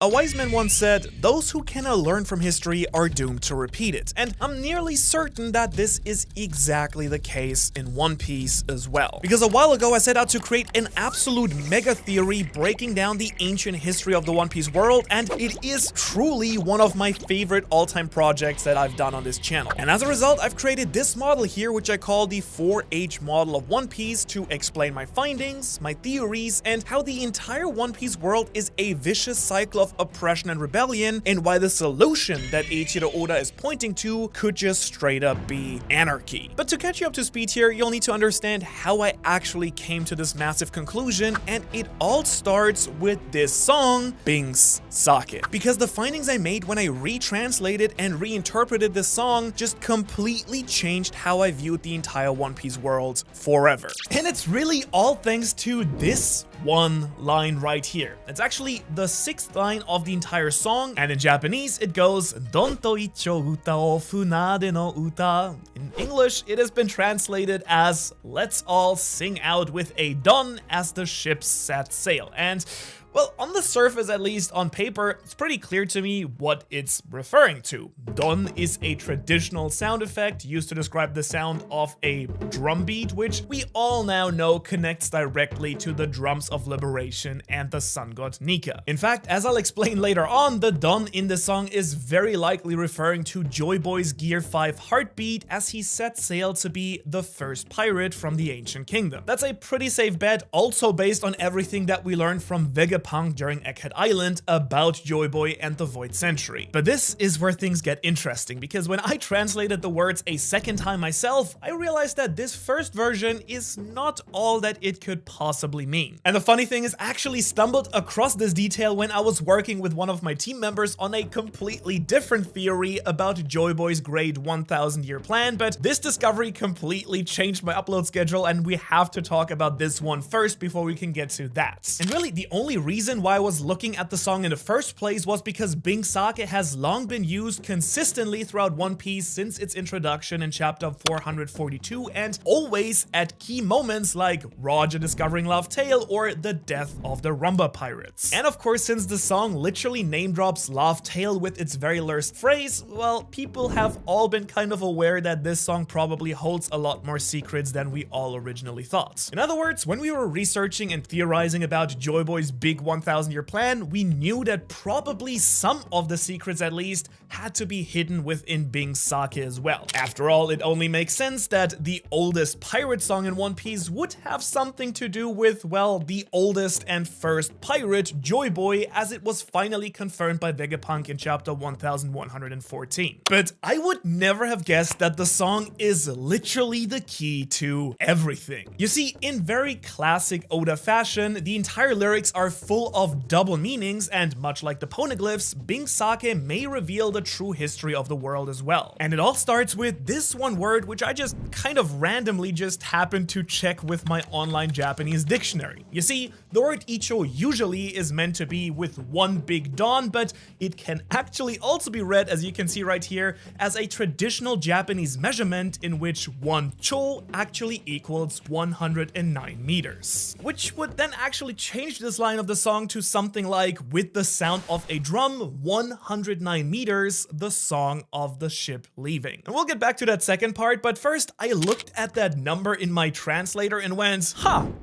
A wise man once said, "Those who cannot learn from history are doomed to repeat it," and I'm nearly certain that this is exactly the case in One Piece as well. Because a while ago I set out to create an absolute mega theory breaking down the ancient history of the One Piece world, and it is truly one of my favorite all-time projects that I've done on this channel. And as a result, I've created this model here, which I call the 4H model of One Piece, to explain my findings, my theories, and how the entire One Piece world is a vicious cycle of oppression and rebellion, and why the solution that Eiichiro Oda is pointing to could just straight up be anarchy. But to catch you up to speed here, you'll need to understand how I actually came to this massive conclusion, and it all starts with this song, Binks Sake. Because the findings I made when I retranslated and reinterpreted this song just completely changed how I viewed the entire One Piece world forever. And it's really all thanks to this one line right here. It's actually the 6th line of the entire song, and in Japanese it goes Don to icho uta o funade no uta. In English, it has been translated as "Let's all sing out with a don as the ship set sail." And well, on the surface, at least on paper, it's pretty clear to me what it's referring to. Don is a traditional sound effect used to describe the sound of a drum beat, which we all now know connects directly to the drums of liberation and the sun god Nika. In fact, as I'll explain later on, the Don in the song is very likely referring to Joyboy's Gear 5 heartbeat as he set sail to be the first pirate from the ancient kingdom. That's a pretty safe bet, also based on everything that we learned from Vegapunk during Egghead Island about Joyboy and the Void Century. But this is where things get interesting, because when I translated the words a second time myself, I realized that this first version is not all that it could possibly mean. And the funny thing is, I actually stumbled across this detail when I was working with one of my team members on a completely different theory about Joyboy's great 1,000-year plan, but this discovery completely changed my upload schedule, and we have to talk about this one first before we can get to that. And really, the only reason why I was looking at the song in the first place was because Binks Sake has long been used consistently throughout One Piece since its introduction in chapter 442, and always at key moments like Roger discovering Laugh Tale or the death of the Rumba pirates. And of course, since the song literally name drops Laugh Tale with its very last phrase, well, people have all been kind of aware that this song probably holds a lot more secrets than we all originally thought. In other words, when we were researching and theorizing about Joyboy's big 1,000-year plan, we knew that probably some of the secrets, at least, had to be hidden within Binks Sake as well. After all, it only makes sense that the oldest pirate song in One Piece would have something to do with, well, the oldest and first pirate, Joyboy, as it was finally confirmed by Vegapunk in chapter 1114. But I would never have guessed that the song is literally the key to everything. You see, in very classic Oda fashion, the entire lyrics are full of double meanings, and much like the poneglyphs, Binks Sake may reveal the true history of the world as well. And it all starts with this one word, which I just kind of randomly just happened to check with my online Japanese dictionary. You see, the word icho usually is meant to be with one big don, but it can actually also be read, as you can see right here, as a traditional Japanese measurement in which one cho actually equals 109 meters. Which would then actually change this line of the song to something like, with the sound of a drum, 109 meters, the song of the ship leaving. And we'll get back to that second part, but first I looked at that number in my translator and went,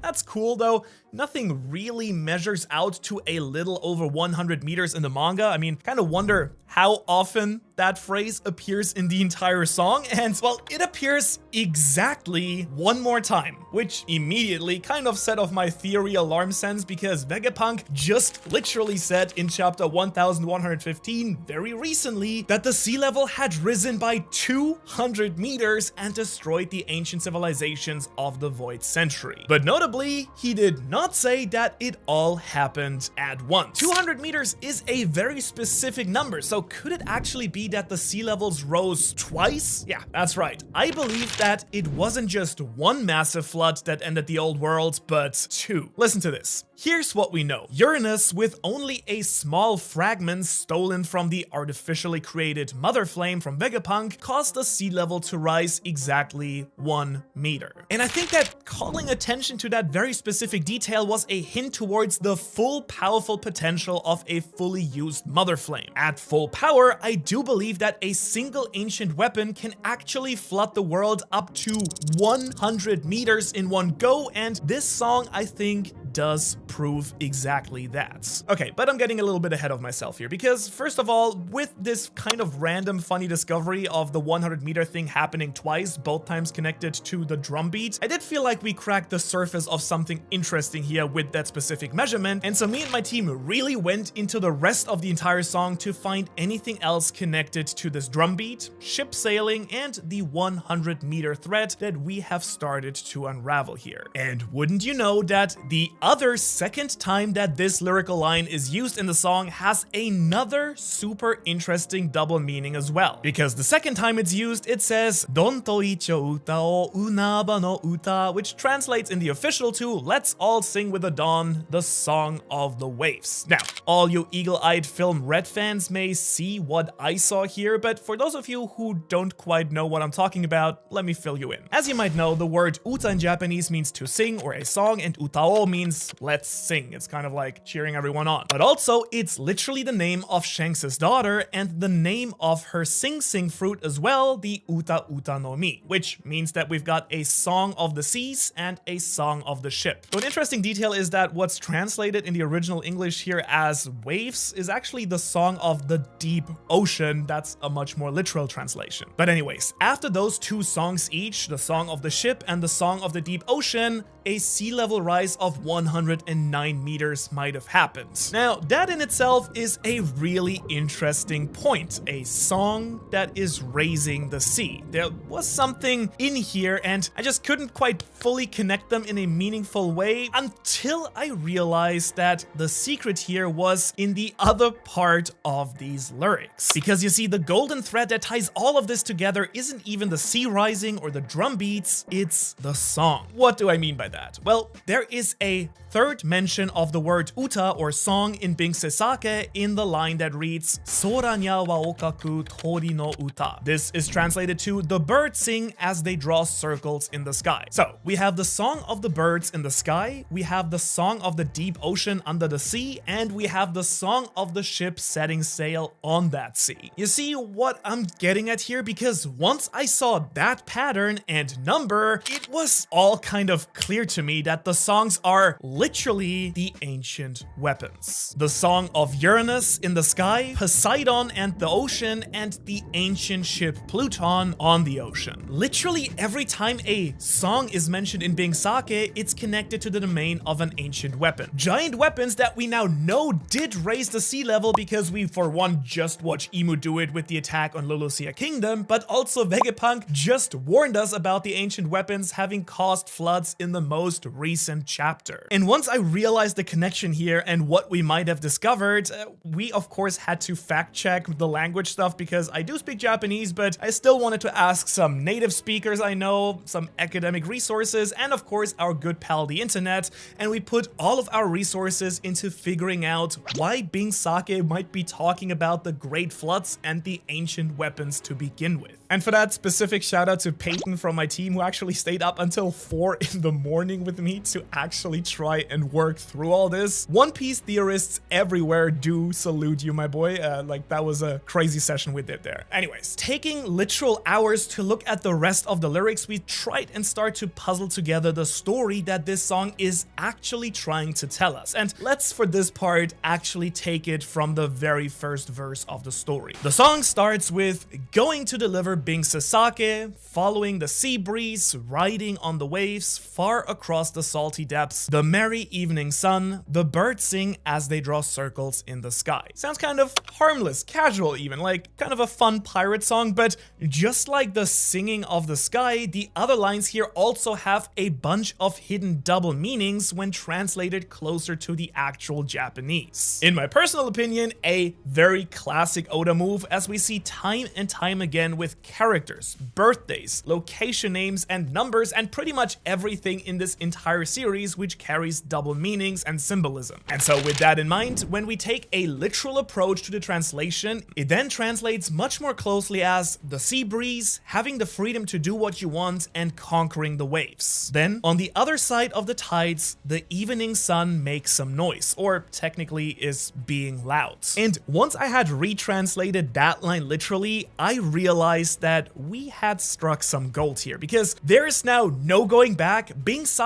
that's cool though. Nothing really measures out to a little over 100 meters in the manga. I mean, kind of wonder how often that phrase appears in the entire song, and well, it appears exactly one more time, which immediately kind of set off my theory alarm sense, because Vegapunk just literally said in chapter 1115 very recently that the sea level had risen by 200 meters and destroyed the ancient civilizations of the Void Century. But notably, he did not say that it all happened at once. 200 meters is a very specific number, so could it actually be that the sea levels rose twice? Yeah, that's right. I believe that it wasn't just one massive flood that ended the old world, but two. Listen to this. Here's what we know. Uranus, with only a small fragment stolen from the artificially created mother flame from Vegapunk, caused the sea level to rise exactly 1 meter. And I think that calling attention to that very specific detail was a hint towards the full powerful potential of a fully used mother flame. At full power, I do believe that a single ancient weapon can actually flood the world up to 100 meters in one go, and this song, I think, does prove exactly that. Okay, but I'm getting a little bit ahead of myself here, because first of all, with this kind of random funny discovery of the 100-meter thing happening twice, both times connected to the drum beat, I did feel like we cracked the surface of something interesting here with that specific measurement, and so me and my team really went into the rest of the entire song to find anything else connected to this drum beat, ship sailing, and the 100-meter thread that we have started to unravel here. And wouldn't you know that the other second time that this lyrical line is used in the song has another super interesting double meaning as well. Because the second time it's used, it says Don toicho uta o unaba no uta, which translates in the official to "Let's all sing with the dawn, the song of the waves." Now, all you eagle-eyed film Red fans may see what I saw here, but for those of you who don't quite know what I'm talking about, let me fill you in. As you might know, the word uta in Japanese means to sing or a song, and utao means let's sing. It's kind of like cheering everyone on. But also, it's literally the name of Shanks' daughter and the name of her sing-sing fruit as well, the Uta Uta no Mi, which means that we've got a song of the seas and a song of the ship. So an interesting detail is that what's translated in the original English here as waves is actually the song of the deep ocean. That's a much more literal translation. But anyways, after those two songs each, the song of the ship and the song of the deep ocean, a sea level rise of 109 meters might have happened. Now, that in itself is a really interesting point. A song that is raising the sea. There was something in here, and I just couldn't quite fully connect them in a meaningful way until I realized that the secret here was in the other part of these lyrics. Because you see, the golden thread that ties all of this together isn't even the sea rising or the drum beats, it's the song. What do I mean by that? Well, there is a third mention of the word uta or song in Binks' sake in the line that reads Sora nya wa okaku tori no uta. This is translated to "the birds sing as they draw circles in the sky." So we have the song of the birds in the sky, we have the song of the deep ocean under the sea, and we have the song of the ship setting sail on that sea. You see what I'm getting at here? Because once I saw that pattern and number, it was all kind of clear to me that the songs are literally the ancient weapons. The song of Uranus in the sky, Poseidon and the ocean, and the ancient ship Pluton on the ocean. Literally every time a song is mentioned in Binks' sake, it's connected to the domain of an ancient weapon. Giant weapons that we now know did raise the sea level because we, for one, just watched Imu do it with the attack on Lulusia Kingdom, but also Vegapunk just warned us about the ancient weapons having caused floods in the most recent chapter. And once I realized the connection here and what we might have discovered, we of course had to fact check the language stuff because I do speak Japanese, but I still wanted to ask some native speakers I know, some academic resources, and of course our good pal the internet, and we put all of our resources into figuring out why Binks' sake might be talking about the great floods and the ancient weapons to begin with. And for that, specific shout out to Peyton from my team, who actually stayed up until 4 in the morning with me to actually try and work through all this. One Piece theorists everywhere do salute you, my boy. Like, that was a crazy session we did there. Anyways, taking literal hours to look at the rest of the lyrics, we tried and start to puzzle together the story that this song is actually trying to tell us. And let's, for this part, actually take it from the very first verse of the story. The song starts with going to deliver Binks' sake, following the sea breeze, riding on the waves, far across the salty depths, the merry evening sun, the birds sing as they draw circles in the sky. Sounds kind of harmless, casual even, like kind of a fun pirate song, but just like the singing of the sky, the other lines here also have a bunch of hidden double meanings when translated closer to the actual Japanese. In my personal opinion, a very classic Oda move, as we see time and time again with characters, birthdays, location names, and numbers, and pretty much everything in this entire series which carries carries double meanings and symbolism. And so with that in mind, when we take a literal approach to the translation, it then translates much more closely as the sea breeze, having the freedom to do what you want and conquering the waves. Then, on the other side of the tides, the evening sun makes some noise, or technically is being loud. And once I had retranslated that line literally, I realized that we had struck some gold here, because there is now no going back. Binks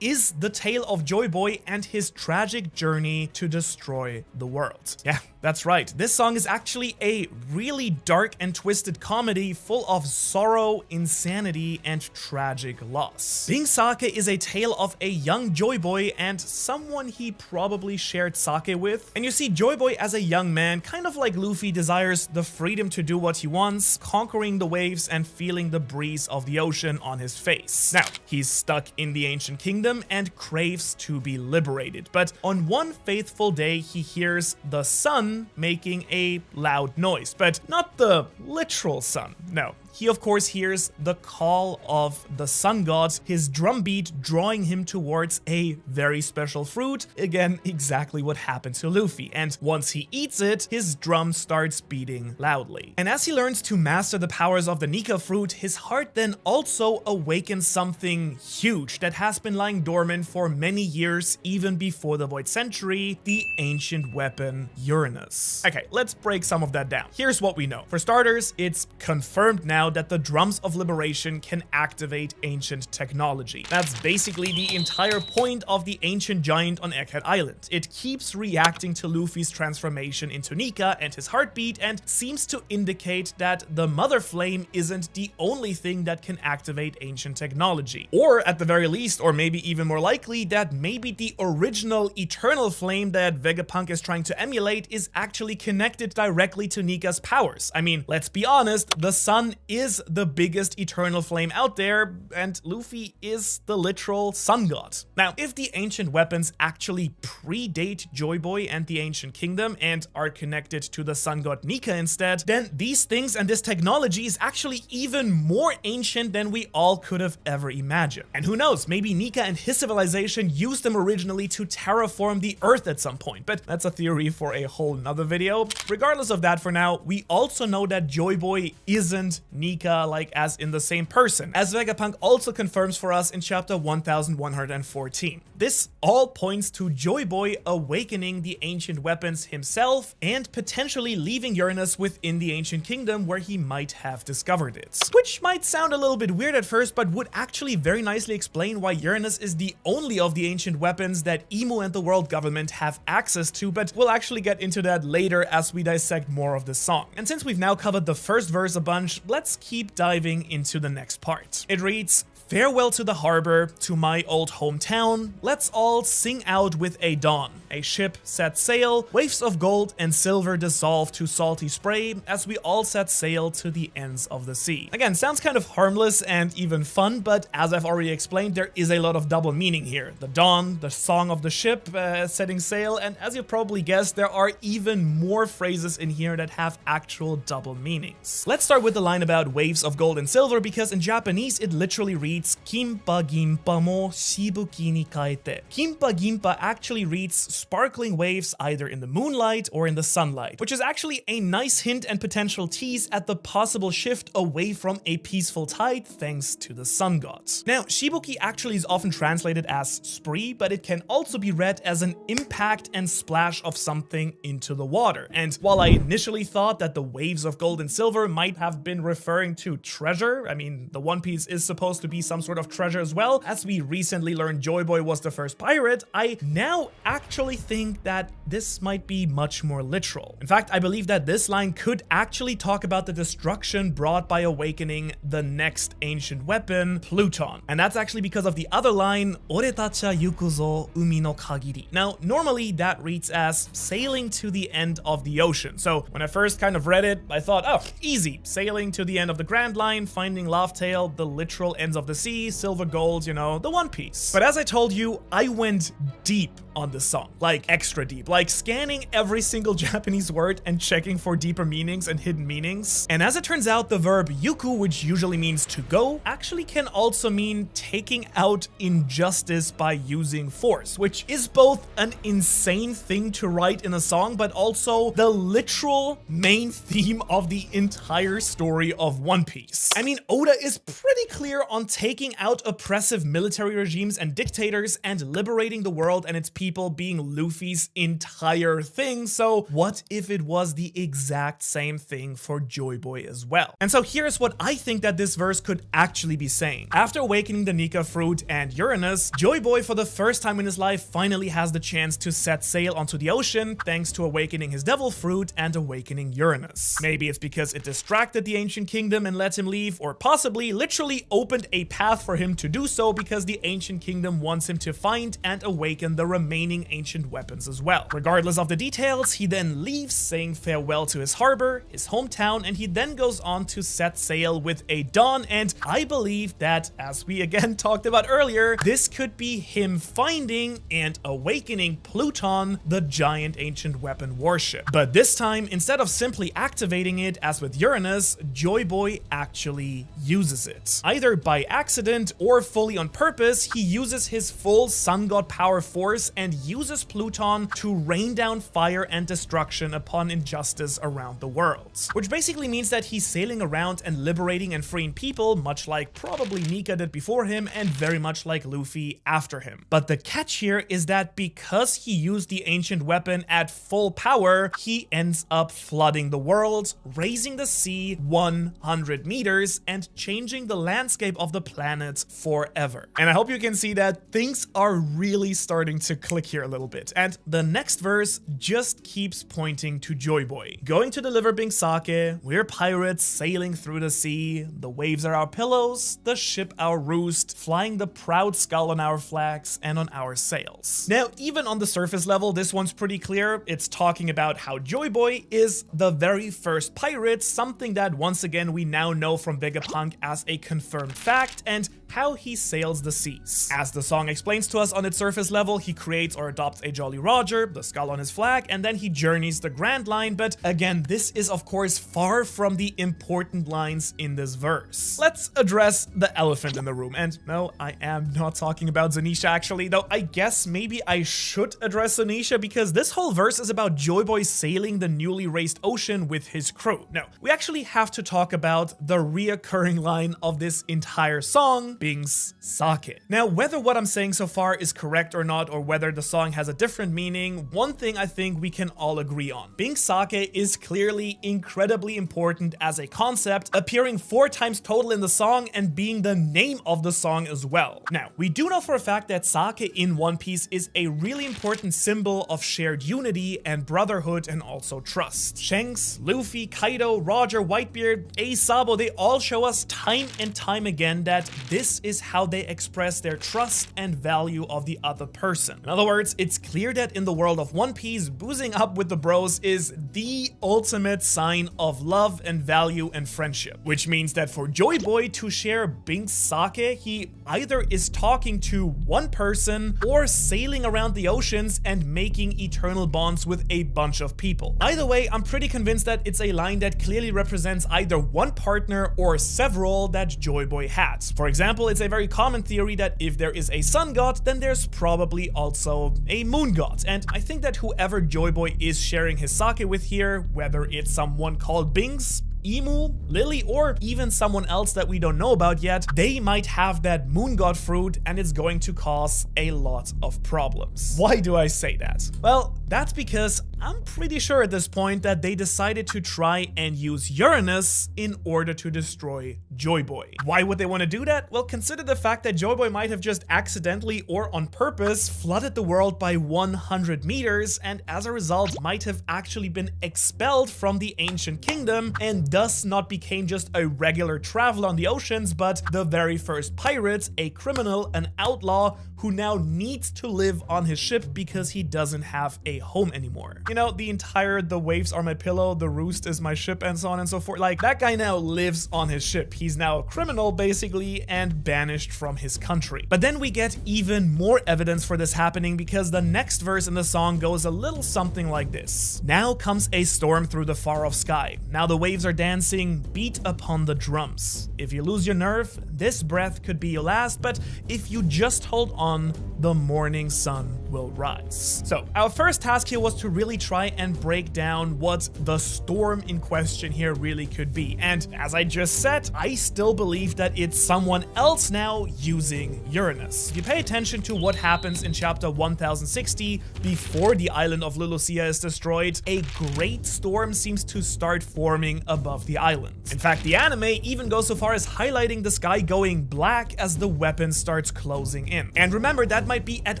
is the tale of Joyboy and his tragic journey to destroy the world. Yeah, that's right. This song is actually a really dark and twisted comedy full of sorrow, insanity, and tragic loss. Binks is a tale of a young Joyboy and someone he probably shared sake with. And you see Joyboy as a young man, kind of like Luffy, desires the freedom to do what he wants, conquering the waves and feeling the breeze of the ocean on his face. Now, he's stuck in the ancient kingdom and craves to be liberated. But on one faithful day, he hears the sun making a loud noise, but not the literal sun. No. He of course hears the call of the sun god, his drumbeat drawing him towards a very special fruit. Again, exactly what happened to Luffy. And once he eats it, his drum starts beating loudly. And as he learns to master the powers of the Nika fruit, his heart then also awakens something huge that has been lying dormant for many years, even before the Void Century, the ancient weapon Uranus. Okay, let's break some of that down. Here's what we know. For starters, it's confirmed now that the drums of liberation can activate ancient technology. That's basically the entire point of the ancient giant on Egghead Island. It keeps reacting to Luffy's transformation into Nika and his heartbeat, and seems to indicate that the Mother Flame isn't the only thing that can activate ancient technology. Or at the very least, or maybe even more likely, that maybe the original Eternal Flame that Vegapunk is trying to emulate is actually connected directly to Nika's powers. I mean, let's be honest, the sun is the biggest eternal flame out there, and Luffy is the literal sun god. Now, if the ancient weapons actually predate Joyboy and the ancient kingdom and are connected to the sun god Nika instead, then these things and this technology is actually even more ancient than we all could have ever imagined. And who knows, maybe Nika and his civilization used them originally to terraform the earth at some point, but that's a theory for a whole nother video. Regardless of that, for now, we also know that Joyboy isn't Nika, like as in the same person, as Vegapunk also confirms for us in chapter 1114. This all points to Joyboy awakening the ancient weapons himself and potentially leaving Uranus within the ancient kingdom where he might have discovered it. Which might sound a little bit weird at first, but would actually very nicely explain why Uranus is the only of the ancient weapons that Emu and the world government have access to, but we'll actually get into that later as we dissect more of the song. And since we've now covered the first verse a bunch, let's keep diving into the next part. It reads, "Farewell to the harbor, to my old hometown. Let's all sing out with a dawn. A ship set sail, waves of gold and silver dissolve to salty spray as we all set sail to the ends of the sea." Again, sounds kind of harmless and even fun, but as I've already explained, there is a lot of double meaning here. The dawn, the song of the ship setting sail, and as you probably guessed, there are even more phrases in here that have actual double meanings. Let's start with the line about waves of gold and silver, because in Japanese it literally reads "Kimpa gimpa mo shibuki ni kaete." Kimpa gimpa actually reads sparkling waves either in the moonlight or in the sunlight, which is actually a nice hint and potential tease at the possible shift away from a peaceful tide thanks to the sun gods. Now, shibuki actually is often translated as spree, but it can also be read as an impact and splash of something into the water. And while I initially thought that the waves of gold and silver might have been referring to treasure, I mean, the One Piece is supposed to be some sort of treasure as well, as we recently learned Joyboy was the first pirate, I now actually think that this might be much more literal. In fact, I believe that this line could actually talk about the destruction brought by awakening the next ancient weapon, Pluton. And that's actually because of the other line, "Oretacha yukuzo umi no kagiri." Now, normally that reads as sailing to the end of the ocean. So when I first kind of read it, I thought, oh, easy, sailing to the the end of the Grand Line, finding Lovetail, the literal ends of the sea, silver, gold, you know, the One Piece. But as I told you, I went deep on this song, like extra deep, like scanning every single Japanese word and checking for deeper meanings and hidden meanings. And as it turns out, the verb yuku, which usually means to go, actually can also mean taking out injustice by using force, which is both an insane thing to write in a song, but also the literal main theme of the entire story of One Piece. I mean, Oda is pretty clear on taking out oppressive military regimes and dictators and liberating the world and its people being Luffy's entire thing, so what if it was the exact same thing for Joyboy as well? And so here's what I think that this verse could actually be saying. After awakening the Nika fruit and Uranus, Joyboy for the first time in his life finally has the chance to set sail onto the ocean thanks to awakening his devil fruit and awakening Uranus. Maybe it's because it distracted the ancient kingdom and let him leave, or possibly literally opened a path for him to do so because the ancient kingdom wants him to find and awaken the remaining ancient weapons as well. Regardless of the details, he then leaves, saying farewell to his harbor, his hometown, and he then goes on to set sail with a dawn. And I believe that, as we again talked about earlier, this could be him finding and awakening Pluton, the giant ancient weapon warship. But this time, instead of simply activating it as with Uranus, Joyboy actually uses it. Either by accident or fully on purpose, he uses his full sun god power force and uses Pluton to rain down fire and destruction upon injustice around the world. Which basically means that he's sailing around and liberating and freeing people, much like probably Nika did before him and very much like Luffy after him. But the catch here is that because he used the ancient weapon at full power, he ends up flooding the world, raising the sea 100 meters and changing the landscape of the planet forever. And I hope you can see that things are really starting to click here a little bit. And the next verse just keeps pointing to Joyboy. Going to deliver Binks sake, we're pirates sailing through the sea, the waves are our pillows, the ship our roost, flying the proud skull on our flags and on our sails. Now, even on the surface level, this one's pretty clear. It's talking about how Joyboy is the very first pirate, something that once again we now know from Vegapunk as a confirmed fact, and how he sails the seas. As the song explains to us on its surface level, he creates or adopts a Jolly Roger, the skull on his flag, and then he journeys the Grand Line. But again, this is of course far from the important lines in this verse. Let's address the elephant in the room. And no, I am not talking about Zanisha actually, though I guess maybe I should address Zanisha because this whole verse is about Joyboy sailing the newly raised ocean with his crew. No, we actually have to talk about the reoccurring line of this entire song, Binks sake. Now, whether what I'm saying so far is correct or not, or whether the song has a different meaning, one thing I think we can all agree on. Binks sake is clearly incredibly important as a concept, appearing 4 times total in the song and being the name of the song as well. Now, we do know for a fact that sake in One Piece is a really important symbol of shared unity and brotherhood and also trust. Shanks, Luffy, Kaido, Roger, Whitebeard, Ace, Sabo, they all show us time and time again that this is how they express their trust and value of the other person. In other words, it's clear that in the world of One Piece, boozing up with the bros is the ultimate sign of love and value and friendship. Which means that for Joyboy to share Binks sake, he either is talking to one person or sailing around the oceans and making eternal bonds with a bunch of people. Either way, I'm pretty convinced that it's a line that clearly represents either one partner or several that Joyboy has. For example, it's a very common theory that if there is a sun god, then there's probably also a moon god. And I think that whoever Joyboy is sharing his sake with here, whether it's someone called Binks, Emu, Lily, or even someone else that we don't know about yet, they might have that moon god fruit and it's going to cause a lot of problems. Why do I say that? Well, that's because I'm pretty sure at this point that they decided to try and use Uranus in order to destroy Joyboy. Why would they want to do that? Well, consider the fact that Joyboy might have just accidentally or on purpose flooded the world by 100 meters and as a result might have actually been expelled from the ancient kingdom and thus not became just a regular traveler on the oceans, but the very first pirate, a criminal, an outlaw who now needs to live on his ship because he doesn't have a home anymore. You know, the entire "the waves are my pillow, the roost is my ship," and so on and so forth. Like, that guy now lives on his ship. He's now a criminal, basically, and banished from his country. But then we get even more evidence for this happening, because the next verse in the song goes a little something like this. "Now comes a storm through the far-off sky. Now the waves are dancing, beat upon the drums. If you lose your nerve, this breath could be your last, but if you just hold on, the morning sun will rise." So our first task here was to really try and break down what the storm in question here really could be. And as I just said, I still believe that it's someone else now using Uranus. If you pay attention to what happens in chapter 1060 before the island of Lulusia is destroyed, a great storm seems to start forming above the island. In fact, the anime even goes so far as highlighting the sky going black as the weapon starts closing in. And remember, that might be at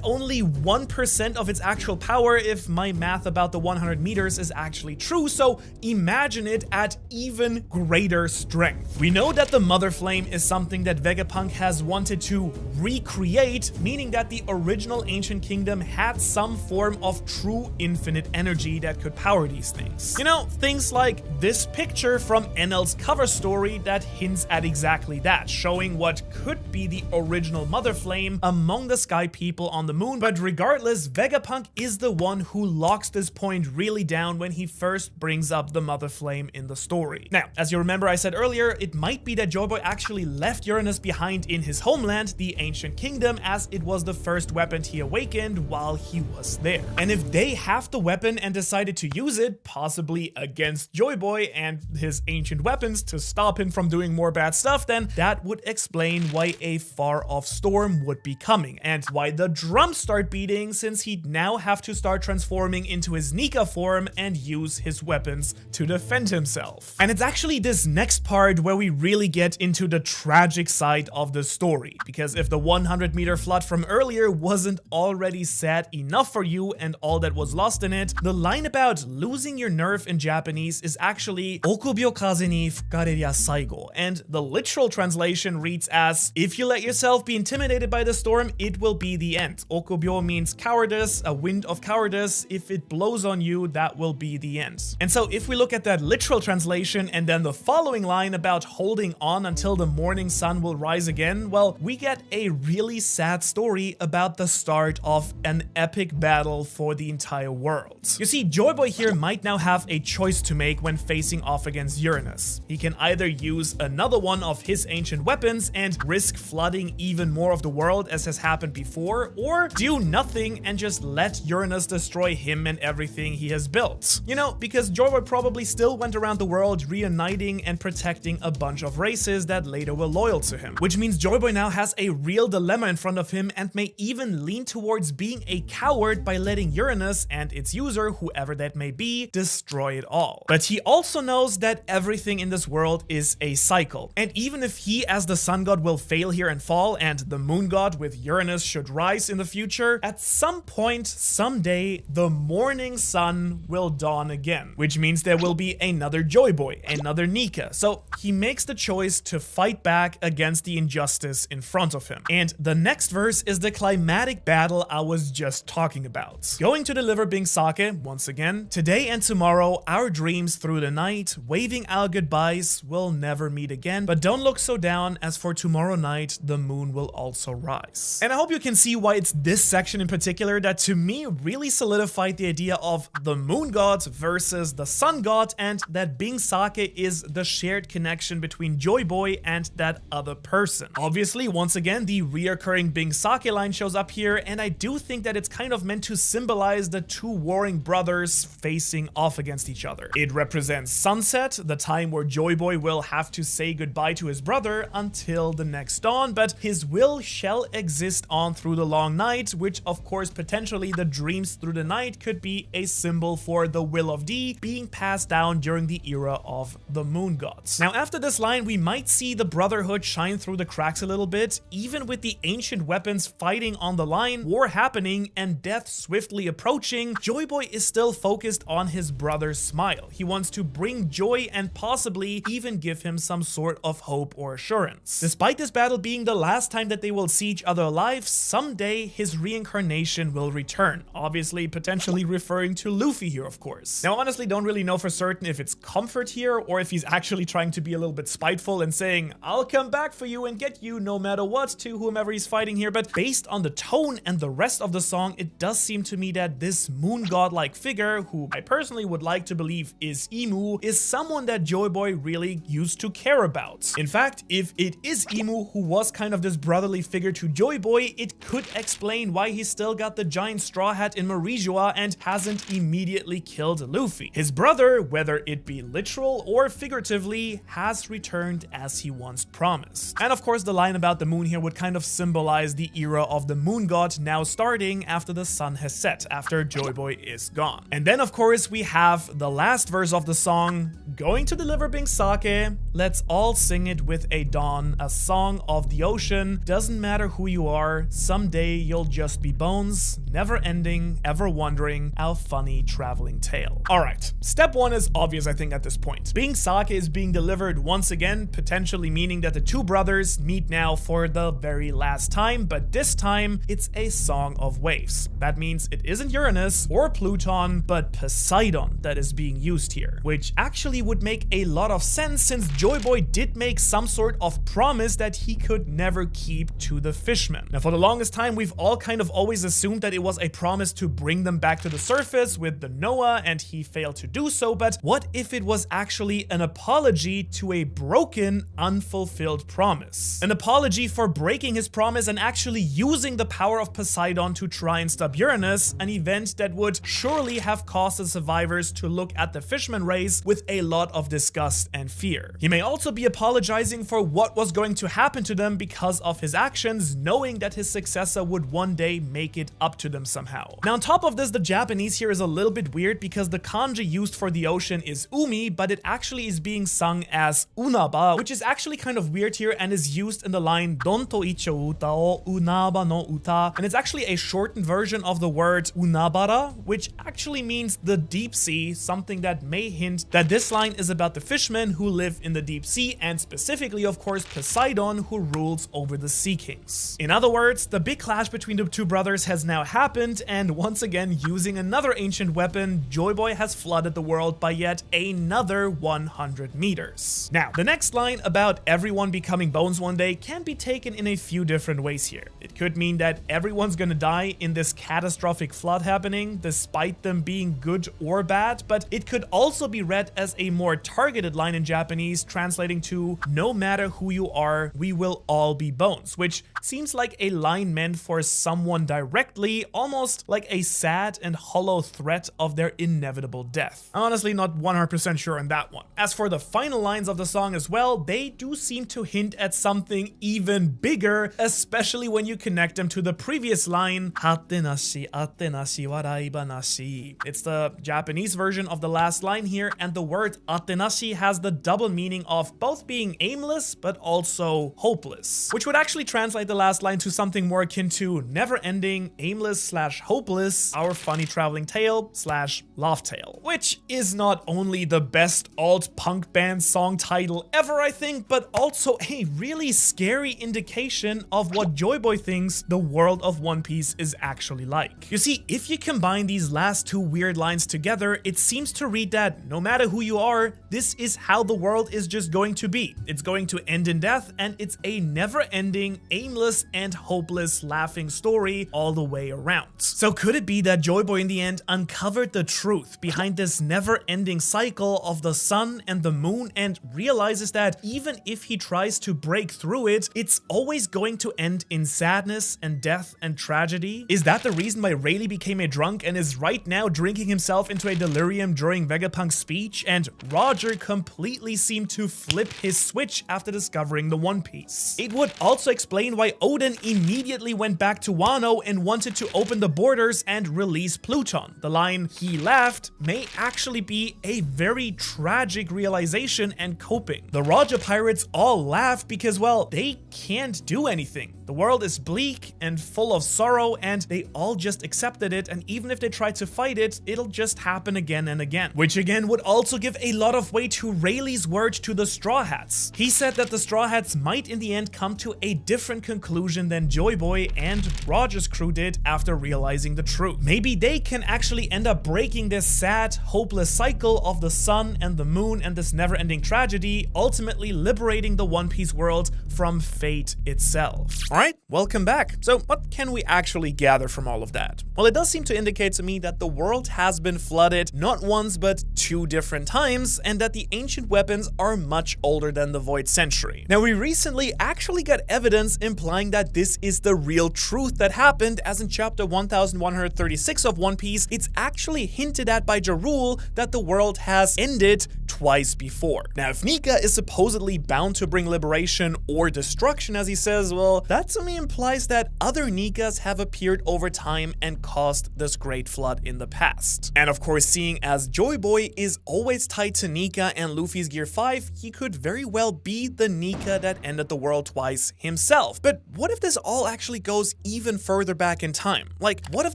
only 1% of its actual power if my math about the 100 meters is actually true, so imagine it at even greater strength. We know that the Mother Flame is something that Vegapunk has wanted to recreate, meaning that the original Ancient Kingdom had some form of true infinite energy that could power these things. You know, things like this picture from NL's cover story that hints at exactly that, showing what could be the original Mother Flame among the sky people on the moon. But regardless, Vegapunk is the one who locks this point really down when he first brings up the Mother Flame in the story. Now, as you remember, I said earlier, it might be that Joyboy actually left Uranus behind in his homeland, the Ancient Kingdom, as it was the first weapon he awakened while he was there. And if they have the weapon and decided to use it, possibly against Joyboy and his ancient weapons to stop him from doing more bad stuff, then that would explain why a far-off storm would be coming, and why the drums start beating, since he'd now have to start transforming into his Nika form and use his weapons to defend himself. And it's actually this next part where we really get into the tragic side of the story, because if the 100-meter flood from earlier wasn't already sad enough for you and all that was lost in it, the line about losing your nerve in Japanese is actually "okubyo kaze ni fukareria saigo," and the literal translation reads as, "If you let yourself be intimidated by the storm, it will be the end." Okubyo means cowardice, a wind of cowardice. If it blows on you, that will be the end. And so if we look at that literal translation and then the following line about holding on until the morning sun will rise again, well, we get a really sad story about the start of an epic battle for the entire world. You see, Joyboy here might now have a choice to make when facing off against Uranus. He can either use another one of his ancient weapons and risk flooding even more of the world as has happened before, or do nothing and just let Uranus destroy him and everything he has built. You know, because Joyboy probably still went around the world reuniting and protecting a bunch of races that later were loyal to him. Which means Joyboy now has a real dilemma in front of him and may even lean towards being a coward by letting Uranus and its user, whoever that may be, destroy it all. But he also knows that everything in this world is a cycle. And even if he as the sun god will fail here and fall, and the moon god with Uranus should rise in the future, at some point, someday, the morning sun will dawn again. Which means there will be another Joyboy, another Nika. So he makes the choice to fight back against the injustice in front of him. And the next verse is the climatic battle I was just talking about. Going to deliver Binks sake, once again. Today and tomorrow, our dreams through the night, waving our goodbyes, we'll never meet again, but don't look so down, as for tomorrow night, the moon will also rise. And I hope you can see why it's this section in particular that to me really solidified the idea of the moon god versus the sun god, and that Binks sake is the shared connection between Joyboy and that other person. Obviously, once again, the reoccurring Binks sake line shows up here, and I do think that it's kind of meant to symbolize the two warring brothers facing off against each other. It represents sunset, the time where Joyboy will have to say goodbye to his brother until the next dawn, but his will shall exist on through the long night, which of course potentially the dreams through the night could be a symbol for the will of D being passed down during the era of the moon gods. Now after this line, we might see the brotherhood shine through the cracks a little bit, even with the ancient weapons fighting on the line, war happening, and death swiftly approaching. Joyboy is still focused on his brother's smile. He wants to bring joy and possibly even give him some sort of hope or assurance. Despite this battle being the last time that they will see each other alive, someday his reincarnation nation will return. Obviously, potentially referring to Luffy here, of course. Now, honestly, don't really know for certain if it's comfort here or if he's actually trying to be a little bit spiteful and saying, I'll come back for you and get you no matter what to whomever he's fighting here. But based on the tone and the rest of the song, it does seem to me that this moon god-like figure, who I personally would like to believe is Imu, is someone that Joyboy really used to care about. In fact, if it is Imu who was kind of this brotherly figure to Joyboy, it could explain why he's still got the giant straw hat in Marijua and hasn't immediately killed Luffy. His brother, whether it be literal or figuratively, has returned as he once promised. And of course, the line about the moon here would kind of symbolize the era of the moon god now starting after the sun has set, after Joyboy is gone. And then of course we have the last verse of the song, going to deliver Binks sake. Let's all sing it with a dawn, a song of the ocean. Doesn't matter who you are, someday you'll just be bones, never ending, ever wondering, our funny traveling tale. Alright, step one is obvious I think at this point. Binks sake is being delivered once again, potentially meaning that the two brothers meet now for the very last time, but this time it's a song of waves. That means it isn't Uranus or Pluton, but Poseidon that is being used here, which actually would make a lot of sense since Joyboy did make some sort of promise that he could never keep to the fishmen. Now, for the longest time, we've all kind of always assumed that it was a promise to bring them back to the surface with the Noah, and he failed to do so, but what if it was actually an apology to a broken, unfulfilled promise? An apology for breaking his promise and actually using the power of Poseidon to try and stop Uranus, an event that would surely have caused the survivors to look at the fisherman race with a lot of disgust and fear. He may also be apologizing for what was going to happen to them because of his actions, knowing that his successor would one day make it up to them somehow. Now, on top of this, the Japanese here is a little bit weird because the kanji used for the ocean is umi, but it actually is being sung as unaba, which is actually kind of weird here and is used in the line Don to icho uta o unaba no uta, and it's actually a shortened version of the word unabara, which actually means the deep sea, something that may hint that this line is about the fishmen who live in the deep sea, and specifically, of course, Poseidon, who rules over the Sea Kings. In other words, the big clash between the two brothers has now happened, and once again, using another ancient weapon, Joyboy has flooded the world by yet another 100 meters. Now, the next line about everyone becoming bones one day can be taken in a few different ways here. It could mean that everyone's gonna die in this catastrophic flood happening, despite them being good or bad, but it could also be read as a more targeted line in Japanese, translating to, no matter who you are, we will all be bones, which seems like a line meant for someone directly, almost like a sad and hollow threat of their inevitable death. Honestly, not 100% sure on that one. As for the final lines of the song as well, they do seem to hint at something even bigger, especially when you connect them to the previous line, Hatenashi, atenashi, warai banashi. It's the Japanese version of the last line here, and the word atenashi has the double meaning of both being aimless but also hopeless, which would actually translate the last line to something more akin to never-ending, aimless slash hopeless, our funny traveling tale slash laugh tale, which is not only the best alt-punk band song title ever, I think, but also a really scary indication of what Joyboy thinks the world of One Piece is actually like. You see, if you combine these last two weird lines together, it seems to read that no matter who you are, this is how the world is just going to be. It's going to end in death, and it's a never-ending, aimless, and hopeless laughing story all the way around. So could it be that Joyboy in the end uncovered the truth behind this never-ending cycle of the sun and the moon and realizes that even if he tries to break through it, it's always going to end in sadness and death and tragedy? Is that the reason why Rayleigh became a drunk and is right now drinking himself into a delirium during Vegapunk's speech, and Roger completely seemed to flip his switch after discovering the One Piece? It would also explain why Oden immediately went back to Wano and wanted to open the borders and release Pluton. The line, "he laughed," may actually be a very tragic realization and coping. The Roger pirates all laugh because, well, they can't do anything. The world is bleak and full of sorrow, and they all just accepted it, and even if they try to fight it, it'll just happen again and again. Which again would also give a lot of weight to Rayleigh's word to the Straw Hats. He said that the Straw Hats might in the end come to a different conclusion than Joyboy and Roger's crew crew did after realizing the truth. Maybe they can actually end up breaking this sad, hopeless cycle of the sun and the moon and this never-ending tragedy, ultimately liberating the One Piece world from fate itself. Alright, welcome back. So what can we actually gather from all of that? Well, it does seem to indicate to me that the world has been flooded not once but 2 different times, and that the ancient weapons are much older than the Void Century. Now, we recently actually got evidence implying that this is the real truth that happened, as in chapter 1136 of One Piece, it's actually hinted at by Ja Rule that the world has ended twice before. Now, if Nika is supposedly bound to bring liberation or destruction, as he says, well, that to me implies that other Nikas have appeared over time and caused this great flood in the past. And of course, seeing as Joyboy is always tied to Nika and Luffy's Gear 5, he could very well be the Nika that ended the world twice himself. But what if this all actually goes even further back in time? Like, what if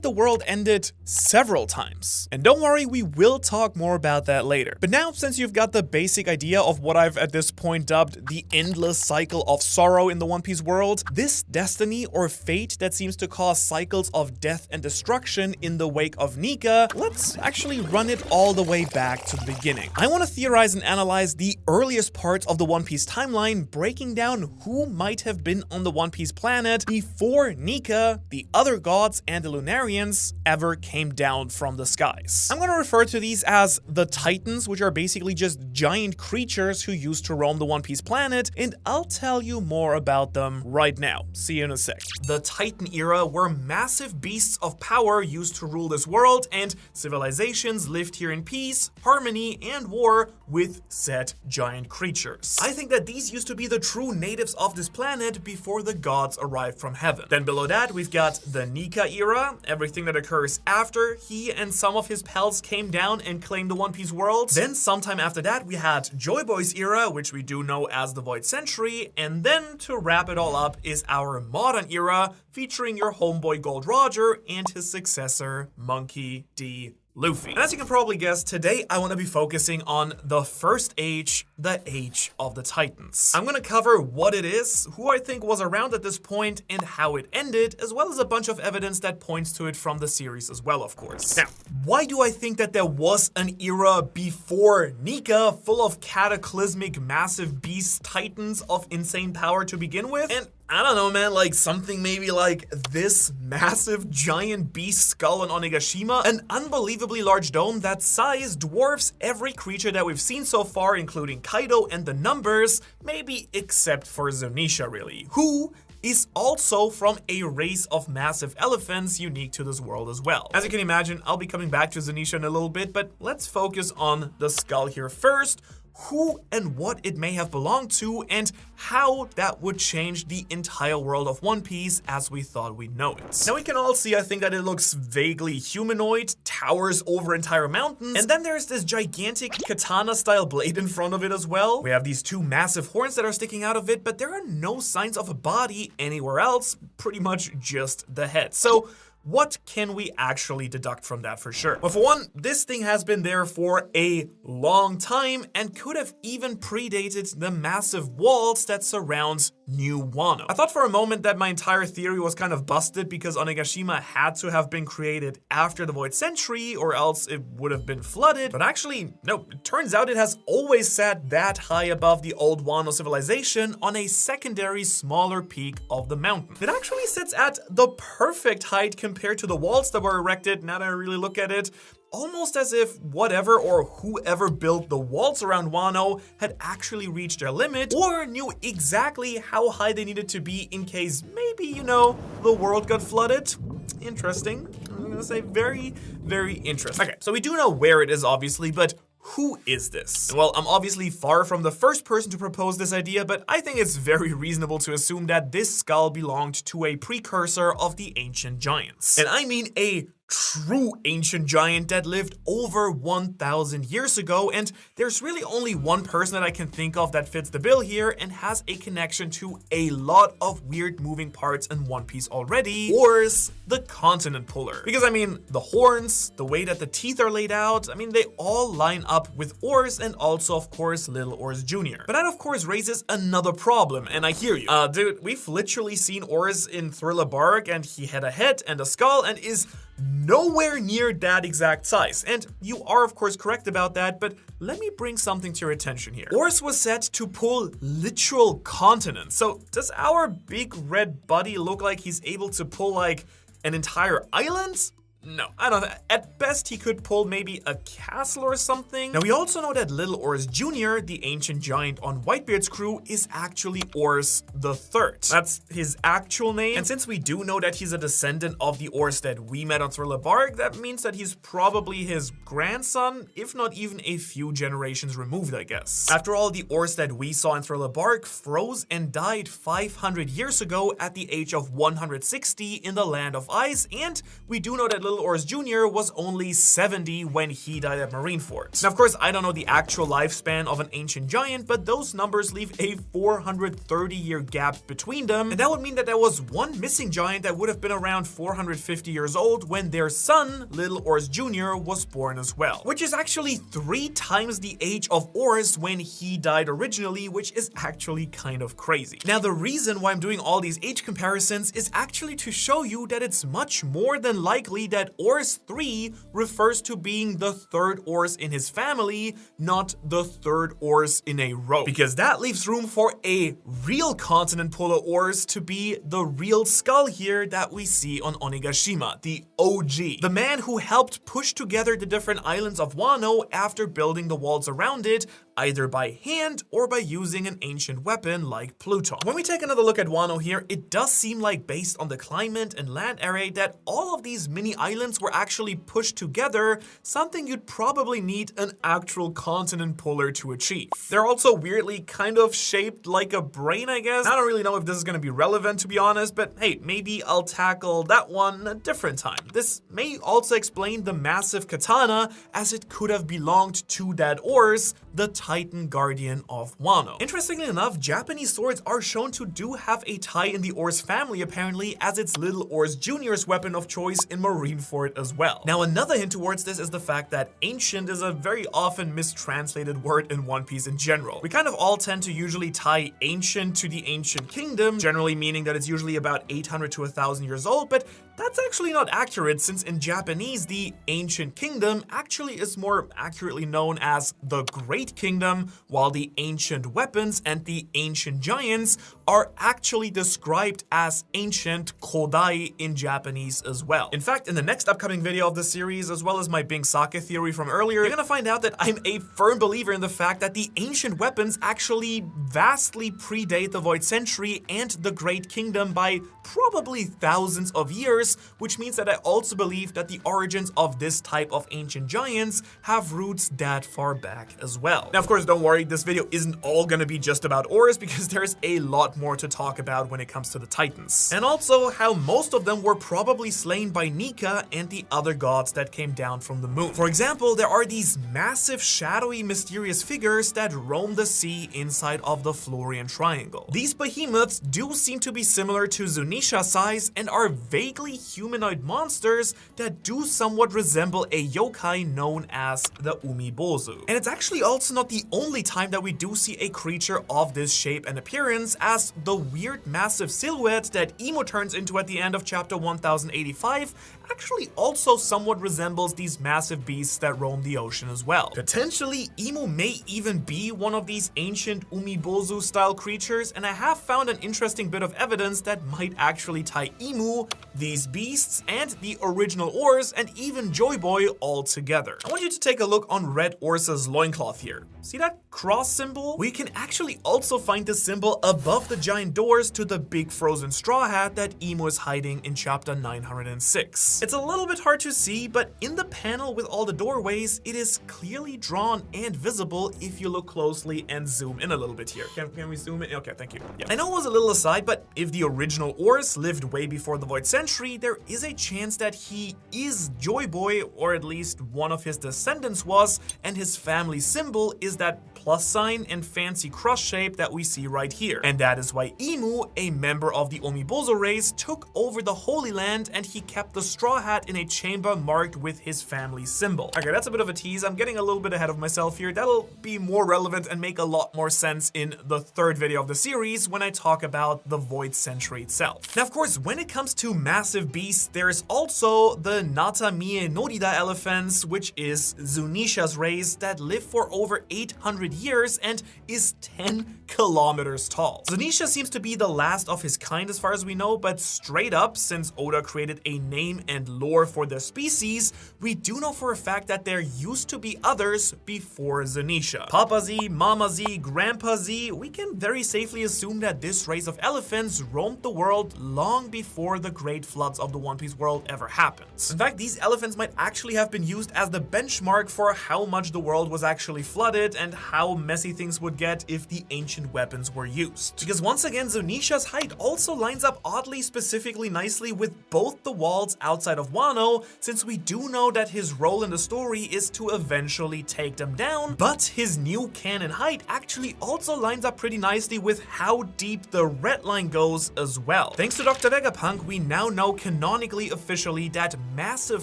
the world ended several times? And don't worry, we will talk more about that later. But now, since you've got the basic idea of what I've at this point dubbed the endless cycle of sorrow in the One Piece world, this destiny or fate that seems to cause cycles of death and destruction in the wake of Nika, let's actually run it all the way back to the beginning. I want to theorize and analyze the earliest parts of the One Piece timeline, breaking down who might have been on the One Piece planet before Nika, the other gods, and the Lunarians ever came down from the skies. I'm going to refer to these as the Titans, which are basically just giant creatures who used to roam the One Piece planet, and I'll tell you more about them right now. See you in a sec. The Titan era were massive beasts of power used to rule this world, and civilizations lived here in peace, harmony, and war with said giant creatures. I think that these used to be the true natives of this planet before the gods arrived from heaven. Then below that, we've got the Nika era, everything that occurs after he and some of his pals came down and claimed the One Piece world. Then sometime after that, we had Joyboy's era, which we do know as the Void Century, and then to wrap it all up is our modern era, featuring your homeboy Gold Roger and his successor, Monkey D. Luffy. And as you can probably guess, today I want to be focusing on the first age, the Age of the Titans. I'm going to cover what it is, who I think was around at this point, and how it ended, as well as a bunch of evidence that points to it from the series as well, of course. Now, why do I think that there was an era before Nika full of cataclysmic massive beasts, titans of insane power to begin with? And I don't know, man, like something maybe like this massive giant beast skull on Onigashima, an unbelievably large dome that size dwarfs every creature that we've seen so far, including Kaido and the numbers, maybe except for Zunisha, really, who is also from a race of massive elephants unique to this world as well. As you can imagine, I'll be coming back to Zunisha in a little bit, but let's focus on the skull here first, who and what it may have belonged to, and how that would change the entire world of One Piece as we thought we know it. Now we can all see, I think, that it looks vaguely humanoid, towers over entire mountains, and then there's this gigantic katana-style blade in front of it as well. We have these 2 massive horns that are sticking out of it, but there are no signs of a body anywhere else, pretty much just the head. So what can we actually deduct from that for sure? Well, for one, this thing has been there for a long time and could have even predated the massive walls that surround New Wano. I thought for a moment that my entire theory was kind of busted because Onigashima had to have been created after the Void Century or else it would have been flooded. But actually, no, it turns out it has always sat that high above the old Wano civilization on a secondary smaller peak of the mountain. It actually sits at the perfect height compared to the walls that were erected, now that I really look at it. Almost as if whatever or whoever built the walls around Wano had actually reached their limit or knew exactly how high they needed to be in case maybe, you know, the world got flooded. Interesting. I'm gonna say very, very interesting. Okay, so we do know where it is, obviously, but who is this? Well, I'm obviously far from the first person to propose this idea, but I think it's very reasonable to assume that this skull belonged to a precursor of the ancient giants. And I mean a true ancient giant that lived over 1,000 years ago, and there's really only one person that I can think of that fits the bill here and has a connection to a lot of weird moving parts in One Piece already. Oars, the continent puller. Because I mean, the horns, the way that the teeth are laid out, I mean, they all line up with Oars and also, of course, Little Oars Jr. But that, of course, raises another problem, and I hear you. Dude, we've literally seen Oars in Thriller Bark, and he had a head and a skull and is nowhere near that exact size. And you are, of course, correct about that, but let me bring something to your attention here. Oars was set to pull literal continents. So does our big red buddy look like he's able to pull like an entire island? No, I don't know. At best, he could pull maybe a castle or something. Now, we also know that Little Oars Jr., the ancient giant on Whitebeard's crew, is actually Oars the Third. That's his actual name. And since we do know that he's a descendant of the Oars that we met on Thriller Bark, that means that he's probably his grandson, if not even a few generations removed, I guess. After all, the Oars that we saw in Thriller Bark froze and died 500 years ago at the age of 160 in the Land of Ice, and we do know that Little Oars Jr. was only 70 when he died at Marineford. Now, of course, I don't know the actual lifespan of an ancient giant, but those numbers leave a 430-year gap between them, and that would mean that there was one missing giant that would have been around 450 years old when their son, Little Oars Jr., was born as well. Which is actually 3 times the age of Oars when he died originally, which is actually kind of crazy. Now, the reason why I'm doing all these age comparisons is actually to show you that it's much more than likely that Oars 3 refers to being the third Oars in his family, not the third Oars in a row. Because that leaves room for a real continent puller Oars to be the real skull here that we see on Onigashima, the OG. The man who helped push together the different islands of Wano after building the walls around it, either by hand or by using an ancient weapon like Pluton. When we take another look at Wano here, it does seem like, based on the climate and land area, that all of these mini islands were actually pushed together, something you'd probably need an actual continent puller to achieve. They're also weirdly kind of shaped like a brain, I guess. I don't really know if this is going to be relevant, to be honest, but hey, maybe I'll tackle that one a different time. This may also explain the massive katana, as it could have belonged to that Oars, the Titan Guardian of Wano. Interestingly enough, Japanese swords are shown to do have a tie in the Oars family apparently, as it's Little Oars Jr.'s weapon of choice in Marineford as well. Now, another hint towards this is the fact that ancient is a very often mistranslated word in One Piece in general. We kind of all tend to usually tie ancient to the ancient kingdom, generally meaning that it's usually about 800 to 1,000 years old, but that's actually not accurate, since in Japanese, the ancient kingdom actually is more accurately known as the Great Kingdom, while the ancient weapons and the ancient giants are actually described as ancient Kodai in Japanese as well. In fact, in the next upcoming video of the series, as well as my Binks sake theory from earlier, you're gonna find out that I'm a firm believer in the fact that the ancient weapons actually vastly predate the Void Century and the Great Kingdom by probably thousands of years, which means that I also believe that the origins of this type of ancient giants have roots that far back as well. Now, of course, don't worry, this video isn't all gonna be just about Oars, because there's a lot more to talk about when it comes to the Titans. And also how most of them were probably slain by Nika and the other gods that came down from the moon. For example, there are these massive, shadowy, mysterious figures that roam the sea inside of the Florian Triangle. These behemoths do seem to be similar to Zunisha size and are vaguely humanoid monsters that do somewhat resemble a yokai known as the Umibozu. And it's actually also not the only time that we do see a creature of this shape and appearance, as the weird massive silhouette that Imo turns into at the end of chapter 1085 actually also somewhat resembles these massive beasts that roam the ocean as well. Potentially, Imo may even be one of these ancient Umibozu style creatures, and I have found an interesting bit of evidence that might actually tie Imo, these beasts, and the original Oars, and even Joyboy all together. I want you to take a look on Red Ors's loincloth here. See that cross symbol? We can actually also find the symbol above the giant doors to the big frozen straw hat that Emu is hiding in chapter 906. It's a little bit hard to see, but in the panel with all the doorways, it is clearly drawn and visible if you look closely and zoom in a little bit here. Can we zoom in? Okay, thank you. Yeah. I know it was a little aside, but if the original Ors lived way before the Void Century, there is a chance that he is Joyboy, or at least one of his descendants was, and his family symbol is that plus sign and fancy cross shape that we see right here. And that is why Emu, a member of the Omibozo race, took over the Holy Land and he kept the straw hat in a chamber marked with his family symbol. Okay, that's a bit of a tease. I'm getting a little bit ahead of myself here. That'll be more relevant and make a lot more sense in the third video of the series when I talk about the Void Century itself. Now, of course, when it comes to massive beasts, there's also the Natamie Norida elephants, which is Zunisha's race that live for over 800 years and is 10 kilometers tall. Zunisha seems to be the last of his kind as far as we know, but straight up, since Oda created a name and lore for the species, we do know for a fact that there used to be others before Zunisha. Papa Z, Mama Z, Grandpa Z, we can very safely assume that this race of elephants roamed the world long before the great floods of the One Piece world ever happened. In fact, these elephants might actually have been used as the benchmark for how much the world was actually flooded and how messy things would get if the ancient weapons were used. Because once again, Zunisha's height also lines up oddly specifically nicely with both the walls outside of Wano, since we do know that his role in the story is to eventually take them down, but his new canon height actually also lines up pretty nicely with how deep the red line goes as well. Thanks to Dr. Vegapunk, we now know canonically officially that massive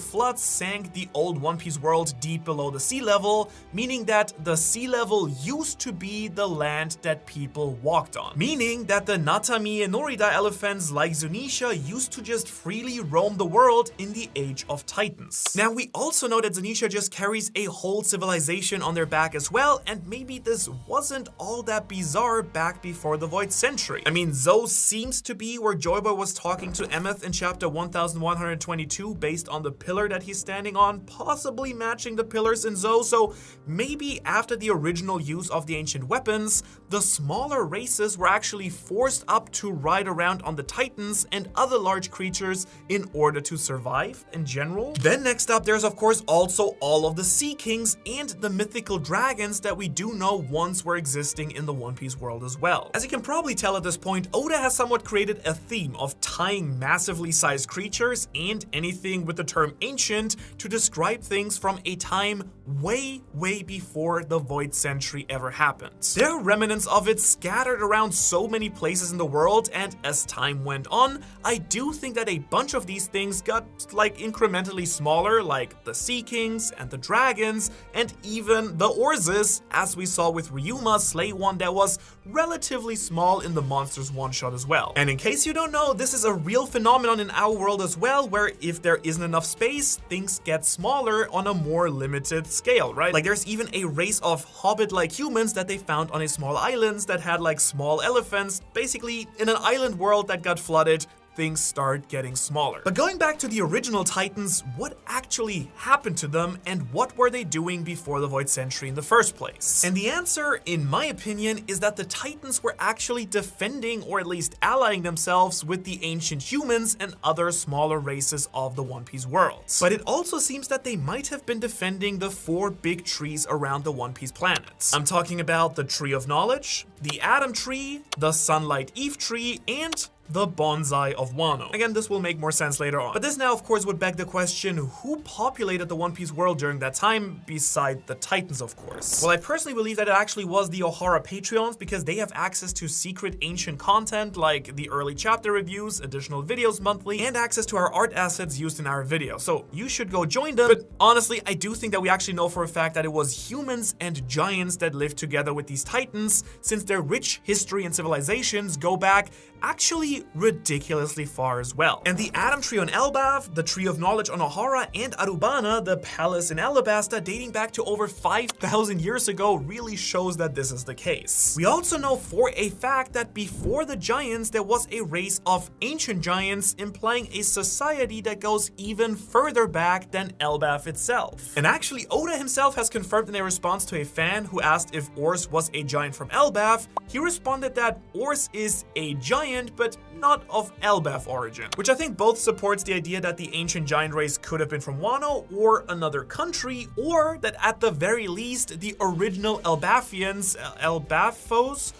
floods sank the old One Piece world deep below the sea level, meaning that the sea level used to be the land that people walked on. Meaning that the Natamie and Norida elephants like Zunisha used to just freely roam the world in the Age of Titans. Now, we also know that Zunisha just carries a whole civilization on their back as well, and maybe this wasn't all that bizarre back before the Void Century. I mean, Zoe seems to be where Joyboy was talking to Emeth in chapter 1122 based on the pillar that he's standing on, possibly matching the pillars in Zoe, so maybe after the original use of the ancient weapons, the smaller races were actually forced up to ride around on the Titans and other large creatures in order to survive in general. Then next up, there's of course also all of the Sea Kings and the mythical dragons that we do know once were existing in the One Piece world as well. As you can probably tell at this point, Oda has somewhat created a theme of tying massively sized creatures and anything with the term ancient to describe things from a time way before the Void Century ever happened. There are remnants of it scattered around so many places in the world, and as time went on, I do think that a bunch of these things got like incrementally smaller, like the Sea Kings and the dragons, and even the Orzes, as we saw with Ryuma slay one that was relatively small in the Monsters one-shot as well. And in case you don't know, this is a real phenomenon in our world as well, where if there isn't enough space, things get smaller on a more limited scale, right? Like there's even a race of hobbit-like humans that they found on a small islands that had like small elephants, basically in an island world that got flooded. Things start getting smaller. But going back to the original Titans, what actually happened to them and what were they doing before the Void Century in the first place? And the answer, in my opinion, is that the Titans were actually defending or at least allying themselves with the ancient humans and other smaller races of the One Piece world. But it also seems that they might have been defending the 4 big trees around the One Piece planets. I'm talking about the Tree of Knowledge, the Atom Tree, the Sunlight Eve Tree, and the Bonsai of Wano. Again, this will make more sense later on. But this now, of course, would beg the question, who populated the One Piece world during that time, beside the Titans, of course? Well, I personally believe that it actually was the Ohara Patreons, because they have access to secret ancient content, like the early chapter reviews, additional videos monthly, and access to our art assets used in our video. So you should go join them. But honestly, I do think that we actually know for a fact that it was humans and giants that lived together with these Titans, since their rich history and civilizations go back actually actually ridiculously far as well. And the Adam Tree on Elbaf, the Tree of Knowledge on Ohara, and Arubana, the palace in Alabasta dating back to over 5,000 years ago, really shows that this is the case. We also know for a fact that before the giants, there was a race of ancient giants, implying a society that goes even further back than Elbaf itself. And actually, Oda himself has confirmed in a response to a fan who asked if Ors was a giant from Elbaf. He responded that Ors is a giant, but not of Elbaf origin, which I think both supports the idea that the ancient giant race could have been from Wano or another country, or that at the very least, the original Elbafians, Elbafos,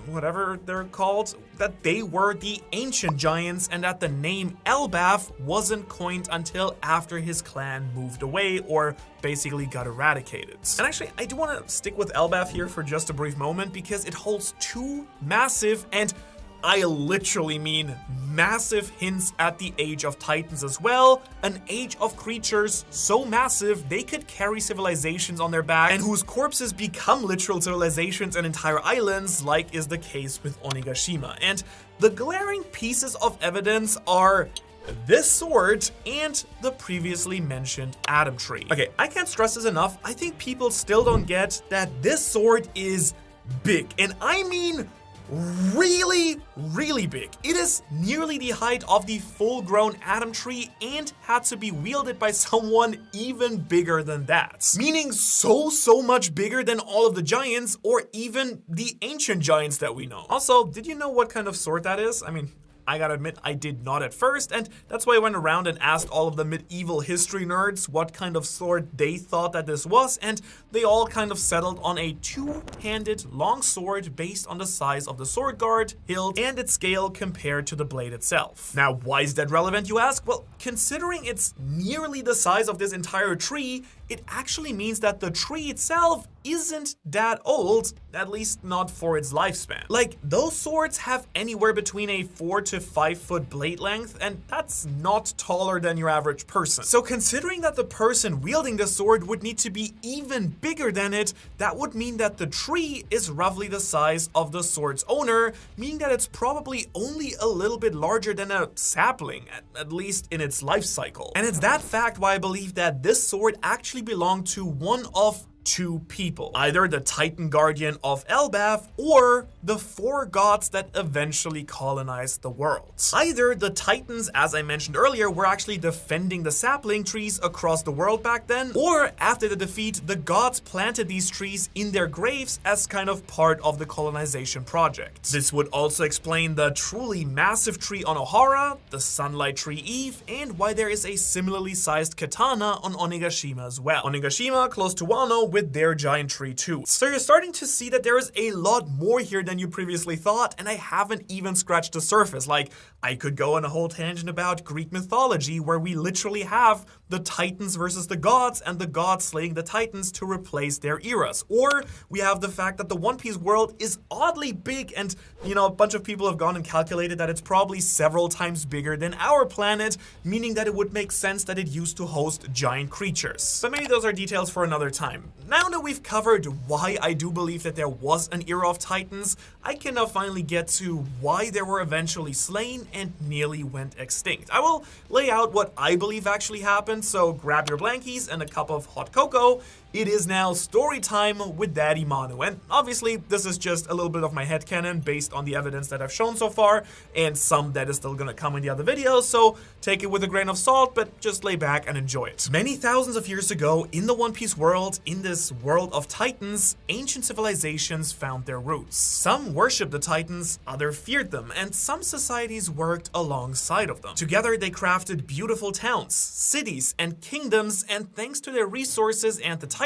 whatever they're called, that they were the ancient giants and that the name Elbaf wasn't coined until after his clan moved away or basically got eradicated. And actually, I do want to stick with Elbaf here for just a brief moment because it holds two massive, and I literally mean massive, hints at the Age of Titans as well, an age of creatures so massive they could carry civilizations on their back and whose corpses become literal civilizations and entire islands, like is the case with Onigashima. And the glaring pieces of evidence are this sword and the previously mentioned Adam Tree. Okay, I can't stress this enough. I think people still don't get that this sword is big, and I mean really, really big. It is nearly the height of the full-grown Adam Tree and had to be wielded by someone even bigger than that. Meaning so much bigger than all of the giants or even the ancient giants that we know. Also, did you know what kind of sword that is? I mean, I gotta admit, I did not at first, and that's why I went around and asked all of the medieval history nerds what kind of sword they thought that this was, and they all kind of settled on a two-handed long sword based on the size of the sword guard, hilt, and its scale compared to the blade itself. Now, why is that relevant, you ask? Well, considering it's nearly the size of this entire tree, it actually means that the tree itself isn't that old, at least not for its lifespan. Like, those swords have anywhere between a 4 to 5 foot blade length, and that's not taller than your average person. So considering that the person wielding the sword would need to be even bigger than it, that would mean that the tree is roughly the size of the sword's owner, meaning that it's probably only a little bit larger than a sapling, at least in its life cycle. And it's that fact why I believe that this sword actually belonged to one of two people, either the Titan Guardian of Elbaf or the 4 gods that eventually colonized the world. Either the Titans, as I mentioned earlier, were actually defending the sapling trees across the world back then, or after the defeat, the gods planted these trees in their graves as kind of part of the colonization project. This would also explain the truly massive tree on Ohara, the Sunlight Tree Eve, and why there is a similarly sized katana on Onigashima as well. Onigashima, close to Wano, with their giant tree too. So you're starting to see that there is a lot more here than you previously thought, and I haven't even scratched the surface. Like, I could go on a whole tangent about Greek mythology where we literally have the Titans versus the gods and the gods slaying the Titans to replace their eras. Or we have the fact that the One Piece world is oddly big, and you know, a bunch of people have gone and calculated that it's probably several times bigger than our planet, meaning that it would make sense that it used to host giant creatures. But maybe those are details for another time. Now that we've covered why I do believe that there was an era of Titans, I can now finally get to why they were eventually slain and nearly went extinct. I will lay out what I believe actually happened, so grab your blankies and a cup of hot cocoa. It is now story time with Daddy Manu, and obviously this is just a little bit of my headcanon based on the evidence that I've shown so far, and some that is still gonna come in the other videos, so take it with a grain of salt, but just lay back and enjoy it. Many thousands of years ago, in the One Piece world, in this world of Titans, ancient civilizations found their roots. Some worshipped the Titans, others feared them, and some societies worked alongside of them. Together they crafted beautiful towns, cities, and kingdoms, and thanks to their resources and the Titans,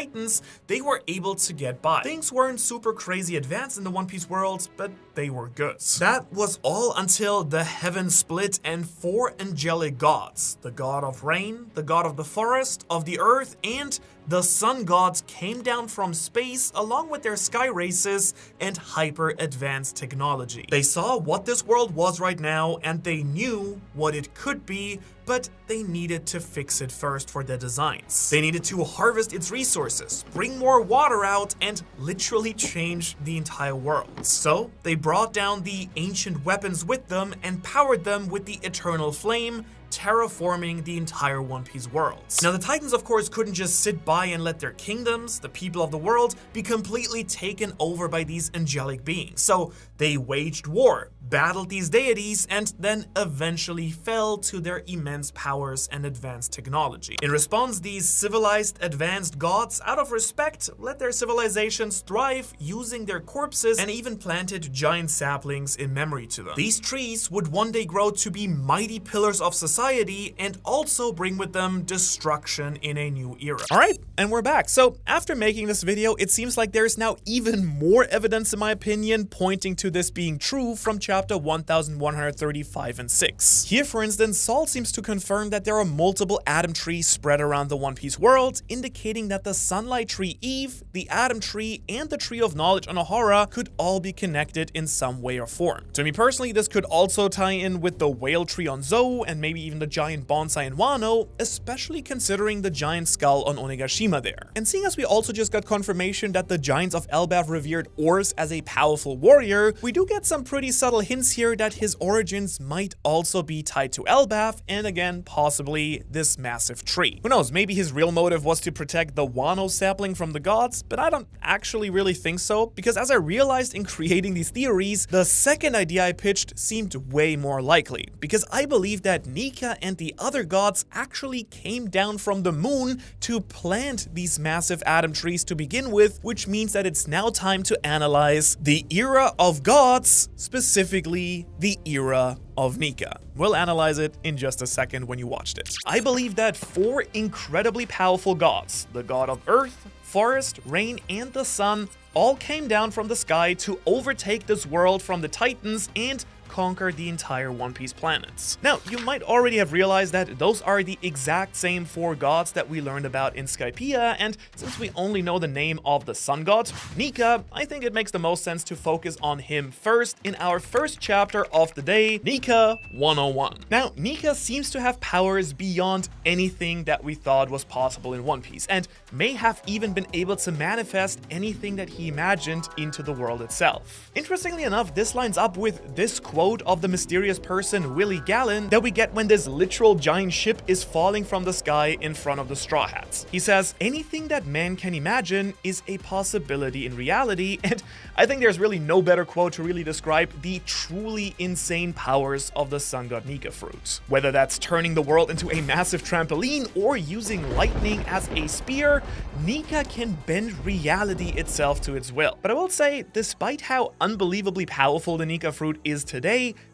they were able to get by. Things weren't super crazy advanced in the One Piece world, but they were good. That was all until the heavens split and 4 angelic gods, the god of rain, the god of the forest, of the earth, and the sun gods came down from space along with their sky races and hyper-advanced technology. They saw what this world was right now and they knew what it could be, but they needed to fix it first for their designs. They needed to harvest its resources, bring more water out, and literally change the entire world. So they brought down the ancient weapons with them and powered them with the eternal flame, terraforming the entire One Piece world. Now the Titans of course couldn't just sit by and let their kingdoms, the people of the world, be completely taken over by these angelic beings. So they waged war, battled these deities, and then eventually fell to their immense powers and advanced technology. In response, these civilized advanced gods, out of respect, let their civilizations thrive using their corpses and even planted giant saplings in memory to them. These trees would one day grow to be mighty pillars of society and also bring with them destruction in a new era. Alright, and we're back. So after making this video, it seems like there's now even more evidence in my opinion pointing to this being true from chapter 1135 and 6. Here for instance, Saul seems to confirm that there are multiple Atom trees spread around the One Piece world, indicating that the Sunlight Tree Eve, the Atom Tree, and the Tree of Knowledge on Ohara could all be connected in some way or form. To me personally, this could also tie in with the Whale Tree on Zou and maybe even the giant bonsai in Wano, especially considering the giant skull on Onigashima there. And seeing as we also just got confirmation that the Giants of Elbaf revered Ors as a powerful warrior, we do get some pretty subtle hints here that his origins might also be tied to Elbaf and again, possibly this massive tree. Who knows, maybe his real motive was to protect the Wano sapling from the gods, but I don't actually really think so, because as I realized in creating these theories, the second idea I pitched seemed way more likely, because I believe that Nika and the other gods actually came down from the moon to plant these massive atom trees to begin with, which means that it's now time to analyze the era of gods, specifically the era of Nika. We'll analyze it in just a second when you watched it. I believe that 4 incredibly powerful gods, the god of earth, forest, rain, and the sun, all came down from the sky to overtake this world from the Titans and conquer the entire One Piece planets. Now, you might already have realized that those are the exact same 4 gods that we learned about in Skypiea, and since we only know the name of the sun god, Nika, I think it makes the most sense to focus on him first in our first chapter of the day, Nika 101. Now, Nika seems to have powers beyond anything that we thought was possible in One Piece, and may have even been able to manifest anything that he imagined into the world itself. Interestingly enough, this lines up with this quote of the mysterious person Willie Gallen that we get when this literal giant ship is falling from the sky in front of the Straw Hats. He says, "Anything that man can imagine is a possibility in reality," and I think there's really no better quote to really describe the truly insane powers of the sun god Nika fruit. Whether that's turning the world into a massive trampoline or using lightning as a spear, Nika can bend reality itself to its will. But I will say, despite how unbelievably powerful the Nika fruit is today,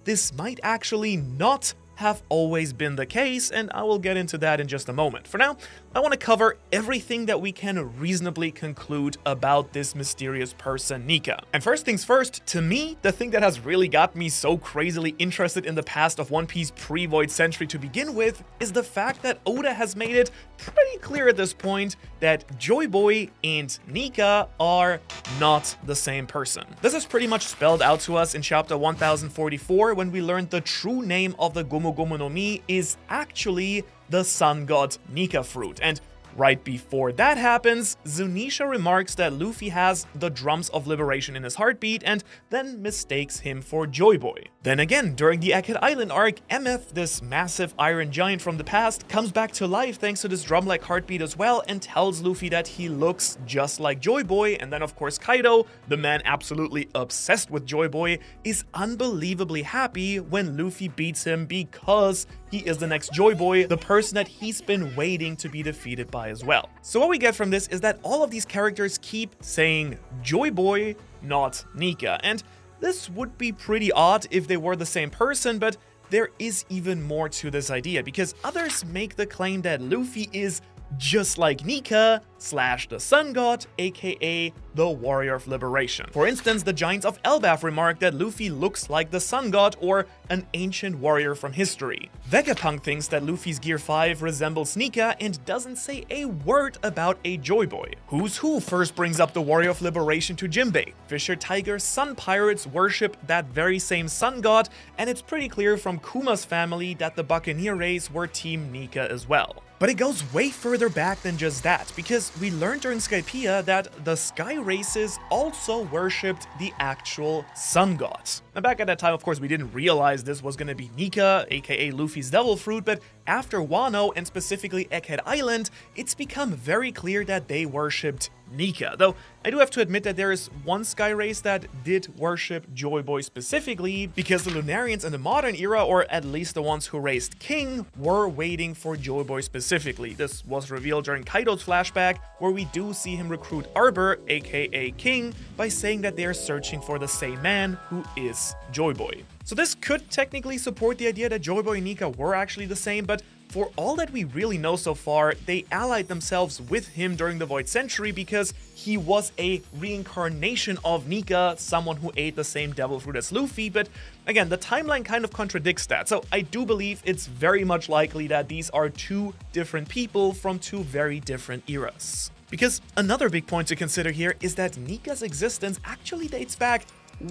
this might actually not have always been the case, and I will get into that in just a moment. For now, I want to cover everything that we can reasonably conclude about this mysterious person, Nika. And first things first, to me, the thing that has really got me so crazily interested in the past of One Piece pre-Void Century to begin with is the fact that Oda has made it pretty clear at this point that Joyboy and Nika are not the same person. This is pretty much spelled out to us in chapter 1044 when we learned the true name of the Gomu Gomu no Mi is actually the sun god Nika fruit. And right before that happens, Zunisha remarks that Luffy has the drums of liberation in his heartbeat and then mistakes him for Joyboy. Then again, during the Egghead Island arc, Emeth, this massive iron giant from the past, comes back to life thanks to this drum-like heartbeat as well and tells Luffy that he looks just like Joyboy. And then of course Kaido, the man absolutely obsessed with Joyboy, is unbelievably happy when Luffy beats him because he is the next Joyboy, the person that he's been waiting to be defeated by as well. So what we get from this is that all of these characters keep saying Joyboy, not Nika, and this would be pretty odd if they were the same person, but there is even more to this idea, because others make the claim that Luffy is just like Nika / the Sun God, aka the Warrior of Liberation. For instance, the Giants of Elbaf remarked that Luffy looks like the Sun God or an ancient warrior from history. Vegapunk thinks that Luffy's Gear 5 resembles Nika and doesn't say a word about a Joyboy. Who's Who first brings up the Warrior of Liberation to Jinbei. Fisher Tiger Sun Pirates worship that very same Sun God, and it's pretty clear from Kuma's family that the Buccaneer race were Team Nika as well. But it goes way further back than just that, because we learned during Skypiea that the Sky Races also worshipped the actual Sun God. Now back at that time, of course, we didn't realize this was gonna be Nika, aka Luffy's Devil Fruit, but after Wano, and specifically Egghead Island, it's become very clear that they worshipped Nika. Though I do have to admit that there is one Sky Race that did worship Joyboy specifically, because the Lunarians in the modern era, or at least the ones who raised King, were waiting for Joyboy specifically. This was revealed during Kaido's flashback, where we do see him recruit Arbor, aka King, by saying that they are searching for the same man, who is Joyboy. So this could technically support the idea that Joyboy and Nika were actually the same, but for all that we really know so far, they allied themselves with him during the Void Century because he was a reincarnation of Nika, someone who ate the same devil fruit as Luffy, but again, the timeline kind of contradicts that, so I do believe it's very much likely that these are two different people from two very different eras. Because another big point to consider here is that Nika's existence actually dates back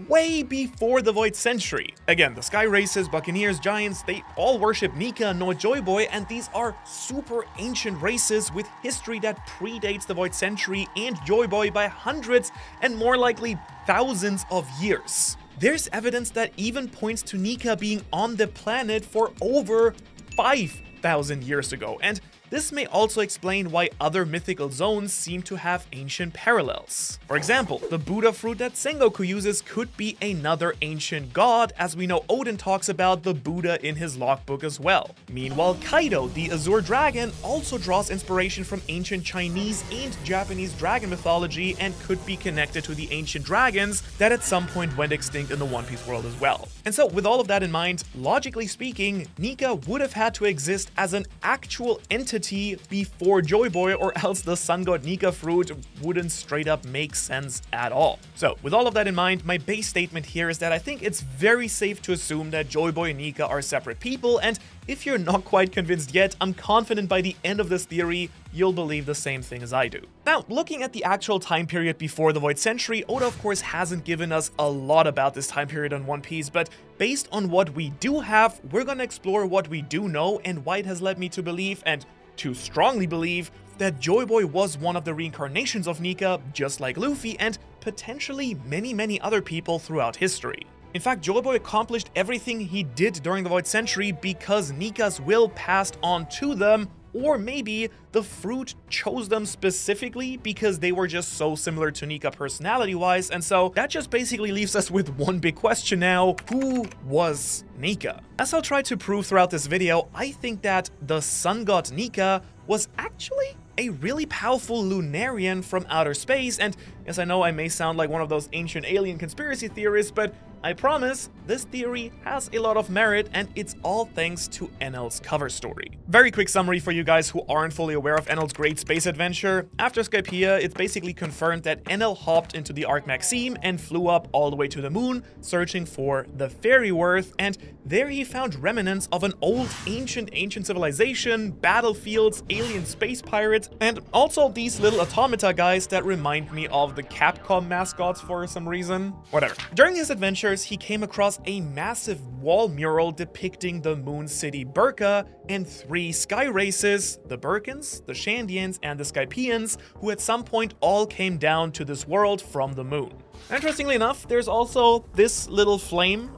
way before the Void Century. Again, the Sky Races, Buccaneers, Giants, they all worship Nika, not Joyboy, and these are super ancient races with history that predates the Void Century and Joyboy by hundreds and more likely thousands of years. There's evidence that even points to Nika being on the planet for over 5,000 years ago, and this may also explain why other mythical zones seem to have ancient parallels. For example, the Buddha fruit that Sengoku uses could be another ancient god, as we know Odin talks about the Buddha in his logbook as well. Meanwhile, Kaido, the Azure Dragon, also draws inspiration from ancient Chinese and Japanese dragon mythology and could be connected to the ancient dragons that at some point went extinct in the One Piece world as well. And so, with all of that in mind, logically speaking, Nika would have had to exist as an actual entity before Joyboy, or else the Sun God Nika fruit wouldn't straight up make sense at all. So with all of that in mind, my base statement here is that I think it's very safe to assume that Joyboy and Nika are separate people, and if you're not quite convinced yet, I'm confident by the end of this theory, you'll believe the same thing as I do. Now, looking at the actual time period before the Void Century, Oda of course hasn't given us a lot about this time period on One Piece, but based on what we do have, we're gonna explore what we do know and why it has led me to believe, and to strongly believe, that Joyboy was one of the reincarnations of Nika, just like Luffy, and potentially many other people throughout history. In fact, Joyboy accomplished everything he did during the Void Century because Nika's will passed on to them, or maybe the fruit chose them specifically because they were just so similar to Nika personality-wise, and so that just basically leaves us with one big question now: who was Nika? As I'll try to prove throughout this video, I think that the Sun God Nika was actually a really powerful Lunarian from outer space, and yes, I know I may sound like one of those ancient alien conspiracy theorists, but I promise this theory has a lot of merit, and it's all thanks to Enel's cover story. Very quick summary for you guys who aren't fully aware of Enel's great space adventure. After Skypiea, it's basically confirmed that Enel hopped into the Ark Maxime and flew up all the way to the moon, searching for the Fairy Worth, and there he found remnants of an old ancient civilization, battlefields, alien space pirates, and also these little automata guys that remind me of the Capcom mascots for some reason. Whatever. During his adventure, he came across a massive wall mural depicting the moon city Burka and 3 sky races, the Burkans, the Shandians, and the Skypians, who at some point all came down to this world from the moon. Interestingly enough, there's also this little flame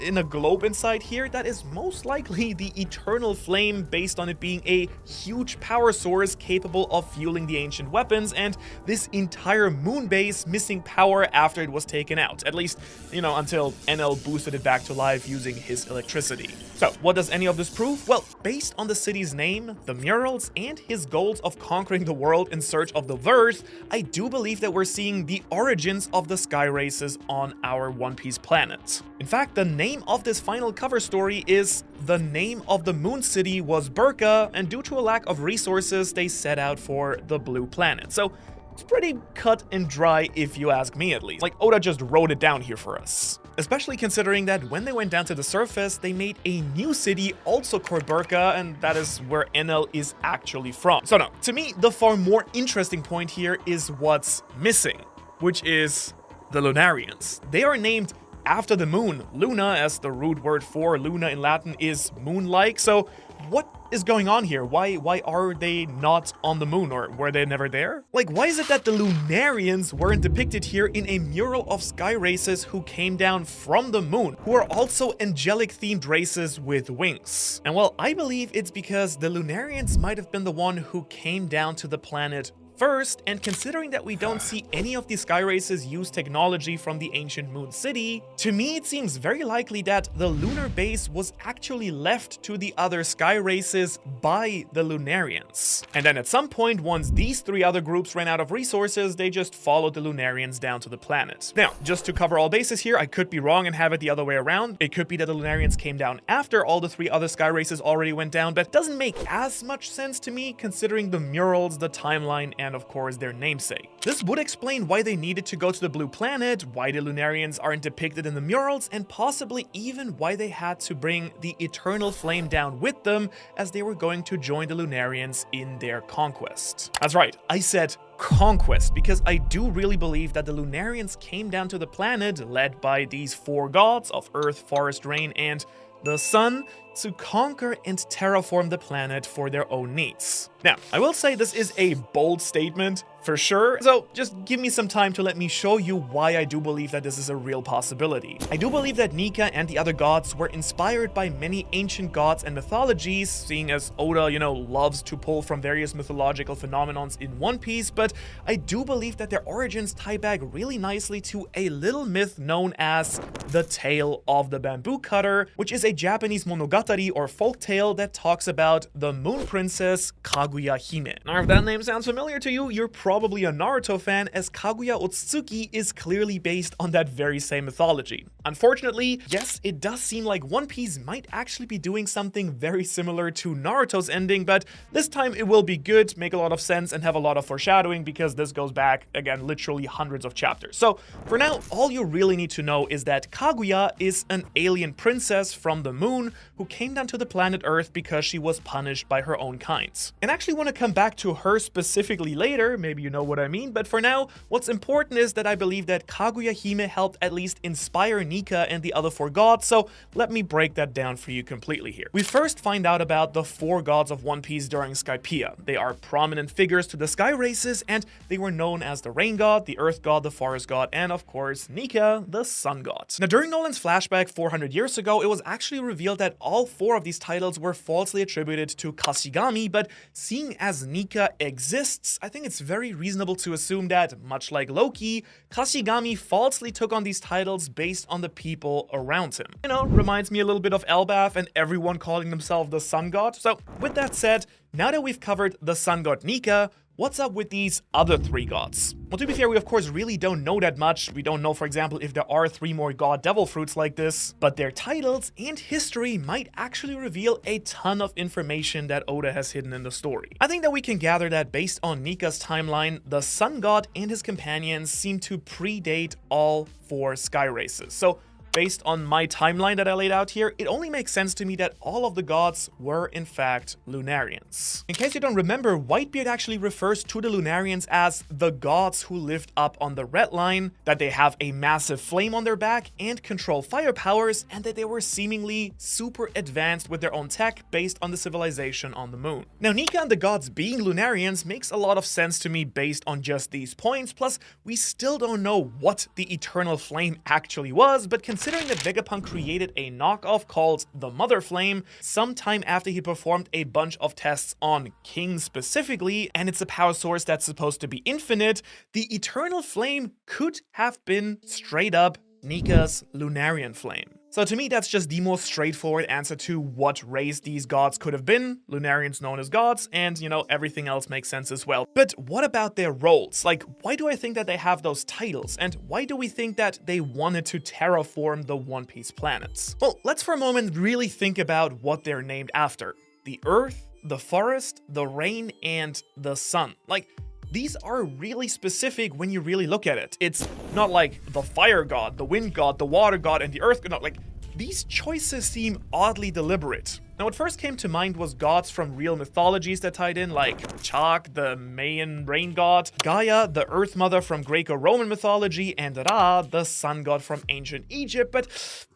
in a globe inside here that is most likely the eternal flame, based on it being a huge power source capable of fueling the ancient weapons, and this entire moon base missing power after it was taken out, at least, you know, until Enel boosted it back to life using his electricity. So what does any of this prove? Well, based on the city's name, the murals, and his goals of conquering the world in search of the Verse, I do believe that we're seeing the origins of the sky races on our One Piece planet. In fact, the name of this final cover story is "The name of the moon city was Burka, and due to a lack of resources, they set out for the blue planet." So it's pretty cut and dry if you ask me, at least. Like, Oda just wrote it down here for us. Especially considering that when they went down to the surface, they made a new city also called Burka, and that is where Enel is actually from. So no, to me, the far more interesting point here is what's missing, which is the Lunarians. They are named after the moon. Luna, as the root word for Luna in Latin, is moon-like. So what is going on here? Why are they not on the moon, or were they never there? Like, why is it that the Lunarians weren't depicted here in a mural of sky races who came down from the moon, who are also angelic themed races with wings? And well, I believe it's because the Lunarians might have been the one who came down to the planet first, and considering that we don't see any of these sky races use technology from the ancient moon city, to me it seems very likely that the lunar base was actually left to the other sky races by the Lunarians. And then at some point, once these three other groups ran out of resources, they just followed the Lunarians down to the planet. Now, just to cover all bases here, I could be wrong and have it the other way around. It could be that the Lunarians came down after all the three other sky races already went down, but it doesn't make as much sense to me considering the murals, the timeline, and of course their namesake. This would explain why they needed to go to the blue planet, why the Lunarians aren't depicted in the murals, and possibly even why they had to bring the Eternal Flame down with them as they were going to join the Lunarians in their conquest. That's right, I said conquest, because I do really believe that the Lunarians came down to the planet led by these four gods of Earth, Forest, Rain, and the Sun to conquer and terraform the planet for their own needs. Now, I will say this is a bold statement for sure, so just give me some time to let me show you why I do believe that this is a real possibility. I do believe that Nika and the other gods were inspired by many ancient gods and mythologies, seeing as Oda, loves to pull from various mythological phenomenons in One Piece, but I do believe that their origins tie back really nicely to a little myth known as the Tale of the Bamboo Cutter, which is a Japanese monogatari or folktale that talks about the moon princess Kaguya Hime. Now, if that name sounds familiar to you, you're probably a Naruto fan, as Kaguya Otsutsuki is clearly based on that very same mythology. Unfortunately, yes, it does seem like One Piece might actually be doing something very similar to Naruto's ending, but this time it will be good, make a lot of sense, and have a lot of foreshadowing, because this goes back, again, literally hundreds of chapters. So for now, all you really need to know is that Kaguya is an alien princess from the moon who came down to the planet Earth because she was punished by her own kind. And I actually want to come back to her specifically later, maybe you know what I mean, but for now, what's important is that I believe that Kaguya Hime helped at least inspire Nika and the other four gods, so let me break that down for you completely here. We first find out about the four gods of One Piece during Skypiea. They are prominent figures to the sky races, and they were known as the Rain God, the Earth God, the Forest God, and of course, Nika, the Sun God. Now, during Nolan's flashback 400 years ago, it was actually revealed that all four of these titles were falsely attributed to Kashigami, but seeing as Nika exists, I think it's very reasonable to assume that, much like Loki, Kashigami falsely took on these titles based on the people around him. Reminds me a little bit of Elbaf and everyone calling themselves the Sun God. So with that said, now that we've covered the Sun God Nika, what's up with these other three gods? Well, to be fair, we of course really don't know that much. We don't know, for example, if there are three more god devil fruits like this, but their titles and history might actually reveal a ton of information that Oda has hidden in the story. I think that we can gather that based on Nika's timeline, the Sun God and his companions seem to predate all four sky races. So based on my timeline that I laid out here, it only makes sense to me that all of the gods were in fact Lunarians. In case you don't remember, Whitebeard actually refers to the Lunarians as the gods who lived up on the red line, that they have a massive flame on their back and control fire powers, and that they were seemingly super advanced with their own tech based on the civilization on the moon. Now, Nika and the gods being Lunarians makes a lot of sense to me based on just these points, plus we still don't know what the Eternal Flame actually was, but considering that Vegapunk created a knockoff called the Mother Flame sometime after he performed a bunch of tests on King specifically, and it's a power source that's supposed to be infinite, the Eternal Flame could have been straight up Nika's Lunarian Flame. So to me, that's just the most straightforward answer to what race these gods could have been, Lunarians known as gods, and, you know, everything else makes sense as well. But what about their roles? Like, why do I think that they have those titles? And why do we think that they wanted to terraform the One Piece planets? Well, let's for a moment really think about what they're named after. The Earth, the Forest, the Rain, and the Sun. Like, these are really specific when you really look at it. It's not like the fire god, the wind god, the water god, and the earth god. No, like, these choices seem oddly deliberate. Now, what first came to mind was gods from real mythologies that tied in, like Chak, the Mayan rain god, Gaia, the earth mother from Greco-Roman mythology, and Ra, the sun god from ancient Egypt. But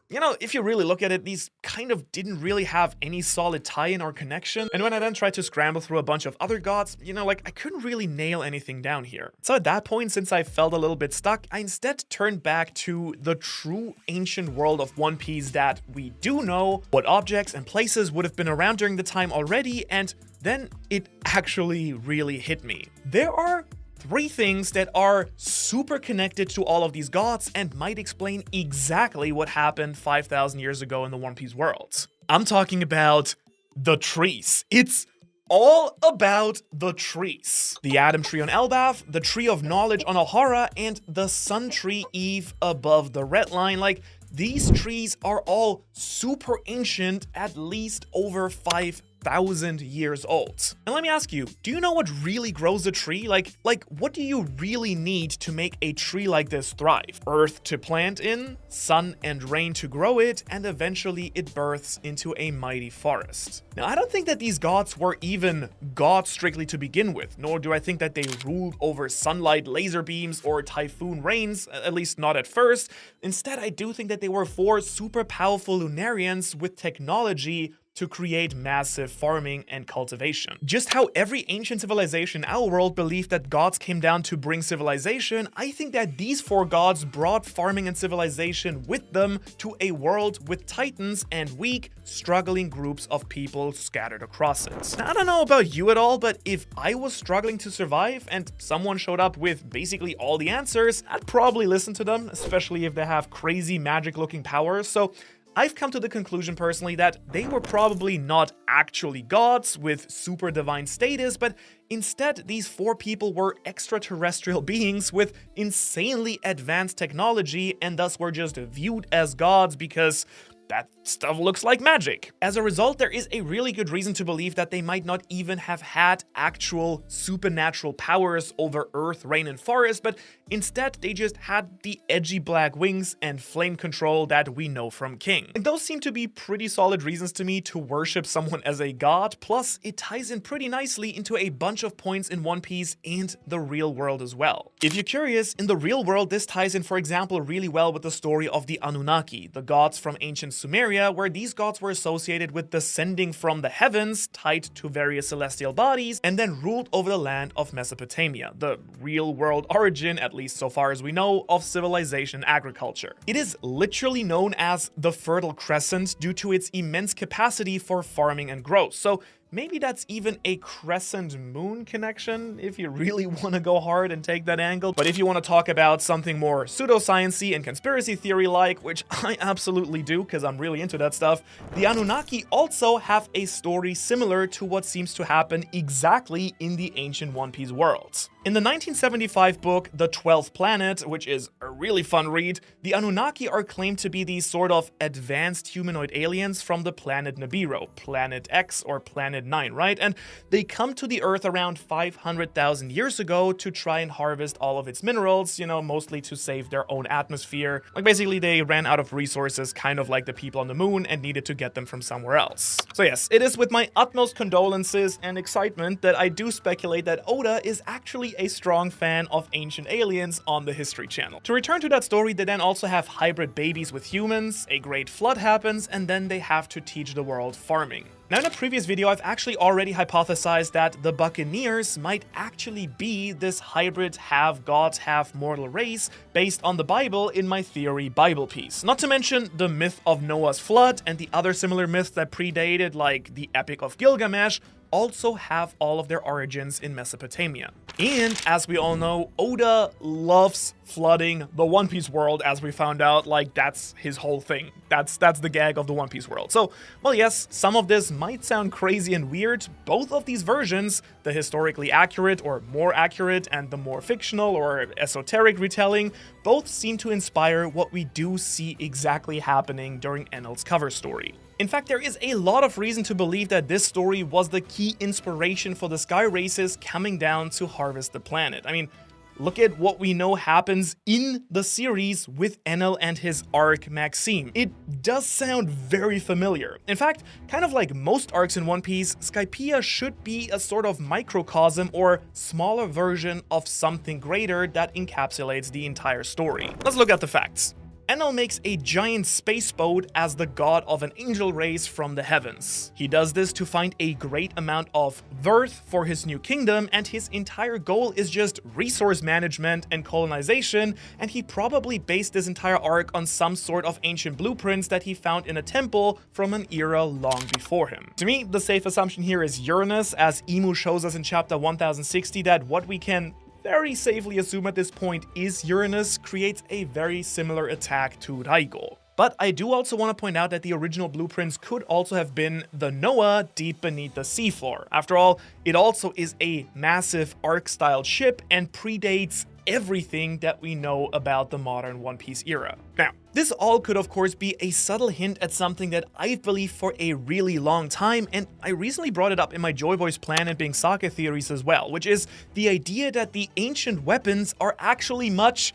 you know, if you really look at it, these kind of didn't really have any solid tie-in or connection. And when I then tried to scramble through a bunch of other gods, you know, like, I couldn't really nail anything down here. So at that point, since I felt a little bit stuck, I instead turned back to the true ancient world of One Piece that we do know, what objects and places would have been around during the time already, and then it actually really hit me. There are 3 things that are super connected to all of these gods and might explain exactly what happened 5,000 years ago in the One Piece world. I'm talking about the trees. It's all about the trees. The Adam Tree on Elbaf, the Tree of Knowledge on Ohara, and the Sun Tree Eve above the Red Line. Like, these trees are all super ancient, at least over 5,000 years old. And let me ask you, do you know what really grows a tree? Like what do you really need to make a tree like this thrive? Earth to plant in, sun and rain to grow it, and eventually it births into a mighty forest. Now, I don't think that these gods were even gods strictly to begin with, nor do I think that they ruled over sunlight, laser beams, or typhoon rains, at least not at first. Instead, I do think that they were 4 super powerful Lunarians with technology to create massive farming and cultivation. Just how every ancient civilization in our world believed that gods came down to bring civilization, I think that these 4 gods brought farming and civilization with them to a world with titans and weak, struggling groups of people scattered across it. Now, I don't know about you at all, but if I was struggling to survive and someone showed up with basically all the answers, I'd probably listen to them, especially if they have crazy magic-looking powers. So I've come to the conclusion personally that they were probably not actually gods with super divine status, but instead these 4 people were extraterrestrial beings with insanely advanced technology and thus were just viewed as gods because that stuff looks like magic. As a result, there is a really good reason to believe that they might not even have had actual supernatural powers over earth, rain, and forest, but instead they just had the edgy black wings and flame control that we know from King. And those seem to be pretty solid reasons to me to worship someone as a god, plus it ties in pretty nicely into a bunch of points in One Piece and the real world as well. If you're curious, in the real world this ties in, for example, really well with the story of the Anunnaki, the gods from ancient Sumeria, where these gods were associated with descending from the heavens, tied to various celestial bodies, and then ruled over the land of Mesopotamia, the real-world origin, at least so far as we know, of civilization and agriculture. It is literally known as the Fertile Crescent due to its immense capacity for farming and growth. So maybe that's even a crescent moon connection if you really want to go hard and take that angle. But if you want to talk about something more pseudoscience-y and conspiracy theory-like, which I absolutely do because I'm really into that stuff, the Anunnaki also have a story similar to what seems to happen exactly in the ancient One Piece world. In the 1975 book, The 12th Planet, which is a really fun read, the Anunnaki are claimed to be these sort of advanced humanoid aliens from the planet Nibiru, Planet X or Planet 9, right? And they come to the Earth around 500,000 years ago to try and harvest all of its minerals, you know, mostly to save their own atmosphere. Like, basically, they ran out of resources, kind of like the people on the moon, and needed to get them from somewhere else. So yes, it is with my utmost condolences and excitement that I do speculate that Oda is actually a strong fan of ancient aliens on the History Channel. To return to that story, they then also have hybrid babies with humans, a great flood happens, and then they have to teach the world farming. Now, in a previous video, I've actually already hypothesized that the Buccaneers might actually be this hybrid half-god, half-mortal race based on the Bible in my theory Bible piece. Not to mention the myth of Noah's flood and the other similar myths that predated, like the Epic of Gilgamesh, also have all of their origins in Mesopotamia. And as we all know, Oda loves flooding the One Piece world, as we found out. Like, that's his whole thing. That's the gag of the One Piece world. So, well, yes, some of this might sound crazy and weird. Both of these versions, the historically accurate or more accurate and the more fictional or esoteric retelling, both seem to inspire what we do see exactly happening during Enel's cover story. In fact, there is a lot of reason to believe that this story was the key inspiration for the Sky Races coming down to harvest the planet. I mean, look at what we know happens in the series with Enel and his arc Maxime. It does sound very familiar. In fact, kind of like most arcs in One Piece, Skypiea should be a sort of microcosm or smaller version of something greater that encapsulates the entire story. Let's look at the facts. Enel makes a giant space boat as the god of an angel race from the heavens. He does this to find a great amount of worth for his new kingdom, and his entire goal is just resource management and colonization, and he probably based this entire arc on some sort of ancient blueprints that he found in a temple from an era long before him. To me, the safe assumption here is Uranus, as Imu shows us in chapter 1060 that what we can very safely assume at this point is Uranus creates a very similar attack to Raigo. But I do also want to point out that the original blueprints could also have been the Noah deep beneath the seafloor. After all, it also is a massive arc-style ship and predates everything that we know about the modern One Piece era. Now, this all could of course be a subtle hint at something that I've believed for a really long time, and I recently brought it up in my Joyboy's Plan and Binks Sake theories as well, which is the idea that the ancient weapons are actually much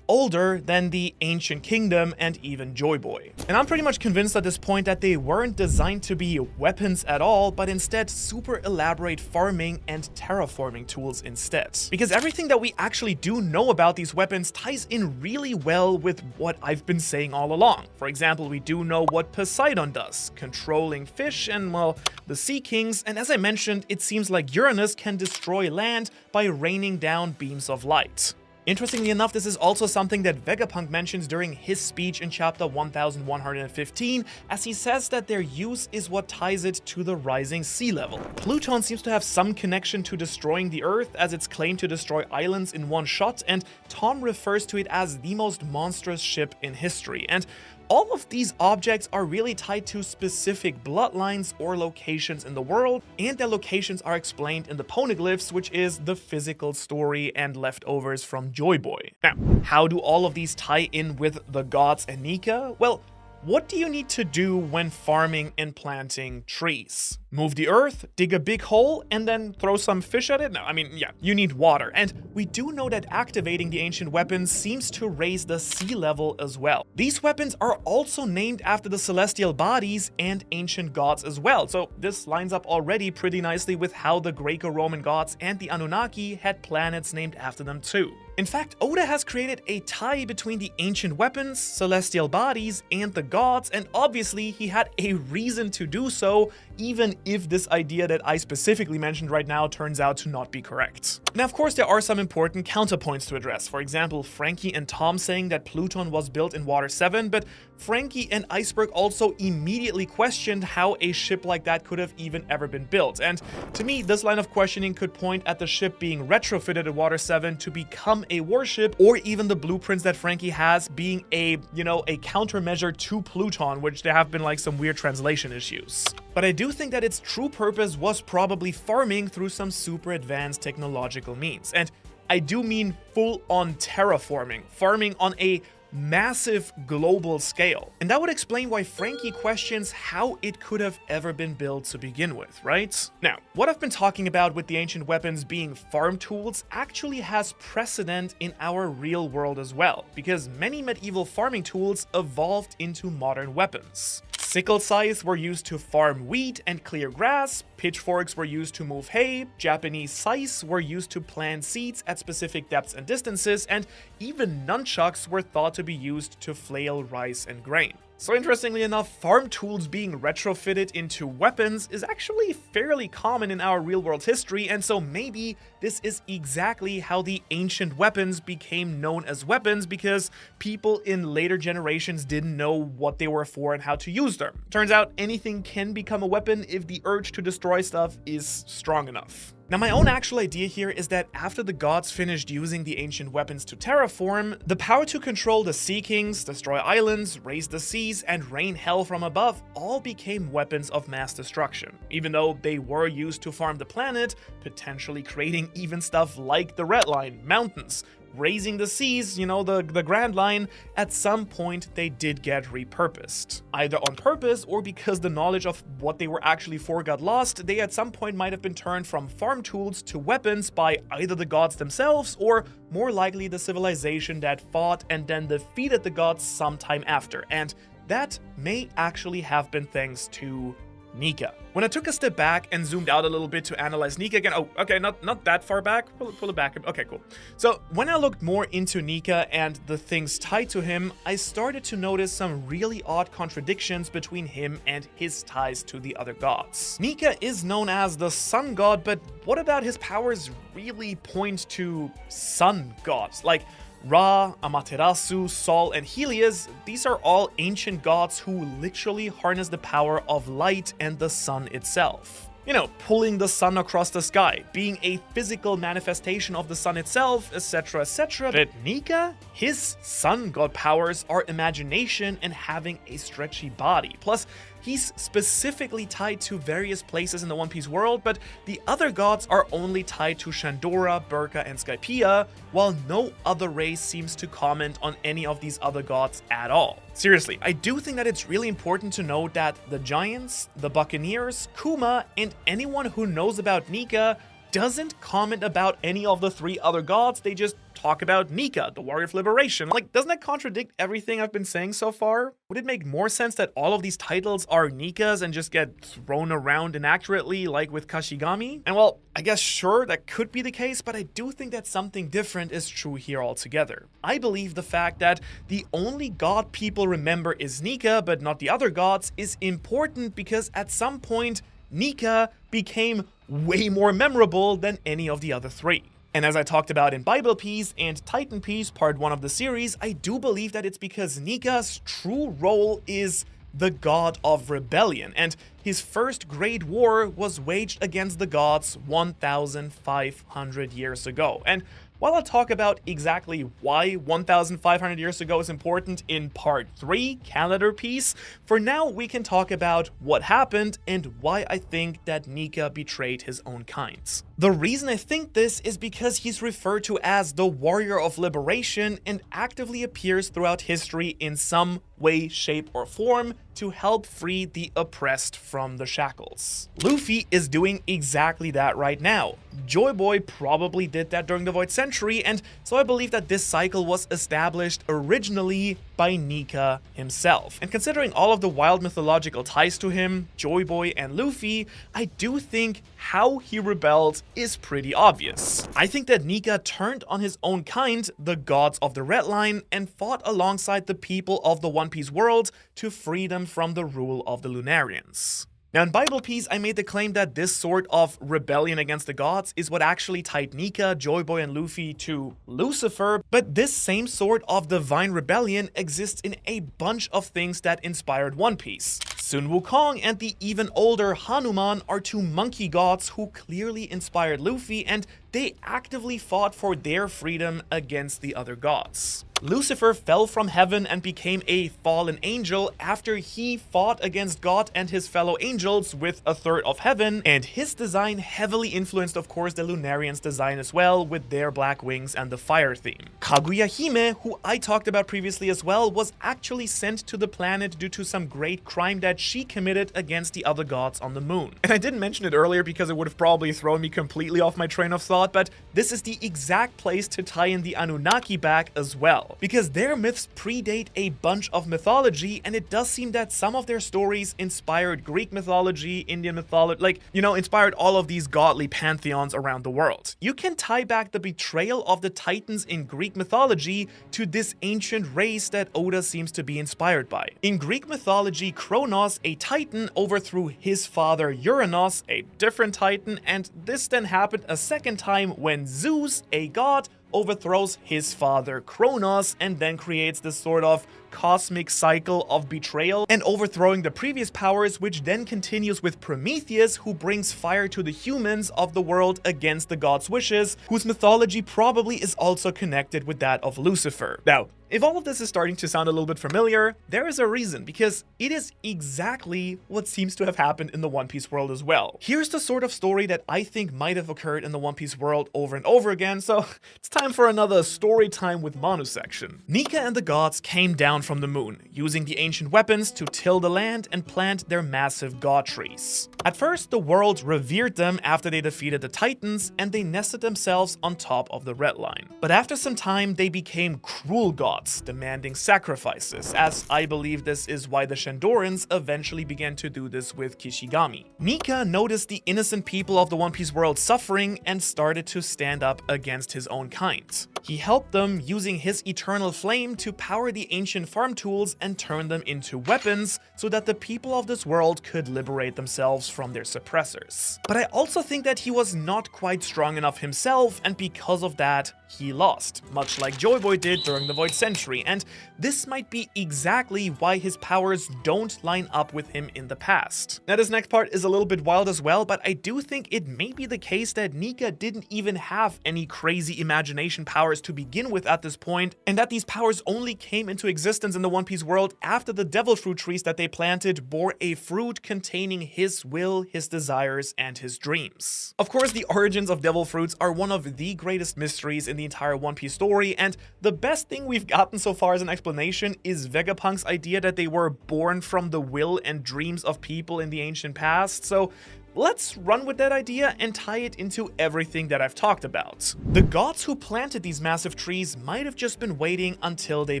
older than the Ancient Kingdom and even Joyboy. And I'm pretty much convinced at this point that they weren't designed to be weapons at all, but instead super elaborate farming and terraforming tools instead. Because everything that we actually do know about these weapons ties in really well with what I've been saying all along. For example, we do know what Poseidon does, controlling fish and, well, the Sea Kings, and as I mentioned, it seems like Uranus can destroy land by raining down beams of light. Interestingly enough, this is also something that Vegapunk mentions during his speech in chapter 1115, as he says that their use is what ties it to the rising sea level. Pluton seems to have some connection to destroying the Earth, as it's claimed to destroy islands in one shot, and Tom refers to it as the most monstrous ship in history. And all of these objects are really tied to specific bloodlines or locations in the world, and their locations are explained in the poneglyphs, which is the physical story and leftovers from Joyboy. Now, how do all of these tie in with the gods and Nika? Well, what do you need to do when farming and planting trees? Move the earth, dig a big hole, and then throw some fish at it? No, I mean, yeah, you need water. And we do know that activating the ancient weapons seems to raise the sea level as well. These weapons are also named after the celestial bodies and ancient gods as well. So this lines up already pretty nicely with how the Greco-Roman gods and the Anunnaki had planets named after them too. In fact, Oda has created a tie between the ancient weapons, celestial bodies, and the gods, and obviously he had a reason to do so, even if this idea that I specifically mentioned right now turns out to not be correct. Now, of course, there are some important counterpoints to address. For example, Frankie and Tom saying that Pluton was built in Water 7, but Frankie and Iceberg also immediately questioned how a ship like that could have even ever been built. And to me, this line of questioning could point at the ship being retrofitted at Water 7 to become a warship, or even the blueprints that Frankie has being a countermeasure to Pluton, which there have been like some weird translation issues. But I do think that its true purpose was probably farming through some super advanced technological means. And I do mean full-on terraforming, farming on a massive global scale. And that would explain why Frankie questions how it could have ever been built to begin with, right? Now, what I've been talking about with the ancient weapons being farm tools actually has precedent in our real world as well, because many medieval farming tools evolved into modern weapons. Sickle scythes were used to farm wheat and clear grass, pitchforks were used to move hay, Japanese scythes were used to plant seeds at specific depths and distances, and even nunchucks were thought to be used to flail rice and grain. So interestingly enough, farm tools being retrofitted into weapons is actually fairly common in our real-world history, and so maybe this is exactly how the ancient weapons became known as weapons, because people in later generations didn't know what they were for and how to use them. Turns out anything can become a weapon if the urge to destroy stuff is strong enough. Now, my own actual idea here is that after the gods finished using the ancient weapons to terraform, the power to control the Sea Kings, destroy islands, raise the seas, and rain hell from above all became weapons of mass destruction, even though they were used to farm the planet, potentially creating even stuff like the Red Line, mountains, raising the seas, you know, the Grand Line. At some point they did get repurposed. Either on purpose or because the knowledge of what they were actually for got lost, they at some point might have been turned from farm tools to weapons by either the gods themselves or more likely the civilization that fought and then defeated the gods sometime after. And that may actually have been thanks to Nika. When I took a step back and zoomed out a little bit to analyze Nika again, oh, okay, not that far back, pull it back, okay, cool. So when I looked more into Nika and the things tied to him, I started to notice some really odd contradictions between him and his ties to the other gods. Nika is known as the sun god, but what about his powers really point to sun gods? Like Ra, Amaterasu, Sol, and Helios, these are all ancient gods who literally harness the power of light and the sun itself. You know, pulling the sun across the sky, being a physical manifestation of the sun itself, etc, etc. But Nika, his sun god powers are imagination and having a stretchy body. Plus, he's specifically tied to various places in the One Piece world, but the other gods are only tied to Shandora, Burka, and Skypiea, while no other race seems to comment on any of these other gods at all. Seriously, I do think that it's really important to note that the Giants, the Buccaneers, Kuma, and anyone who knows about Nika doesn't comment about any of the three other gods. They just talk about Nika, the warrior of liberation. Like, doesn't that contradict everything I've been saying so far? Would it make more sense that all of these titles are Nika's and just get thrown around inaccurately, like with Kashigami? And well, I guess sure, that could be the case, but I do think that something different is true here altogether. I believe the fact that the only god people remember is Nika, but not the other gods, is important because at some point, Nika became way more memorable than any of the other three. And as I talked about in Bible Piece and Titan Piece, part 1 of the series, I do believe that it's because Nika's true role is the god of rebellion, and his first great war was waged against the gods 1,500 years ago. And while I'll talk about exactly why 1,500 years ago is important in part 3, Calendar Piece, for now we can talk about what happened and why I think that Nika betrayed his own kind. The reason I think this is because he's referred to as the warrior of liberation and actively appears throughout history in some way, shape, or form to help free the oppressed from the shackles. Luffy is doing exactly that right now. Joyboy probably did that during the Void Century, and so I believe that this cycle was established originally by Nika himself. And considering all of the wild mythological ties to him, Joyboy and Luffy, I do think how he rebelled is pretty obvious. I think that Nika turned on his own kind, the gods of the Red Line, and fought alongside the people of the One Piece world to free them from the rule of the Lunarians. Now, in Bible Piece, I made the claim that this sort of rebellion against the gods is what actually tied Nika, Joyboy, and Luffy to Lucifer, but this same sort of divine rebellion exists in a bunch of things that inspired One Piece. Sun Wukong and the even older Hanuman are two monkey gods who clearly inspired Luffy, and they actively fought for their freedom against the other gods. Lucifer fell from heaven and became a fallen angel after he fought against God and his fellow angels with a third of heaven, and his design heavily influenced, of course, the Lunarians' design as well, with their black wings and the fire theme. Kaguya Hime, who I talked about previously as well, was actually sent to the planet due to some great crime that that she committed against the other gods on the moon. And I didn't mention it earlier because it would have probably thrown me completely off my train of thought, but this is the exact place to tie in the Anunnaki back as well, because their myths predate a bunch of mythology, and it does seem that some of their stories inspired Greek mythology, Indian mythology, like, inspired all of these godly pantheons around the world. You can tie back the betrayal of the Titans in Greek mythology to this ancient race that Oda seems to be inspired by. In Greek mythology, Kronos, a Titan, overthrew his father Uranus, a different Titan, and this then happened a second time when Zeus, a god, overthrows his father Kronos and then creates this sort of cosmic cycle of betrayal and overthrowing the previous powers, which then continues with Prometheus, who brings fire to the humans of the world against the god's wishes, whose mythology probably is also connected with that of Lucifer. Now, if all of this is starting to sound a little bit familiar, there is a reason, because it is exactly what seems to have happened in the One Piece world as well. Here's the sort of story that I think might have occurred in the One Piece world over and over again, so it's time for another story time with Manu section. Nika and the gods came down from the moon, using the ancient weapons to till the land and plant their massive god trees. At first, the world revered them after they defeated the Titans, and they nested themselves on top of the Red Line. But after some time, they became cruel gods, demanding sacrifices, as I believe this is why the Shandorans eventually began to do this with Kishigami. Nika noticed the innocent people of the One Piece world suffering and started to stand up against his own kind. He helped them using his eternal flame to power the ancient farm tools and turn them into weapons so that the people of this world could liberate themselves from their suppressors. But I also think that he was not quite strong enough himself, and because of that, he lost, much like Joyboy did during the Void Century, and this might be exactly why his powers don't line up with him in the past. Now, this next part is a little bit wild as well, but I do think it may be the case that Nika didn't even have any crazy imagination powers to begin with at this point, and that these powers only came into existence in the One Piece world after the devil fruit trees that they planted bore a fruit containing his will, his desires, and his dreams. Of course, the origins of devil fruits are one of the greatest mysteries in the entire One Piece story, and the best thing we've gotten so far as an explanation is Vegapunk's idea that they were born from the will and dreams of people in the ancient past, so let's run with that idea and tie it into everything that I've talked about. The gods who planted these massive trees might have just been waiting until they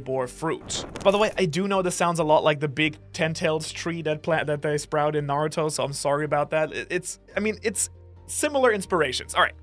bore fruit. By the way, I do know this sounds a lot like the big 10-tailed tree that they sprout in Naruto, so I'm sorry about that. It's similar inspirations. All right.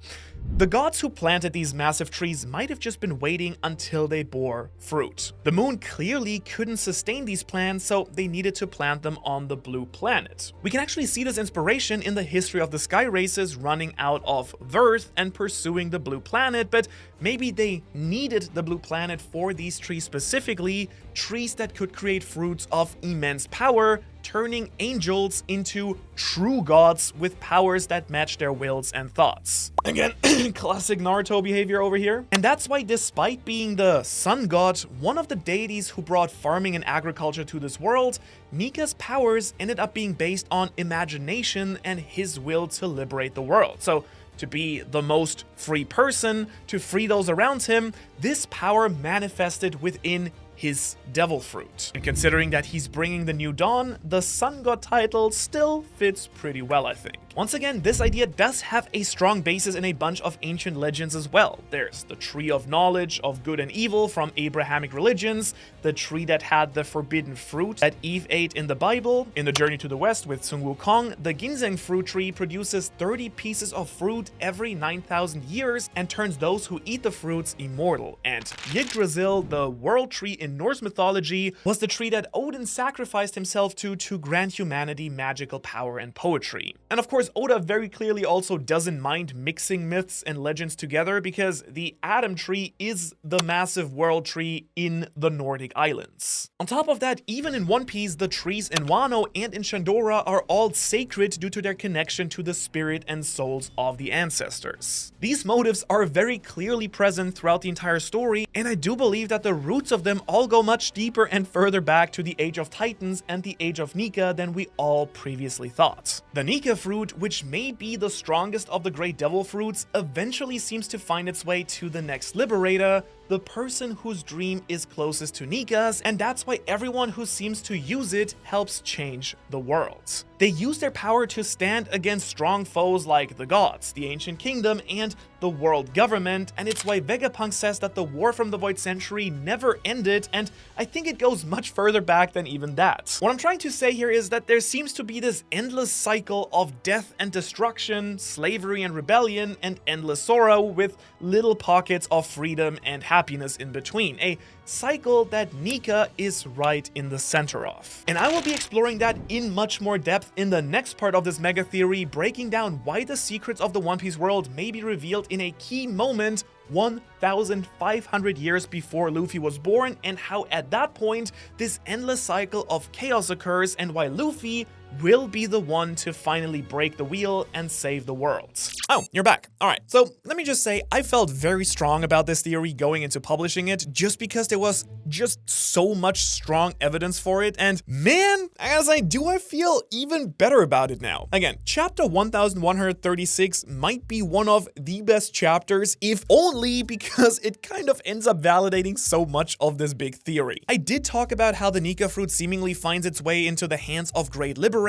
The gods who planted these massive trees might have just been waiting until they bore fruit. The moon clearly couldn't sustain these plants, so they needed to plant them on the blue planet. We can actually see this inspiration in the history of the sky races running out of Earth and pursuing the blue planet, but maybe they needed the blue planet for these trees specifically, trees that could create fruits of immense power, turning angels into true gods with powers that match their wills and thoughts. Again, classic Naruto behavior over here. And that's why, despite being the sun god, one of the deities who brought farming and agriculture to this world, Nika's powers ended up being based on imagination and his will to liberate the world. So, to be the most free person, to free those around him, this power manifested within his devil fruit. And considering that he's bringing the new dawn, the sun god title still fits pretty well, I think. Once again, this idea does have a strong basis in a bunch of ancient legends as well. There's the tree of knowledge of good and evil from Abrahamic religions, the tree that had the forbidden fruit that Eve ate in the Bible. In the Journey to the West with Sun Wukong, the ginseng fruit tree produces 30 pieces of fruit every 9,000 years and turns those who eat the fruits immortal. And Yggdrasil, the world tree in Norse mythology, was the tree that Odin sacrificed himself to grant humanity magical power and poetry. And of course, Oda very clearly also doesn't mind mixing myths and legends together, because the Adam tree is the massive world tree in the Nordic islands. On top of that, even in One Piece, the trees in Wano and in Shandora are all sacred due to their connection to the spirit and souls of the ancestors. These motives are very clearly present throughout the entire story, and I do believe that the roots of them all go much deeper and further back to the Age of Titans and the Age of Nika than we all previously thought. The Nika fruit, which may be the strongest of the great devil fruits, eventually seems to find its way to the next liberator, the person whose dream is closest to Nika's, and that's why everyone who seems to use it helps change the world. They use their power to stand against strong foes like the gods, the ancient kingdom, and the world government, and it's why Vegapunk says that the war from the Void Century never ended, and I think it goes much further back than even that. What I'm trying to say here is that there seems to be this endless cycle of death and destruction, slavery and rebellion, and endless sorrow with little pockets of freedom and happiness in between. A cycle that Nika is right in the center of. And I will be exploring that in much more depth in the next part of this mega theory, breaking down why the secrets of the One Piece world may be revealed in a key moment 1,500 years before Luffy was born, and how at that point this endless cycle of chaos occurs, and why Luffy will be the one to finally break the wheel and save the world. Oh, you're back. Alright, so let me just say, I felt very strong about this theory going into publishing it, just because there was just so much strong evidence for it, and man, as I do, I feel even better about it now. Again, chapter 1136 might be one of the best chapters, if only because it kind of ends up validating so much of this big theory. I did talk about how the Nika fruit seemingly finds its way into the hands of great liberators,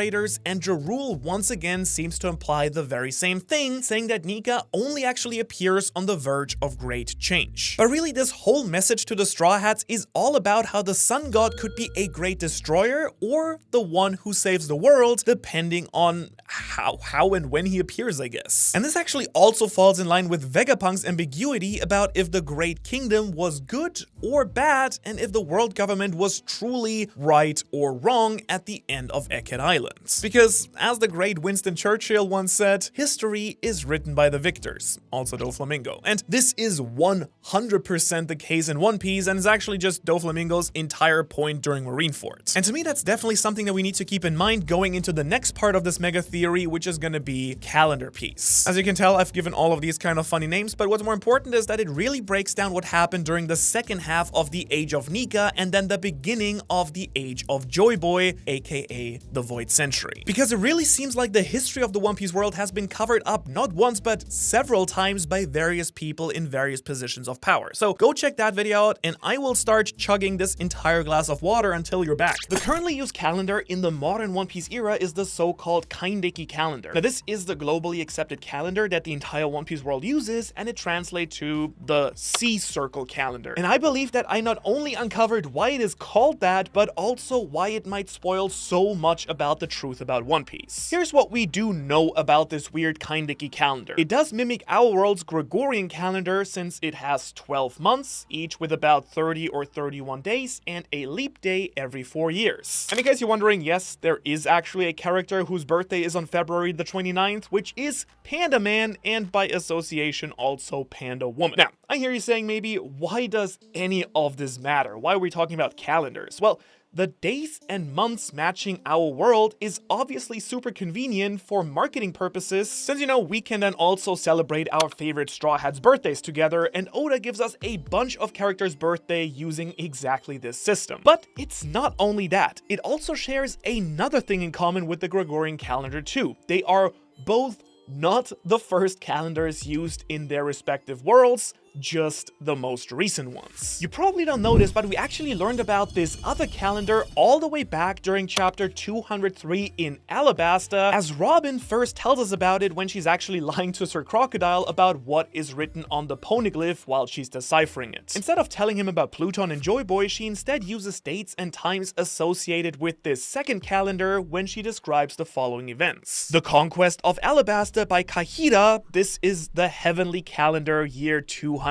and Ja Rule once again seems to imply the very same thing, saying that Nika only actually appears on the verge of great change. But really, this whole message to the Straw Hats is all about how the Sun God could be a great destroyer or the one who saves the world, depending on how and when he appears, I guess. And this actually also falls in line with Vegapunk's ambiguity about if the Great Kingdom was good or bad, and if the world government was truly right or wrong at the end of Egghead Island. Because, as the great Winston Churchill once said, history is written by the victors, also Doflamingo. And this is 100% the case in One Piece, and is actually just Doflamingo's entire point during Marineford. And to me, that's definitely something that we need to keep in mind going into the next part of this mega theory, which is gonna be Calendar Piece. As you can tell, I've given all of these kind of funny names, but what's more important is that it really breaks down what happened during the second half of the Age of Nika, and then the beginning of the Age of Joyboy, aka the Void Century. Because it really seems like the history of the One Piece world has been covered up not once but several times by various people in various positions of power. So go check that video out, and I will start chugging this entire glass of water until you're back. The currently used calendar in the modern One Piece era is the so-called Kaindeki calendar. Now this is the globally accepted calendar that the entire One Piece world uses, and it translates to the Sea Circle calendar. And I believe that I not only uncovered why it is called that, but also why it might spoil so much about the truth about One Piece. Here's what we do know about this weird Kaindeki calendar. It does mimic our world's Gregorian calendar, since it has 12 months, each with about 30 or 31 days, and a leap day every 4 years. And in case you're wondering, yes, there is actually a character whose birthday is on February the 29th, which is Panda Man, and by association also Panda Woman. Now, I hear you saying maybe, why does any of this matter? Why are we talking about calendars? Well, the days and months matching our world is obviously super convenient for marketing purposes, since, you know, we can then also celebrate our favorite Straw Hats birthdays together, and Oda gives us a bunch of characters' birthday using exactly this system. But it's not only that, it also shares another thing in common with the Gregorian calendar too. They are both not the first calendars used in their respective worlds, just the most recent ones. You probably don't know this, but we actually learned about this other calendar all the way back during chapter 203 in Alabasta, as Robin first tells us about it when she's actually lying to Sir Crocodile about what is written on the poneglyph while she's deciphering it. Instead of telling him about Pluton and Joyboy, she instead uses dates and times associated with this second calendar when she describes the following events. The Conquest of Alabasta by Kahira. This is the heavenly calendar, year 239.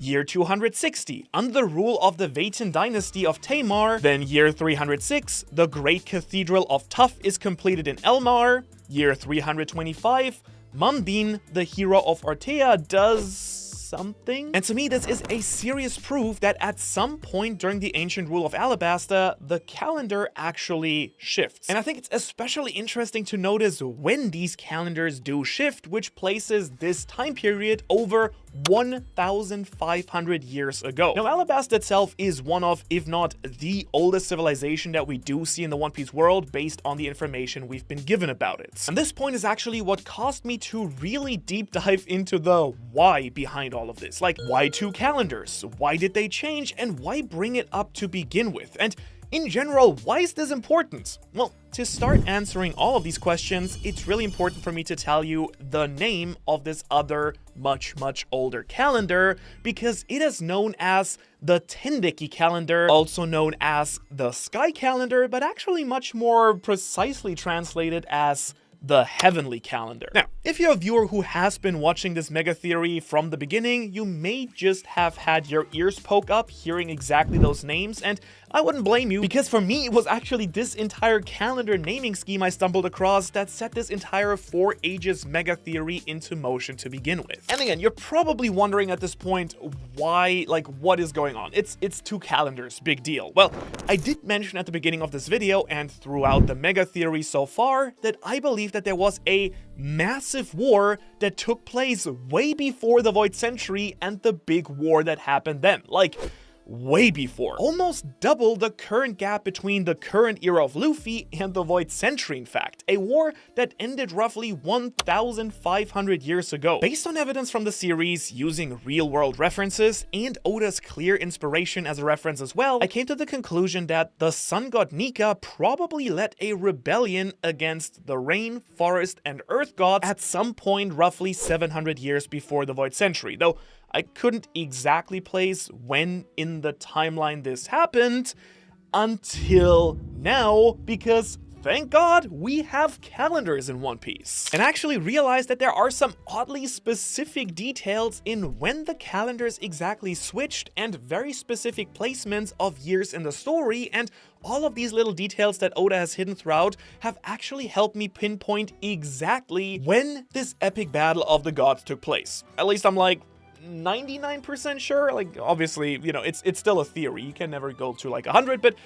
Year 260, under the rule of the Vatan dynasty of Tamar. Then year 306, the Great Cathedral of Tuf is completed in Elmar. Year 325, Mundine, the hero of Artea, does something. And to me, this is a serious proof that at some point during the ancient rule of Alabasta, the calendar actually shifts. And I think it's especially interesting to notice when these calendars do shift, which places this time period over 1,500 years ago. Now, Alabasta itself is one of, if not the oldest civilization that we do see in the One Piece world based on the information we've been given about it. And this point is actually what caused me to really deep dive into the why behind all of this? Like, why 2 calendars? Why did they change? And why bring it up to begin with? And in general, why is this important? Well, to start answering all of these questions, it's really important for me to tell you the name of this other much older calendar, because it is known as the Tendeki calendar, also known as the Sky calendar, but actually much more precisely translated as the Heavenly calendar. Now, if you're a viewer who has been watching this mega theory from the beginning, you may just have had your ears poke up hearing exactly those names, and I wouldn't blame you, because for me, it was actually this entire calendar naming scheme I stumbled across that set this entire 4 ages mega theory into motion to begin with. And again, you're probably wondering at this point, why, like, what is going on? It's 2 calendars, big deal. Well, I did mention at the beginning of this video and throughout the mega theory so far that I believe that there was a massive war that took place way before the Void Century and the big war that happened then. Like, way before. Almost double the current gap between the current era of Luffy and the Void Century, in fact. A war that ended roughly 1,500 years ago. Based on evidence from the series, using real-world references, and Oda's clear inspiration as a reference as well, I came to the conclusion that the sun god Nika probably led a rebellion against the rain, forest, and earth gods at some point roughly 700 years before the Void Century, though I couldn't exactly place when in the timeline this happened until now, because thank God we have calendars in One Piece. And I actually realized that there are some oddly specific details in when the calendars exactly switched and very specific placements of years in the story, and all of these little details that Oda has hidden throughout have actually helped me pinpoint exactly when this epic battle of the gods took place. At least I'm like 99% sure. Like, obviously, you know, it's still a theory. You can never go to like 100, but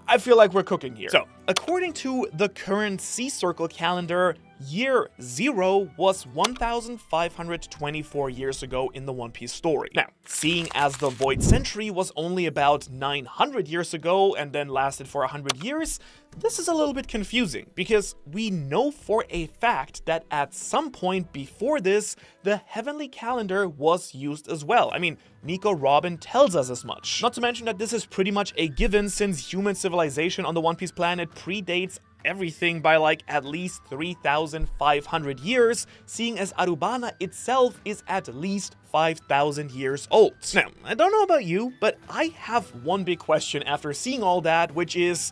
I feel like we're cooking here. So, according to the current Sea Circle calendar, year 0 was 1,524 years ago in the One Piece story. Now, seeing as the Void Century was only about 900 years ago and then lasted for 100 years, this is a little bit confusing, because we know for a fact that at some point before this, the Heavenly calendar was used as well. I mean, Nico Robin tells us as much. Not to mention that this is pretty much a given, since human civilization on the One Piece planet predates everything by like at least 3,500 years, seeing as Arubana itself is at least 5,000 years old. Now, I don't know about you, but I have one big question after seeing all that, which is,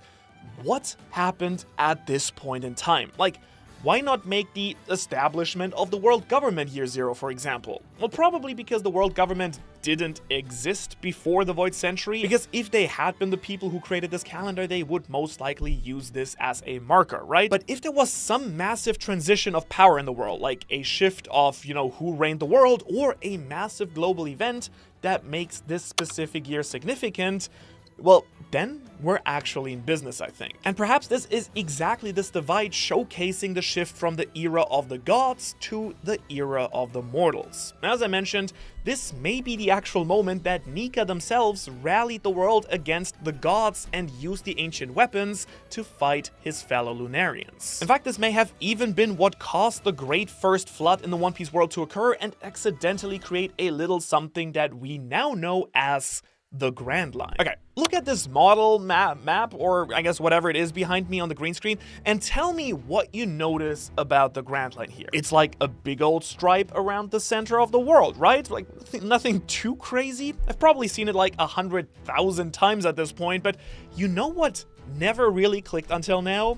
what happened at this point in time? Like, why not make the establishment of the world government year 0, for example? Well, probably because the world government didn't exist before the Void Century, because if they had been the people who created this calendar, they would most likely use this as a marker, right? But if there was some massive transition of power in the world, like a shift of, you know, who reigned the world, or a massive global event that makes this specific year significant, well, then we're actually in business, I think. And perhaps this is exactly this divide showcasing the shift from the era of the gods to the era of the mortals. As I mentioned, this may be the actual moment that Nika themselves rallied the world against the gods and used the ancient weapons to fight his fellow Lunarians. In fact, this may have even been what caused the great first flood in the One Piece world to occur and accidentally create a little something that we now know as the Grand Line. Okay, look at this model map, or I guess whatever it is behind me on the green screen, and tell me what you notice about the Grand Line here. It's like a big old stripe around the center of the world, right? Like, nothing too crazy. I've probably seen it like 100,000 times at this point, but you know what never really clicked until now?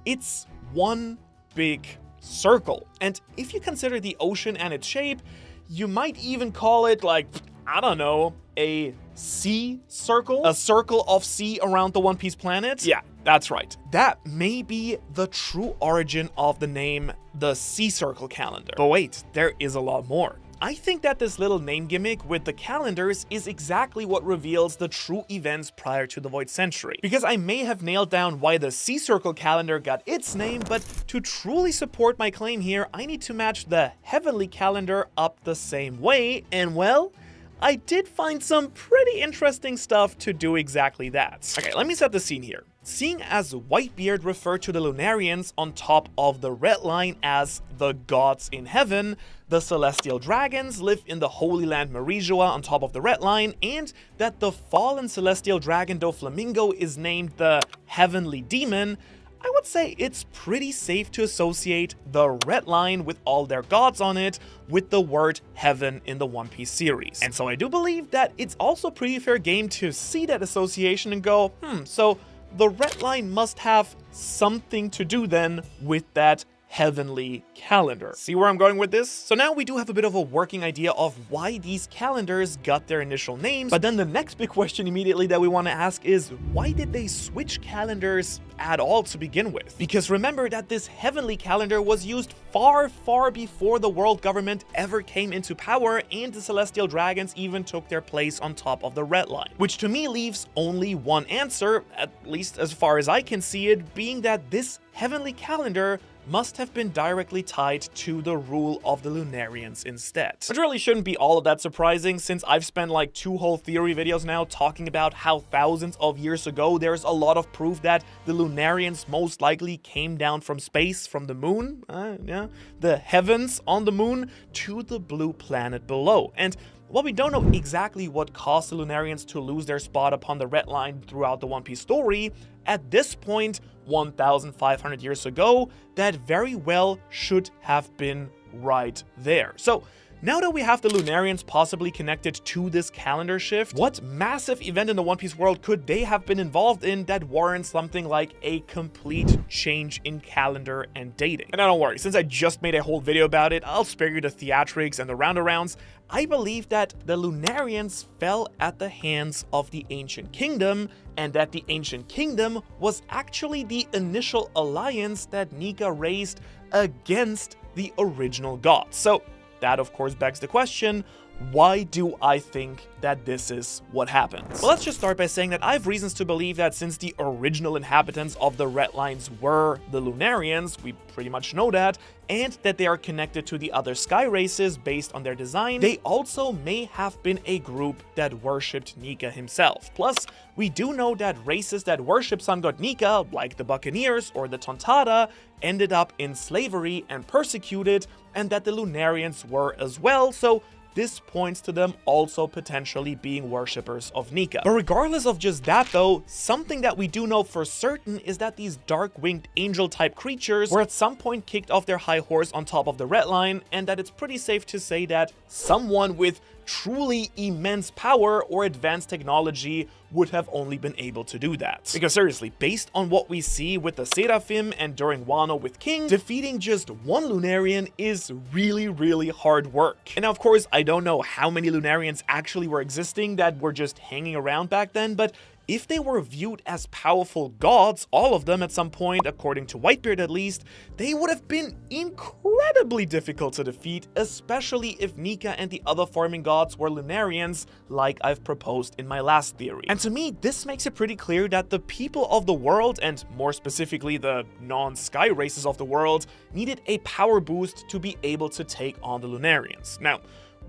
It's one big circle. And if you consider the ocean and its shape, you might even call it, like, I don't know, a sea circle? A circle of sea around the One Piece planet? Yeah, that's right. That may be the true origin of the name, the Sea Circle calendar. But wait, there is a lot more. I think that this little name gimmick with the calendars is exactly what reveals the true events prior to the Void Century. Because I may have nailed down why the Sea Circle calendar got its name, but to truly support my claim here, I need to match the Heavenly calendar up the same way, and well, I did find some pretty interesting stuff to do exactly that. Okay, let me set the scene here. Seeing as Whitebeard referred to the Lunarians on top of the red line as the gods in heaven, the celestial dragons live in the Holy Land Merijoa on top of the red line, and that the fallen celestial dragon Doflamingo is named the Heavenly Demon, I would say it's pretty safe to associate the red line with all their gods on it with the word heaven in the One Piece series. And so I do believe that it's also pretty fair game to see that association and go, so the red line must have something to do then with that heavenly calendar. See where I'm going with this? So now we do have a bit of a working idea of why these calendars got their initial names, but then the next big question immediately that we want to ask is, why did they switch calendars at all to begin with? Because remember that this heavenly calendar was used far, far before the world government ever came into power and the celestial dragons even took their place on top of the red line. Which to me leaves only one answer, at least as far as I can see it, being that this heavenly calendar must have been directly tied to the rule of the Lunarians instead. Which really shouldn't be all of that surprising, since I've spent like 2 whole theory videos now talking about how thousands of years ago there's a lot of proof that the Lunarians most likely came down from space, from the moon, the heavens on the moon, to the blue planet below. And while we don't know exactly what caused the Lunarians to lose their spot upon the red line throughout the One Piece story, at this point, 1,500 years ago, that very well should have been right there. So now that we have the Lunarians possibly connected to this calendar shift, what massive event in the One Piece world could they have been involved in that warrants something like a complete change in calendar and dating? And now don't worry, since I just made a whole video about it, I'll spare you the theatrics and the roundarounds. I believe that the Lunarians fell at the hands of the Ancient Kingdom, and that the Ancient Kingdom was actually the initial alliance that Nika raised against the original gods. So that of course begs the question, why do I think that this is what happens? Well, let's just start by saying that I have reasons to believe that since the original inhabitants of the Red Lines were the Lunarians, we pretty much know that, and that they are connected to the other sky races based on their design, they also may have been a group that worshipped Nika himself. Plus, we do know that races that worship Sun God Nika, like the Buccaneers or the Tontada, ended up in slavery and persecuted, and that the Lunarians were as well, so this points to them also potentially being worshippers of Nika. But regardless of just that though, something that we do know for certain is that these dark-winged angel-type creatures were at some point kicked off their high horse on top of the red line, and that it's pretty safe to say that someone with truly immense power or advanced technology would have only been able to do that. Because seriously, based on what we see with the Seraphim and during Wano with King, defeating just one Lunarian is really, really hard work. And now, of course, I don't know how many Lunarians actually were existing that were just hanging around back then, but if they were viewed as powerful gods, all of them at some point, according to Whitebeard at least, they would have been incredibly difficult to defeat, especially if Nika and the other farming gods were Lunarians, like I've proposed in my last theory. And to me, this makes it pretty clear that the people of the world, and more specifically the non-sky races of the world, needed a power boost to be able to take on the Lunarians. Now,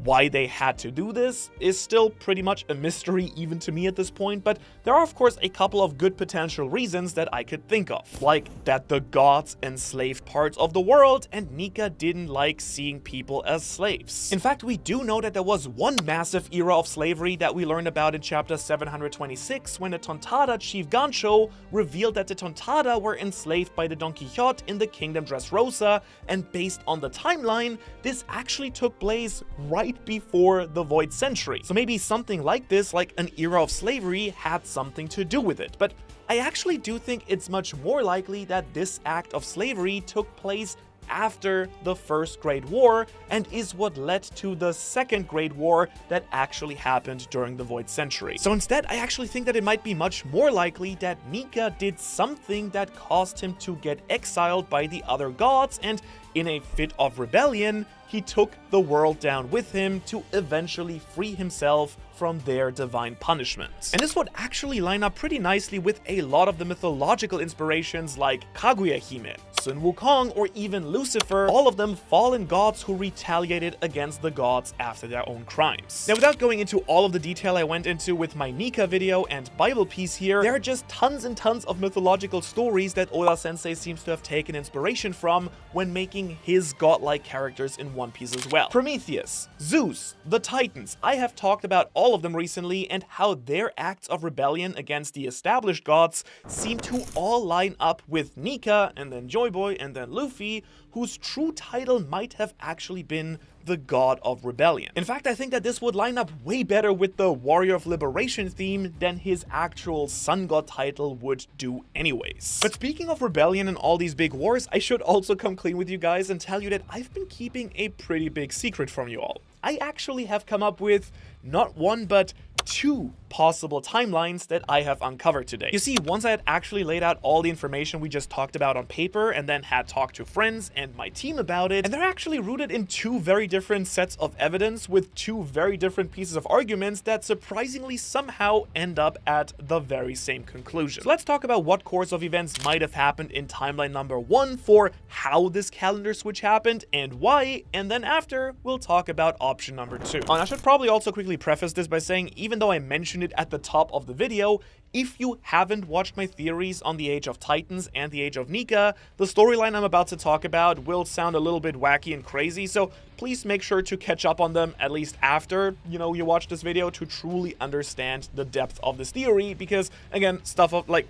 why they had to do this is still pretty much a mystery even to me at this point, but there are of course a couple of good potential reasons that I could think of. Like that the gods enslaved parts of the world and Nika didn't like seeing people as slaves. In fact, we do know that there was one massive era of slavery that we learned about in chapter 726 when the Tontada chief Gancho revealed that the Tontada were enslaved by the Don Quixote in the Kingdom Dressrosa, and based on the timeline, this actually took place right before the Void Century. So maybe something like this, like an era of slavery, had something to do with it. But I actually do think it's much more likely that this act of slavery took place after the First Great War and is what led to the Second Great War that actually happened during the Void Century. So instead, I actually think that it might be much more likely that Nika did something that caused him to get exiled by the other gods, and in a fit of rebellion, he took the world down with him to eventually free himself from their divine punishments. And this would actually line up pretty nicely with a lot of the mythological inspirations like Kaguya-hime, Sun Wukong, or even Lucifer, all of them fallen gods who retaliated against the gods after their own crimes. Now, without going into all of the detail I went into with my Nika video and Bible piece here, there are just tons and tons of mythological stories that Oda-sensei seems to have taken inspiration from when making his godlike characters in One Piece as well. Prometheus, Zeus, the Titans. I have talked about all of them recently and how their acts of rebellion against the established gods seem to all line up with Nika and then Joyboy and then Luffy, whose true title might have actually been the God of Rebellion. In fact, I think that this would line up way better with the Warrior of Liberation theme than his actual Sun God title would do anyways. But speaking of rebellion and all these big wars, I should also come clean with you guys and tell you that I've been keeping a pretty big secret from you all. I actually have come up with not one, but two possible timelines that I have uncovered today. You see, once I had actually laid out all the information we just talked about on paper and then had talked to friends and my team about it, and they're actually rooted in two very different sets of evidence with two very different pieces of arguments that surprisingly somehow end up at the very same conclusion. So let's talk about what course of events might have happened in timeline number 1 for how this calendar switch happened and why, and then after, we'll talk about option number 2. And I should probably also quickly preface this by saying, even though I mentioned it at the top of the video, if you haven't watched my theories on the Age of Titans and the Age of Nika, the storyline I'm about to talk about will sound a little bit wacky and crazy, so please make sure to catch up on them at least after, you watch this video to truly understand the depth of this theory, because, again,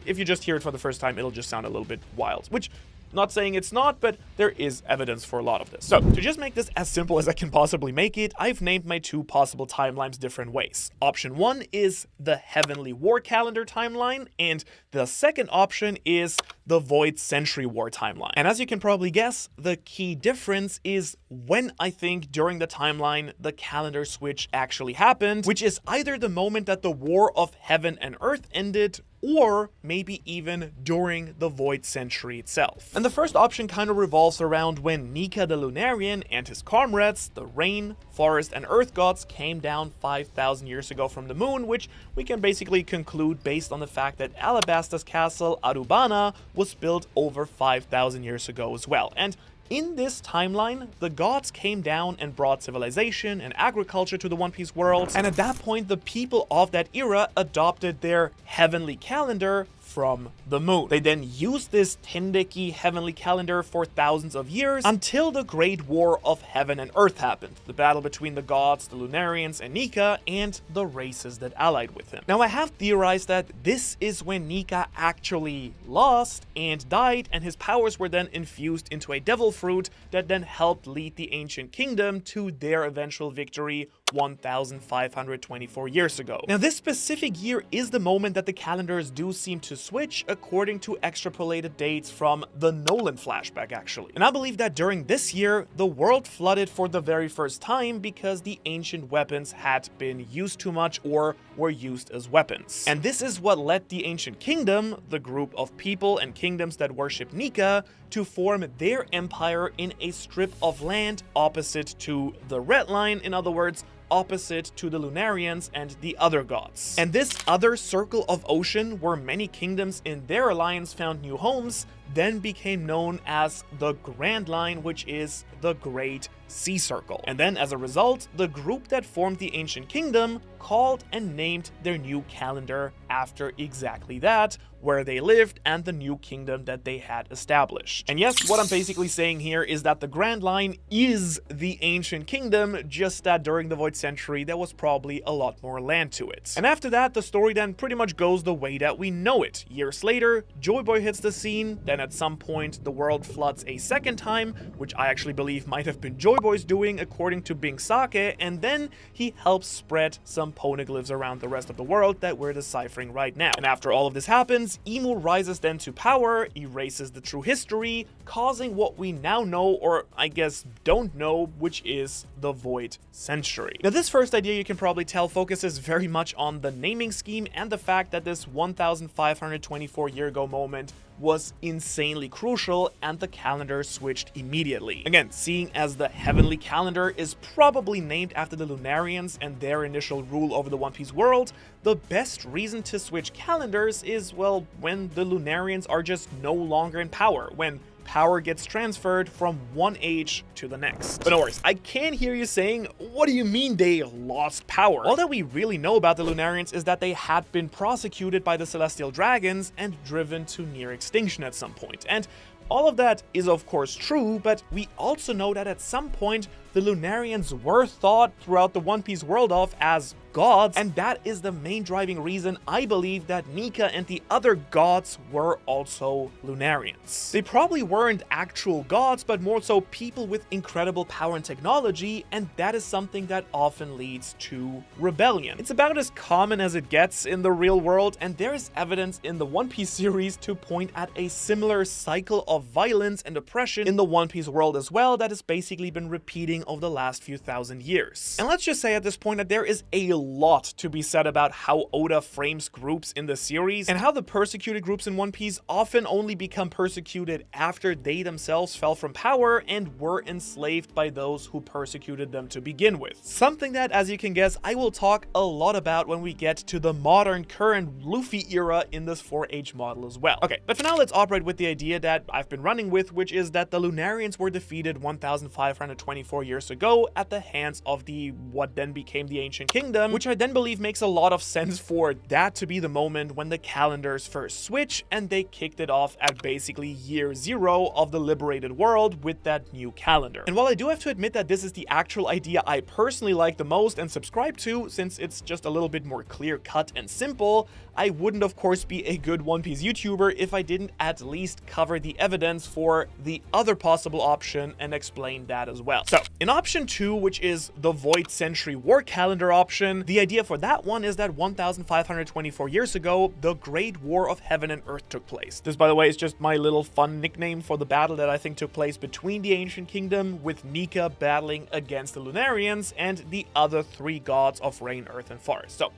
if you just hear it for the first time, it'll just sound a little bit wild, which, not saying it's not, but there is evidence for a lot of this. So, to just make this as simple as I can possibly make it, I've named my two possible timelines different ways. Option 1 is the Heavenly War Calendar timeline, and the second option is the Void Century War timeline. And as you can probably guess, the key difference is when I think during the timeline the calendar switch actually happened, which is either the moment that the War of Heaven and Earth ended, or maybe even during the Void Century itself. And the first option kind of revolves around when Nika the Lunarian and his comrades, the Rain, Forest, and Earth gods, came down 5,000 years ago from the moon, which we can basically conclude based on the fact that Alabasta's castle, Arubana, was built over 5,000 years ago as well. And in this timeline, the gods came down and brought civilization and agriculture to the One Piece world, and at that point, the people of that era adopted their heavenly calendar from the moon. They then used this Tendeki heavenly calendar for thousands of years until the Great War of Heaven and Earth happened, the battle between the gods, the Lunarians, and Nika, and the races that allied with him. Now, I have theorized that this is when Nika actually lost and died, and his powers were then infused into a devil fruit that then helped lead the ancient kingdom to their eventual victory 1,524 years ago. Now, this specific year is the moment that the calendars do seem to switch according to extrapolated dates from the Nolan flashback, actually. And I believe that during this year, the world flooded for the very first time because the ancient weapons had been used too much or were used as weapons. And this is what led the ancient kingdom, the group of people and kingdoms that worship Nika, to form their empire in a strip of land opposite to the Red Line, in other words, opposite to the Lunarians and the other gods. And this other circle of ocean, where many kingdoms in their alliance found new homes, then became known as the Grand Line, which is the Great Sea Circle. And then as a result, the group that formed the ancient kingdom called and named their new calendar after exactly that, where they lived and the new kingdom that they had established. And yes, what I'm basically saying here is that the Grand Line is the ancient kingdom, just that during the Void Century there was probably a lot more land to it. And after that, the story then pretty much goes the way that we know it. Years later, Joyboy hits the scene, then at some point the world floods a second time, which I actually believe might have been Joyboy's doing according to Binks, and then he helps spread some poneglyphs around the rest of the world that we're deciphering right now. And after all of this happens, Emu rises then to power, erases the true history, causing what we now know, or I guess don't know, which is the Void Century. Now, this first idea, you can probably tell, focuses very much on the naming scheme and the fact that this 1,524 year ago moment was insanely crucial and the calendar switched immediately. Again, seeing as the heavenly calendar is probably named after the Lunarians and their initial rule over the One Piece world, the best reason to switch calendars is, well, when the Lunarians are just no longer in power, when power gets transferred from one age to the next. But no worries, I can hear you saying, what do you mean they lost power? All that we really know about the Lunarians is that they had been prosecuted by the Celestial Dragons and driven to near extinction at some point. And all of that is of course true, but we also know that at some point the Lunarians were thought throughout the One Piece world of as gods, and that is the main driving reason I believe that Nika and the other gods were also Lunarians. They probably weren't actual gods, but more so people with incredible power and technology, and that is something that often leads to rebellion. It's about as common as it gets in the real world, and there is evidence in the One Piece series to point at a similar cycle of violence and oppression in the One Piece world as well that has basically been repeating over the last few thousand years. And let's just say at this point that there is a lot to be said about how Oda frames groups in the series, and how the persecuted groups in One Piece often only become persecuted after they themselves fell from power and were enslaved by those who persecuted them to begin with. Something that, as you can guess, I will talk a lot about when we get to the modern current Luffy era in this 4H model as well. Okay, but for now let's operate with the idea that I've been running with, which is that the Lunarians were defeated 1,524 years ago at the hands of what then became the Ancient Kingdom, which I then believe makes a lot of sense for that to be the moment when the calendars first switch and they kicked it off at basically year 0 of the liberated world with that new calendar. And while I do have to admit that this is the actual idea I personally like the most and subscribe to, since it's just a little bit more clear-cut and simple, I wouldn't of course be a good One Piece YouTuber if I didn't at least cover the evidence for the other possible option and explain that as well. So, in option 2, which is the Void Century War Calendar option, the idea for that one is that 1,524 years ago, the Great War of Heaven and Earth took place. This, by the way, is just my little fun nickname for the battle that I think took place between the Ancient Kingdom, with Nika battling against the Lunarians and the other 3 gods of Rain, Earth, and Forest. So,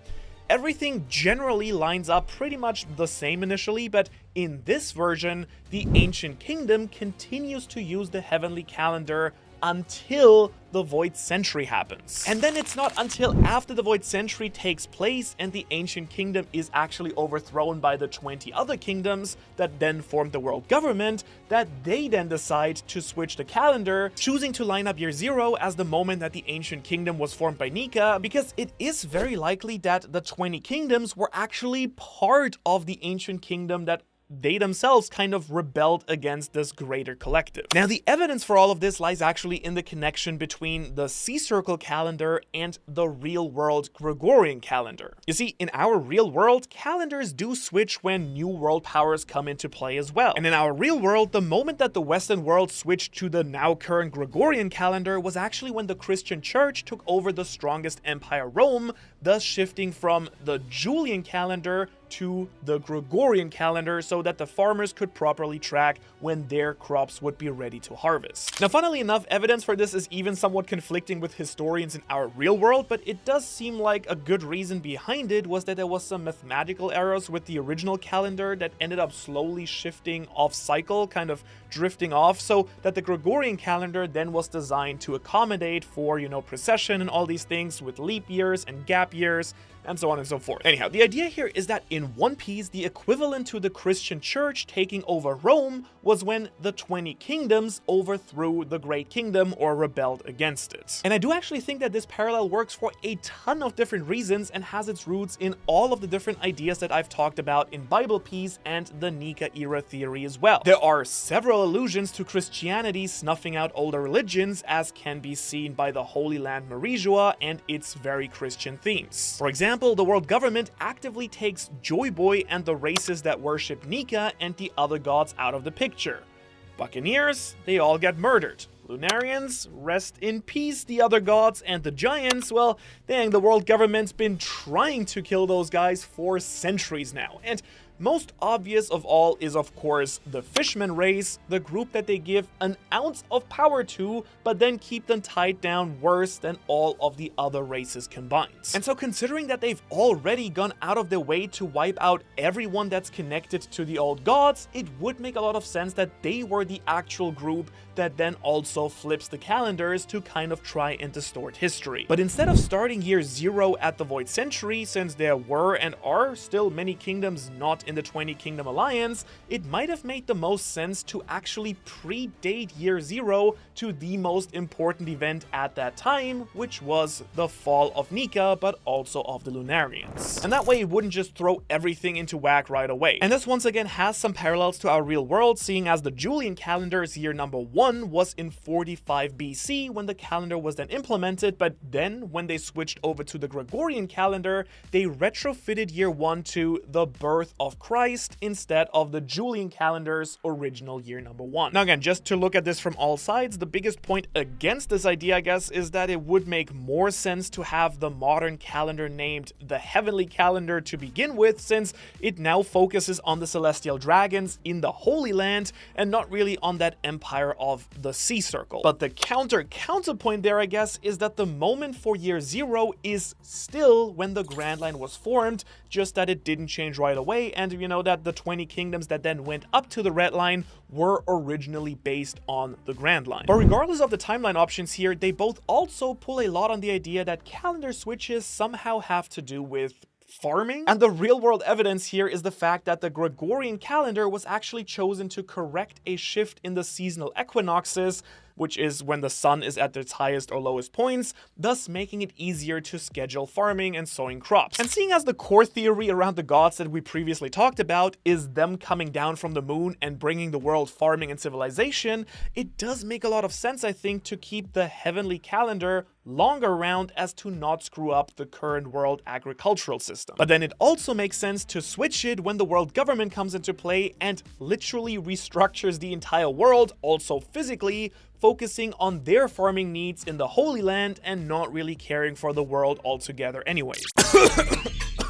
everything generally lines up pretty much the same initially, but in this version, the Ancient Kingdom continues to use the heavenly calendar until the Void Century happens. And then it's not until after the Void Century takes place and the Ancient Kingdom is actually overthrown by the 20 other kingdoms that then formed the world government that they then decide to switch the calendar, choosing to line up year 0 as the moment that the Ancient Kingdom was formed by Nika, because it is very likely that the 20 kingdoms were actually part of the Ancient Kingdom that they themselves kind of rebelled against this greater collective. Now, the evidence for all of this lies actually in the connection between the Sea Circle calendar and the real-world Gregorian calendar. You see, in our real world, calendars do switch when new world powers come into play as well. And in our real world, the moment that the Western world switched to the now current Gregorian calendar was actually when the Christian Church took over the strongest empire, Rome, thus shifting from the Julian calendar to the Gregorian calendar so that the farmers could properly track when their crops would be ready to harvest. Now, funnily enough, evidence for this is even somewhat conflicting with historians in our real world, but it does seem like a good reason behind it was that there was some mathematical errors with the original calendar that ended up slowly shifting off cycle, kind of drifting off, so that the Gregorian calendar then was designed to accommodate for, precession and all these things with leap years and gap years, and so on and so forth. Anyhow, the idea here is that in One Piece, the equivalent to the Christian Church taking over Rome was when the 20 kingdoms overthrew the Great Kingdom or rebelled against it. And I do actually think that this parallel works for a ton of different reasons and has its roots in all of the different ideas that I've talked about in Bible Piece and the Nika era theory as well. There are several allusions to Christianity snuffing out older religions, as can be seen by the Holy Land Marijua and its very Christian themes. For example, the world government actively takes Joyboy and the races that worship Nika and the other gods out of the picture. Buccaneers, they all get murdered. Lunarians, rest in peace, the other gods, and the giants, well, dang, the world government's been trying to kill those guys for centuries now. And most obvious of all is, of course, the Fishman race, the group that they give an ounce of power to, but then keep them tied down worse than all of the other races combined. And so, considering that they've already gone out of their way to wipe out everyone that's connected to the old gods, it would make a lot of sense that they were the actual group that then also flips the calendars to kind of try and distort history. But instead of starting year 0 at the Void Century, since there were and are still many kingdoms not in the 20 Kingdom Alliance, it might have made the most sense to actually predate Year Zero to the most important event at that time, which was the fall of Nika, but also of the Lunarians. And that way it wouldn't just throw everything into whack right away. And this once again has some parallels to our real world, seeing as the Julian calendar's year number 1 was in 45 BC when the calendar was then implemented, but then when they switched over to the Gregorian calendar, they retrofitted year 1 to the birth of Christ instead of the Julian calendar's original year number 1. Now again, just to look at this from all sides, the biggest point against this idea, I guess, is that it would make more sense to have the modern calendar named the Heavenly Calendar to begin with, since it now focuses on the celestial dragons in the Holy Land and not really on that empire of the Sea Circle. But the counterpoint there, I guess, is that the moment for year 0 is still when the Grand Line was formed, just that it didn't change right away, and you know that the 20 kingdoms that then went up to the Red Line were originally based on the Grand Line. But regardless of the timeline options here, they both also pull a lot on the idea that calendar switches somehow have to do with farming. And the real world evidence here is the fact that the Gregorian calendar was actually chosen to correct a shift in the seasonal equinoxes, which is when the sun is at its highest or lowest points, thus making it easier to schedule farming and sowing crops. And seeing as the core theory around the gods that we previously talked about is them coming down from the moon and bringing the world farming and civilization, it does make a lot of sense, I think, to keep the heavenly calendar longer around as to not screw up the current world agricultural system. But then it also makes sense to switch it when the world government comes into play and literally restructures the entire world, also physically, focusing on their farming needs in the Holy Land and not really caring for the world altogether anyways.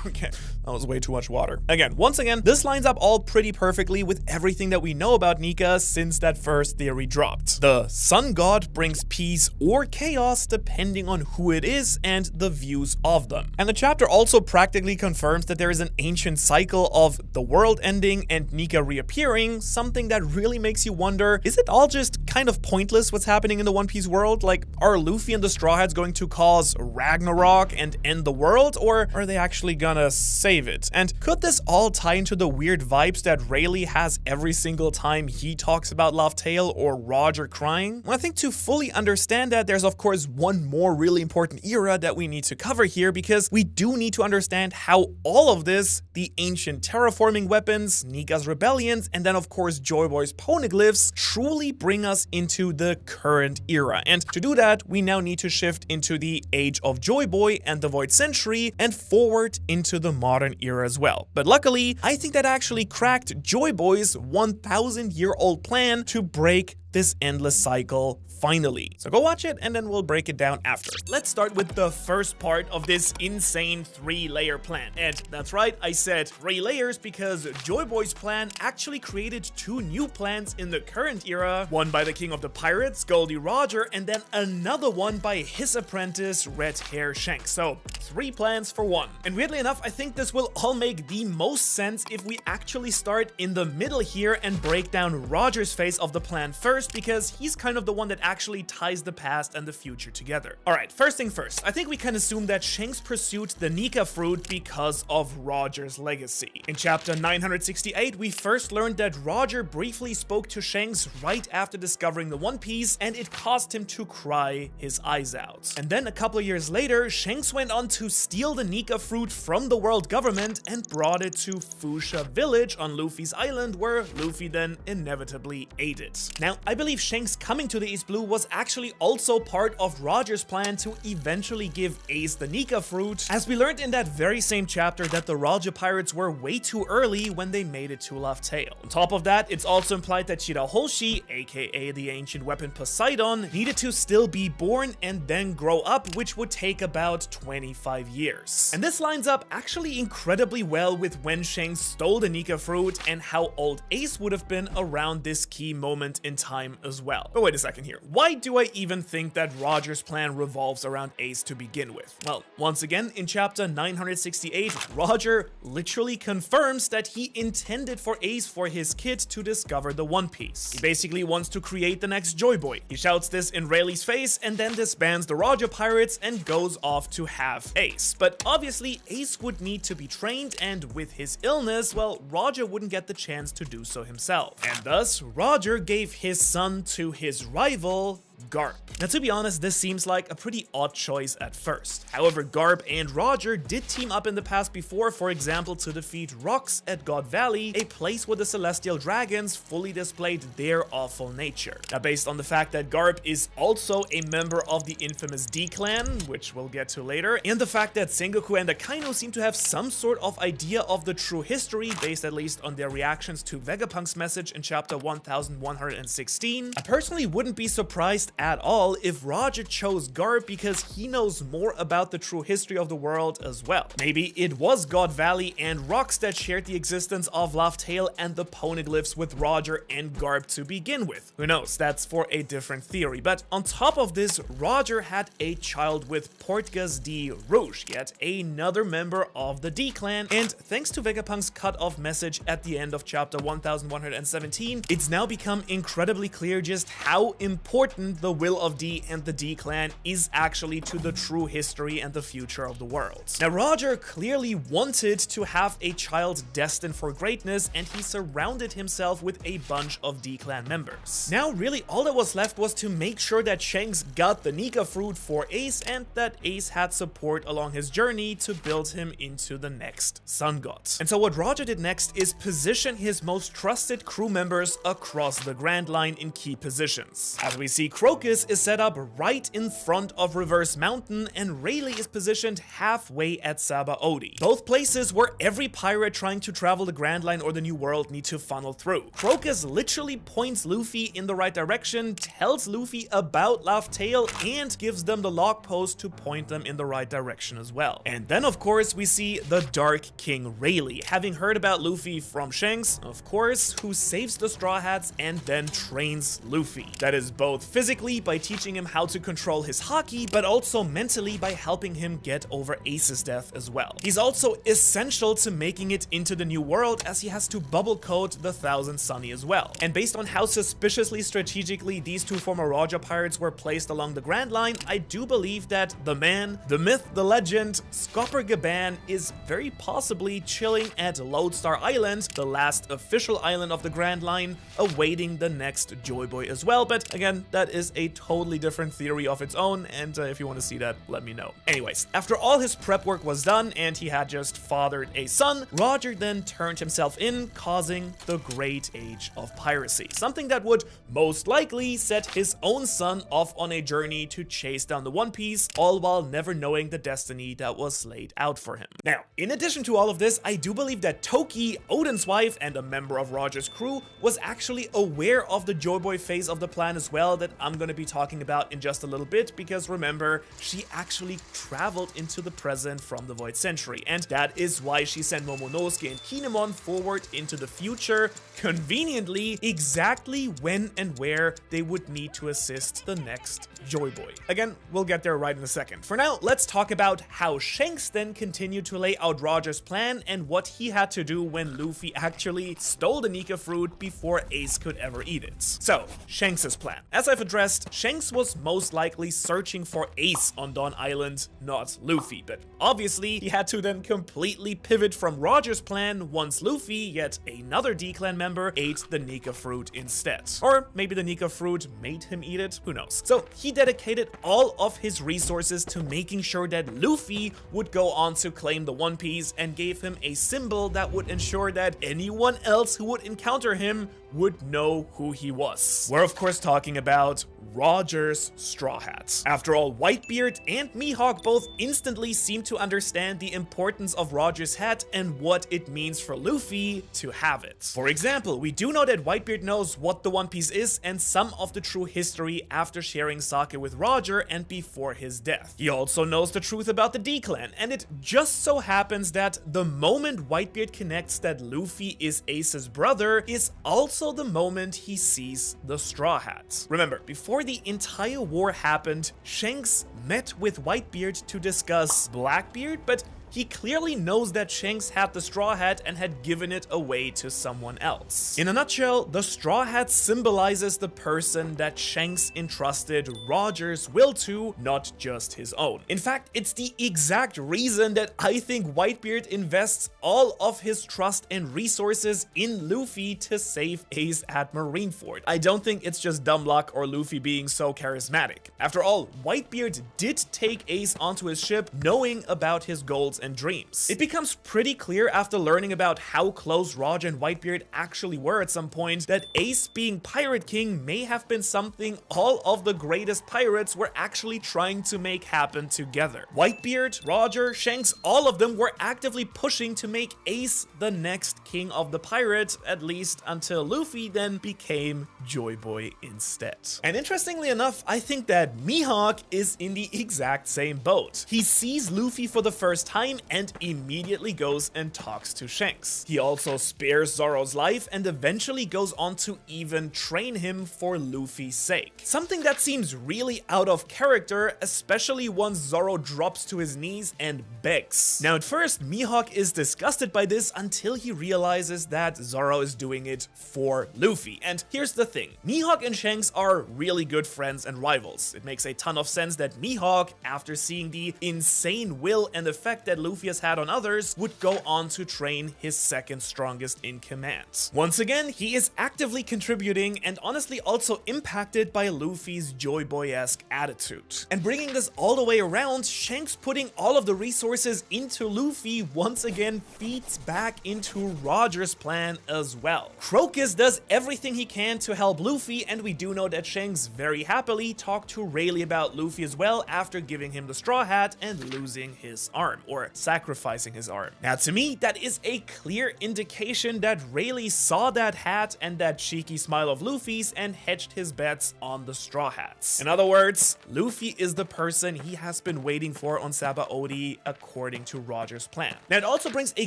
Okay, that was way too much water. Once again, this lines up all pretty perfectly with everything that we know about Nika since that first theory dropped. The sun god brings peace or chaos depending on who it is and the views of them. And the chapter also practically confirms that there is an ancient cycle of the world ending and Nika reappearing, something that really makes you wonder, is it all just kind of pointless what's happening in the One Piece world? Like, are Luffy and the Straw Hats going to cause Ragnarok and end the world, or are they actually gonna save it? And could this all tie into the weird vibes that Rayleigh has every single time he talks about Laugh Tale or Roger crying? Well, I think to fully understand that, there's of course one more really important era that we need to cover here, because we do need to understand how all of this, the ancient terraforming weapons, Nika's rebellions, and then of course Joyboy's poneglyphs, truly bring us into the current era. And to do that, we now need to shift into the age of Joyboy and the Void Century and forward into the modern era as well. But luckily, I think that actually cracked Joyboy's 1,000-year-old plan to break this endless cycle finally. So go watch it and then we'll break it down after. Let's start with the first part of this insane 3-layer plan. And that's right, I said 3 layers because Joyboy's plan actually created 2 new plans in the current era, one by the king of the pirates, Goldie Roger, and then another one by his apprentice, Red Hair Shanks. So 3 plans for 1. And weirdly enough, I think this will all make the most sense if we actually start in the middle here and break down Roger's phase of the plan first, because he's kind of the one that actually ties the past and the future together. Alright, first thing first, I think we can assume that Shanks pursued the Nika fruit because of Roger's legacy. In chapter 968, we first learned that Roger briefly spoke to Shanks right after discovering the One Piece, and it caused him to cry his eyes out. And then a couple of years later, Shanks went on to steal the Nika fruit from the world government and brought it to Fuchsia Village on Luffy's island, where Luffy then inevitably ate it. Now, I believe Shanks coming to the East Blue was actually also part of Roger's plan to eventually give Ace the Nika fruit, as we learned in that very same chapter that the Roger pirates were way too early when they made it to Laugh Tale. On top of that, it's also implied that Shirahoshi, aka the ancient weapon Poseidon, needed to still be born and then grow up, which would take about 25 years. And this lines up actually incredibly well with when Shanks stole the Nika fruit and how old Ace would have been around this key moment in time as well. But wait a second here, why do I even think that Roger's plan revolves around Ace to begin with? Well, once again, in chapter 968, Roger literally confirms that he intended for Ace for his kid to discover the One Piece. He basically wants to create the next Joyboy. He shouts this in Rayleigh's face and then disbands the Roger pirates and goes off to have Ace. But obviously, Ace would need to be trained, and with his illness, well, Roger wouldn't get the chance to do so himself. And thus, Roger gave his son to his rival, Garp. Now, to be honest, this seems like a pretty odd choice at first. However, Garp and Roger did team up in the past before, for example, to defeat Rocks at God Valley, a place where the Celestial Dragons fully displayed their awful nature. Now, based on the fact that Garp is also a member of the infamous D-Clan, which we'll get to later, and the fact that Sengoku and Akainu seem to have some sort of idea of the true history, based at least on their reactions to Vegapunk's message in chapter 1116, I personally wouldn't be surprised at all if Roger chose Garp because he knows more about the true history of the world as well. Maybe it was God Valley and Rocks that shared the existence of Laugh-Tale and the poneglyphs with Roger and Garp to begin with. Who knows, that's for a different theory. But on top of this, Roger had a child with Portgas D. Rouge, yet another member of the D-Clan, and thanks to Vegapunk's cut-off message at the end of chapter 1117, it's now become incredibly clear just how important the will of D and the D-Clan is actually to the true history and the future of the world. Now, Roger clearly wanted to have a child destined for greatness, and he surrounded himself with a bunch of D-Clan members. Now, really, all that was left was to make sure that Shanks got the Nika fruit for Ace, and that Ace had support along his journey to build him into the next Sun God. And so what Roger did next is position his most trusted crew members across the Grand Line in key positions. As we see, Crocus is set up right in front of Reverse Mountain, and Rayleigh is positioned halfway at Sabaody. Both places where every pirate trying to travel the Grand Line or the New World need to funnel through. Crocus literally points Luffy in the right direction, tells Luffy about Laugh-Tale, and gives them the log post to point them in the right direction as well. And then, of course, we see the Dark King Rayleigh, having heard about Luffy from Shanks, of course, who saves the Straw Hats and then trains Luffy. That is both physically by teaching him how to control his haki, but also mentally by helping him get over Ace's death as well. He's also essential to making it into the New World, as he has to bubble coat the Thousand Sunny as well. And based on how suspiciously strategically these two former Roger pirates were placed along the Grand Line, I do believe that the man, the myth, the legend, Scopper Gaban is very possibly chilling at Lodestar Island, the last official island of the Grand Line, awaiting the next Joyboy as well. But again, that is a totally different theory of its own, and if you want to see that, let me know. Anyways, after all his prep work was done and he had just fathered a son, Roger then turned himself in, causing the Great Age of Piracy. Something that would most likely set his own son off on a journey to chase down the One Piece, all while never knowing the destiny that was laid out for him. Now, in addition to all of this, I do believe that Toki, Odin's wife and a member of Roger's crew, was actually aware of the Joyboy phase of the plan as well, that I'm going to be talking about in just a little bit, because remember, she actually traveled into the present from the Void Century, and that is why she sent Momonosuke and Kinemon forward into the future, conveniently exactly when and where they would need to assist the next Joyboy. Again, we'll get there right in a second. For now, let's talk about how Shanks then continued to lay out Roger's plan and what he had to do when Luffy actually stole the Nika fruit before Ace could ever eat it. So, Shanks' plan. As I've addressed, Shanks was most likely searching for Ace on Dawn Island, not Luffy, but obviously he had to then completely pivot from Roger's plan once Luffy, yet another D-Clan member, ate the Nika fruit instead. Or maybe the Nika fruit made him eat it, who knows. So he dedicated all of his resources to making sure that Luffy would go on to claim the One Piece, and gave him a symbol that would ensure that anyone else who would encounter him would know who he was. We're of course talking about Roger's Straw Hat. After all, Whitebeard and Mihawk both instantly seem to understand the importance of Roger's hat and what it means for Luffy to have it. For example, we do know that Whitebeard knows what the One Piece is and some of the true history after sharing sake with Roger and before his death. He also knows the truth about the D-Clan, and it just so happens that the moment Whitebeard connects that Luffy is Ace's brother is also the moment he sees the Straw Hat. Remember, before the entire war happened, Shanks met with Whitebeard to discuss Blackbeard, but he clearly knows that Shanks had the Straw Hat and had given it away to someone else. In a nutshell, the Straw Hat symbolizes the person that Shanks entrusted Roger's will to, not just his own. In fact, it's the exact reason that I think Whitebeard invests all of his trust and resources in Luffy to save Ace at Marineford. I don't think it's just dumb luck or Luffy being so charismatic. After all, Whitebeard did take Ace onto his ship knowing about his goals and dreams. It becomes pretty clear after learning about how close Roger and Whitebeard actually were at some point that Ace being Pirate King may have been something all of the greatest pirates were actually trying to make happen together. Whitebeard, Roger, Shanks, all of them were actively pushing to make Ace the next king of the pirates, at least until Luffy then became Joyboy instead. And interestingly enough, I think that Mihawk is in the exact same boat. He sees Luffy for the first time and immediately goes and talks to Shanks. He also spares Zoro's life and eventually goes on to even train him for Luffy's sake. Something that seems really out of character, especially once Zoro drops to his knees and begs. Now at first, Mihawk is disgusted by this until he realizes that Zoro is doing it for Luffy. And here's the thing, Mihawk and Shanks are really good friends and rivals. It makes a ton of sense that Mihawk, after seeing the insane will and effect that Luffy has had on others, would go on to train his second strongest in command. Once again, he is actively contributing and honestly also impacted by Luffy's Joyboy-esque attitude. And bringing this all the way around, Shanks putting all of the resources into Luffy once again feeds back into Roger's plan as well. Crocus does everything he can to help Luffy, and we do know that Shanks very happily talked to Rayleigh about Luffy as well after giving him the Straw Hat and losing his arm, or sacrificing his arm. Now to me, that is a clear indication that Rayleigh saw that hat and that cheeky smile of Luffy's and hedged his bets on the Straw Hats. In other words, Luffy is the person he has been waiting for on Sabaody according to Roger's plan. Now it also brings a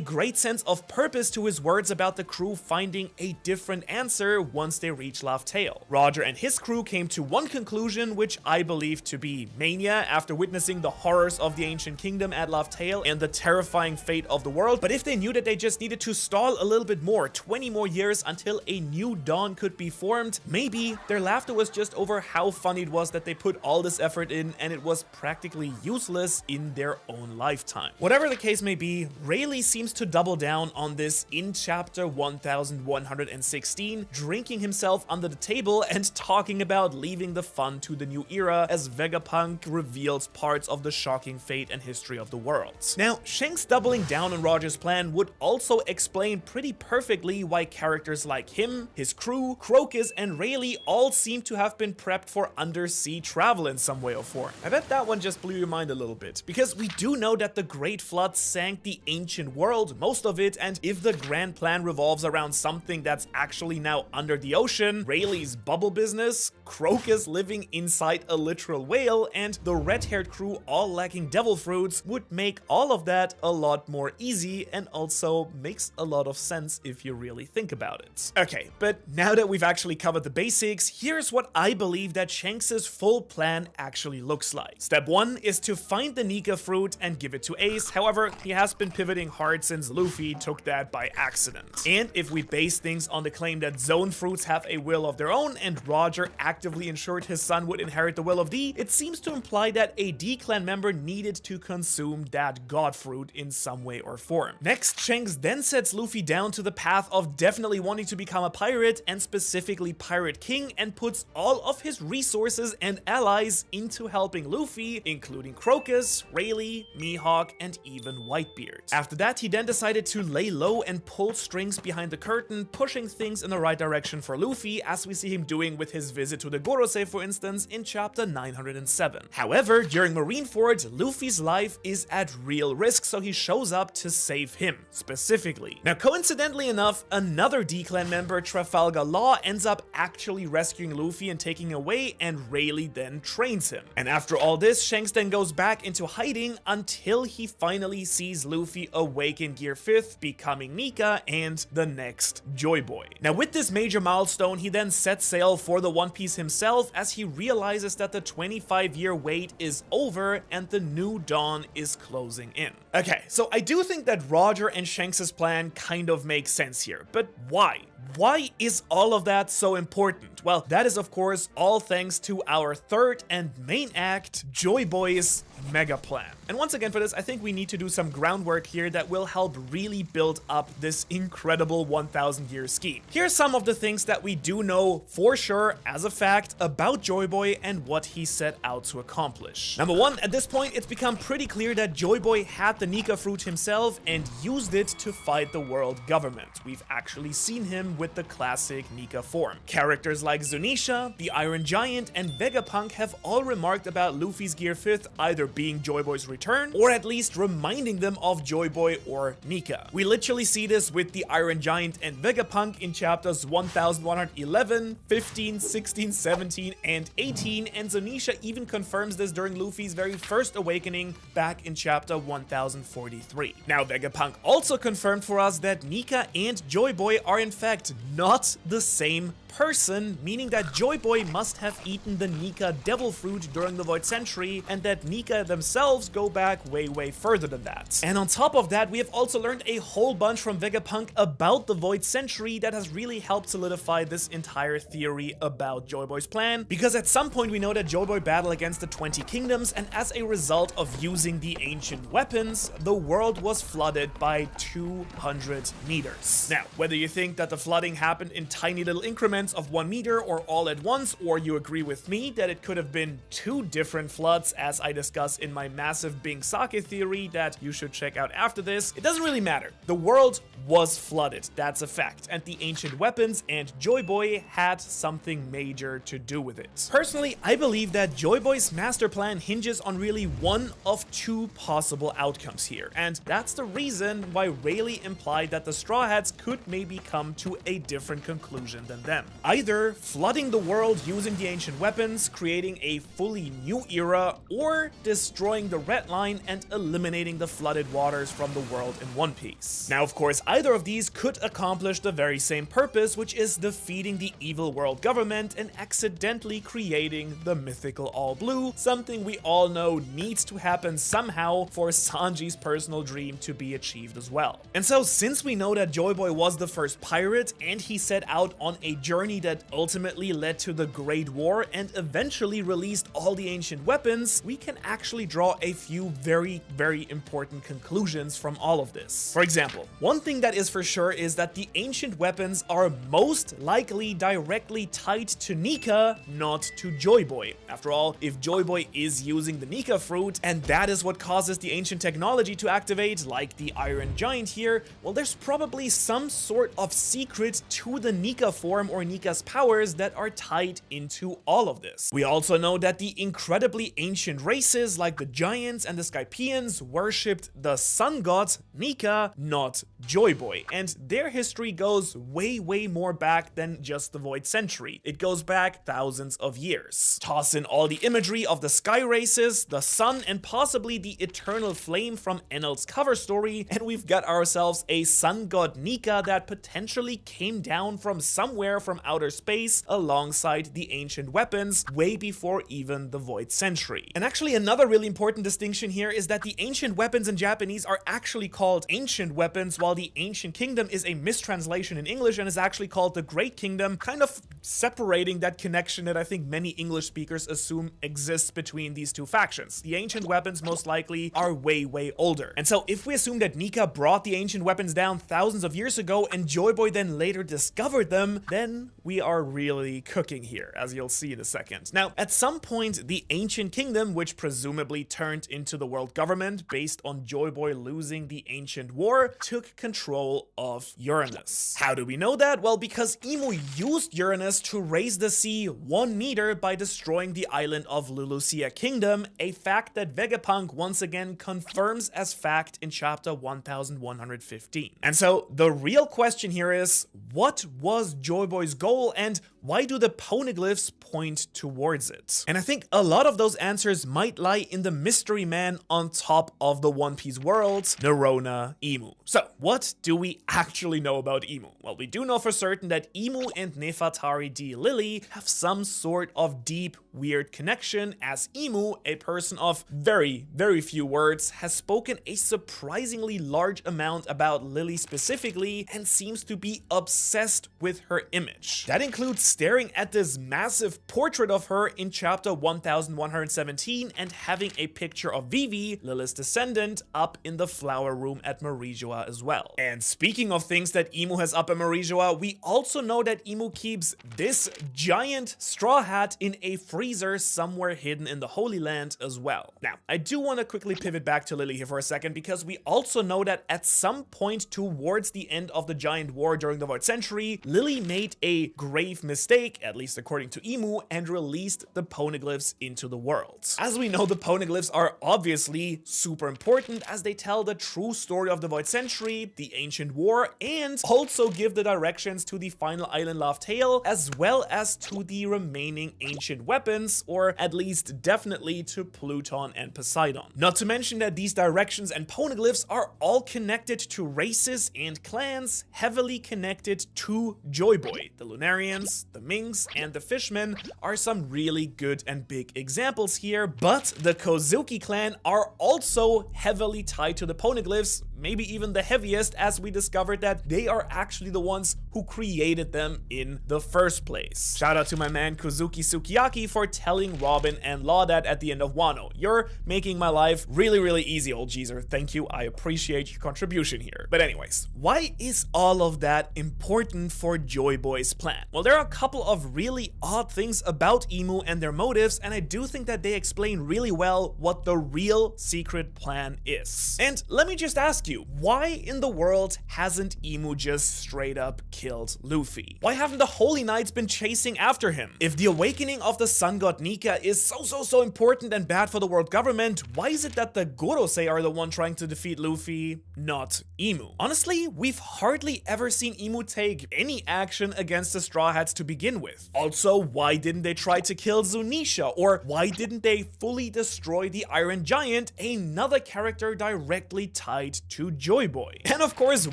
great sense of purpose to his words about the crew finding a different answer once they reach Laugh Tale. Roger and his crew came to one conclusion, which I believe to be mania after witnessing the horrors of the ancient kingdom at Laugh Tale and the terrifying fate of the world. But if they knew that they just needed to stall a little bit more, 20 more years until a new dawn could be formed, maybe their laughter was just over how funny it was that they put all this effort in and it was practically useless in their own lifetime. Whatever the case may be, Rayleigh seems to double down on this in chapter 1116, drinking himself under the table and talking about leaving the fun to the new era as Vegapunk reveals parts of the shocking fate and history of the world. Now, Shanks doubling down on Roger's plan would also explain pretty perfectly why characters like him, his crew, Crocus, and Rayleigh all seem to have been prepped for undersea travel in some way or form. I bet that one just blew your mind a little bit, because we do know that the Great Flood sank the ancient world, most of it, and if the grand plan revolves around something that's actually now under the ocean, Rayleigh's bubble business, Crocus living inside a literal whale, and the red-haired crew all lacking devil fruits would make all of that a lot more easy and also makes a lot of sense if you really think about it. Okay, but now that we've actually covered the basics, here's what I believe that Shanks' full plan actually looks like. Step 1 is to find the Nika fruit and give it to Ace. However, he has been pivoting hard since Luffy took that by accident. And if we base things on the claim that zone fruits have a will of their own and Roger actively ensured his son would inherit the will of D, it seems to imply that a D clan member needed to consume that god fruit in some way or form. Next, Shanks then sets Luffy down to the path of definitely wanting to become a pirate, and specifically Pirate King, and puts all of his resources and allies into helping Luffy, including Crocus, Rayleigh, Mihawk, and even Whitebeard. After that, he then decided to lay low and pull strings behind the curtain, pushing things in the right direction for Luffy, as we see him doing with his visit to the Gorosei, for instance, in chapter 907. However, during Marineford, Luffy's life is at real real risk, so he shows up to save him, specifically. Now, coincidentally enough, another D-Clan member, Trafalgar Law, ends up actually rescuing Luffy and taking away, and Rayleigh then trains him. And after all this, Shanks then goes back into hiding until he finally sees Luffy awake in Gear 5th, becoming Nika and the next Joyboy. Now, with this major milestone, he then sets sail for the One Piece himself as he realizes that the 25-year wait is over and the new dawn is closing in. Okay, so I do think that Roger and Shanks' plan kind of makes sense here, but why? Why is all of that so important? Well, that is of course all thanks to our third and main act, Joyboy's mega plan. And once again for this, I think we need to do some groundwork here that will help really build up this incredible 1,000-year scheme. Here's some of the things that we do know for sure as a fact about Joyboy and what he set out to accomplish. Number one, at this point, it's become pretty clear that Joyboy had the Nika fruit himself and used it to fight the world government. We've actually seen him with the classic Nika form. Characters like Zunisha, the Iron Giant, and Vegapunk have all remarked about Luffy's Gear 5th either being Joyboy's return, or at least reminding them of Joyboy or Nika. We literally see this with the Iron Giant and Vegapunk in chapters 1111, 15, 16, 17, and 18, and Zunisha even confirms this during Luffy's very first awakening back in chapter 1043. Now, Vegapunk also confirmed for us that Nika and Joyboy are in fact not the same person, meaning that Joyboy must have eaten the Nika devil fruit during the Void Century, and that Nika themselves go back way further than that. And on top of that, we have also learned a whole bunch from Vegapunk about the Void Century that has really helped solidify this entire theory about Joyboy's plan, because at some point we know that Joyboy battled against the 20 Kingdoms, and as a result of using the ancient weapons, the world was flooded by 200 meters. Now, whether you think that the flooding happened in tiny little increments of 1 meter or all at once, or you agree with me that it could have been 2 different floods, as I discuss in my massive Binks sake theory that you should check out after this, it doesn't really matter. The world was flooded, that's a fact, and the ancient weapons and Joyboy had something major to do with it. Personally, I believe that Joyboy's master plan hinges on really one of 2 possible outcomes here, and that's the reason why Rayleigh implied that the Straw Hats could maybe come to a different conclusion than them. Either flooding the world using the ancient weapons, creating a fully new era, or destroying the Red Line and eliminating the flooded waters from the world in One Piece. Now, of course, either of these could accomplish the very same purpose, which is defeating the evil world government and accidentally creating the mythical All Blue, something we all know needs to happen somehow for Sanji's personal dream to be achieved as well. And so, since we know that Joyboy was the first pirate and he set out on a journey that ultimately led to the Great War and eventually released all the ancient weapons, we can actually draw a few very important conclusions from all of this. For example, one thing that is for sure is that the ancient weapons are most likely directly tied to Nika, not to Joyboy. After all, if Joyboy is using the Nika fruit, and that is what causes the ancient technology to activate, like the Iron Giant here, well, there's probably some sort of secret to the Nika form or Nika's powers that are tied into all of this. We also know that the incredibly ancient races like the Giants and the Skypians worshipped the sun god Nika, not Joyboy, and their history goes way more back than just the Void Century. It goes back thousands of years. Toss in all the imagery of the sky races, the sun, and possibly the eternal flame from Enel's cover story, and we've got ourselves a sun god Nika that potentially came down from somewhere from outer space alongside the ancient weapons way before even the Void Century. And actually, another really important distinction here is that the ancient weapons in Japanese are actually called ancient weapons, while the ancient kingdom is a mistranslation in English and is actually called the Great Kingdom, kind of separating that connection that I think many English speakers assume exists between these two factions. The ancient weapons most likely are way older. And so if we assume that Nika brought the ancient weapons down thousands of years ago and Joyboy then later discovered them, then then we are really cooking here, as you'll see in a second. Now, at some point, the Ancient Kingdom, which presumably turned into the world government based on Joyboy losing the Ancient War, took control of Uranus. How do we know that? Well, because Imu used Uranus to raise the sea 1 meter by destroying the island of Lulusia Kingdom, a fact that Vegapunk once again confirms as fact in chapter 1115. And so the real question here is, what was Joyboy's goal and why do the poneglyphs point towards it? And I think a lot of those answers might lie in the mystery man on top of the One Piece world, Nerona Imu. So what do we actually know about Imu? Well, we do know for certain that Imu and Nefertari D. Lily have some sort of deep, weird connection, as Imu, a person of very, very few words, has spoken a surprisingly large amount about Lily specifically and seems to be obsessed with her image. That includes staring at this massive portrait of her in chapter 1117 and having a picture of Vivi, Lily's descendant, up in the flower room at Marijua as well. And speaking of things that Imu has up at Marijua, we also know that Imu keeps this giant straw hat in a freezer somewhere hidden in the Holy Land as well. Now, I do want to quickly pivot back to Lily here for a second, because we also know that at some point towards the end of the Giant War during the Void Century, Lily made a grave mistake, at least according to Imu, and released the poneglyphs into the world. As we know, the poneglyphs are obviously super important as they tell the true story of the Void Century, the Ancient War, and also give the directions to the final Island Laugh Tale, as well as to the remaining ancient weapons, or at least definitely to Pluton and Poseidon. Not to mention that these directions and poneglyphs are all connected to races and clans heavily connected to Joyboy. The Lunarians, the Minks, and the Fishmen are some really good and big examples here, but the Kozuki clan are also heavily tied to the poneglyphs, maybe even the heaviest, as we discovered that they are actually the ones who created them in the first place. Shout out to my man Kozuki Sukiyaki for telling Robin and Law that at the end of Wano. You're making my life really, really easy, old geezer. Thank you. I appreciate your contribution here. But anyways, why is all of that important for Joyboy's plan? Well, there are a couple of really odd things about Imu and their motives, and I do think that they explain really well what the real secret plan is. And let me just ask you, why in the world hasn't Imu just straight up killed Luffy? Why haven't the Holy Knights been chasing after him? If the awakening of the Sun God Nika is so important and bad for the world government, why is it that the Gorosei are the one trying to defeat Luffy, not Imu? Honestly, we've hardly ever seen Imu take any action against the Straw Hats to begin with. Also, why didn't they try to kill Zunisha? Or why didn't they fully destroy the Iron Giant, another character directly tied to Joyboy? And of course,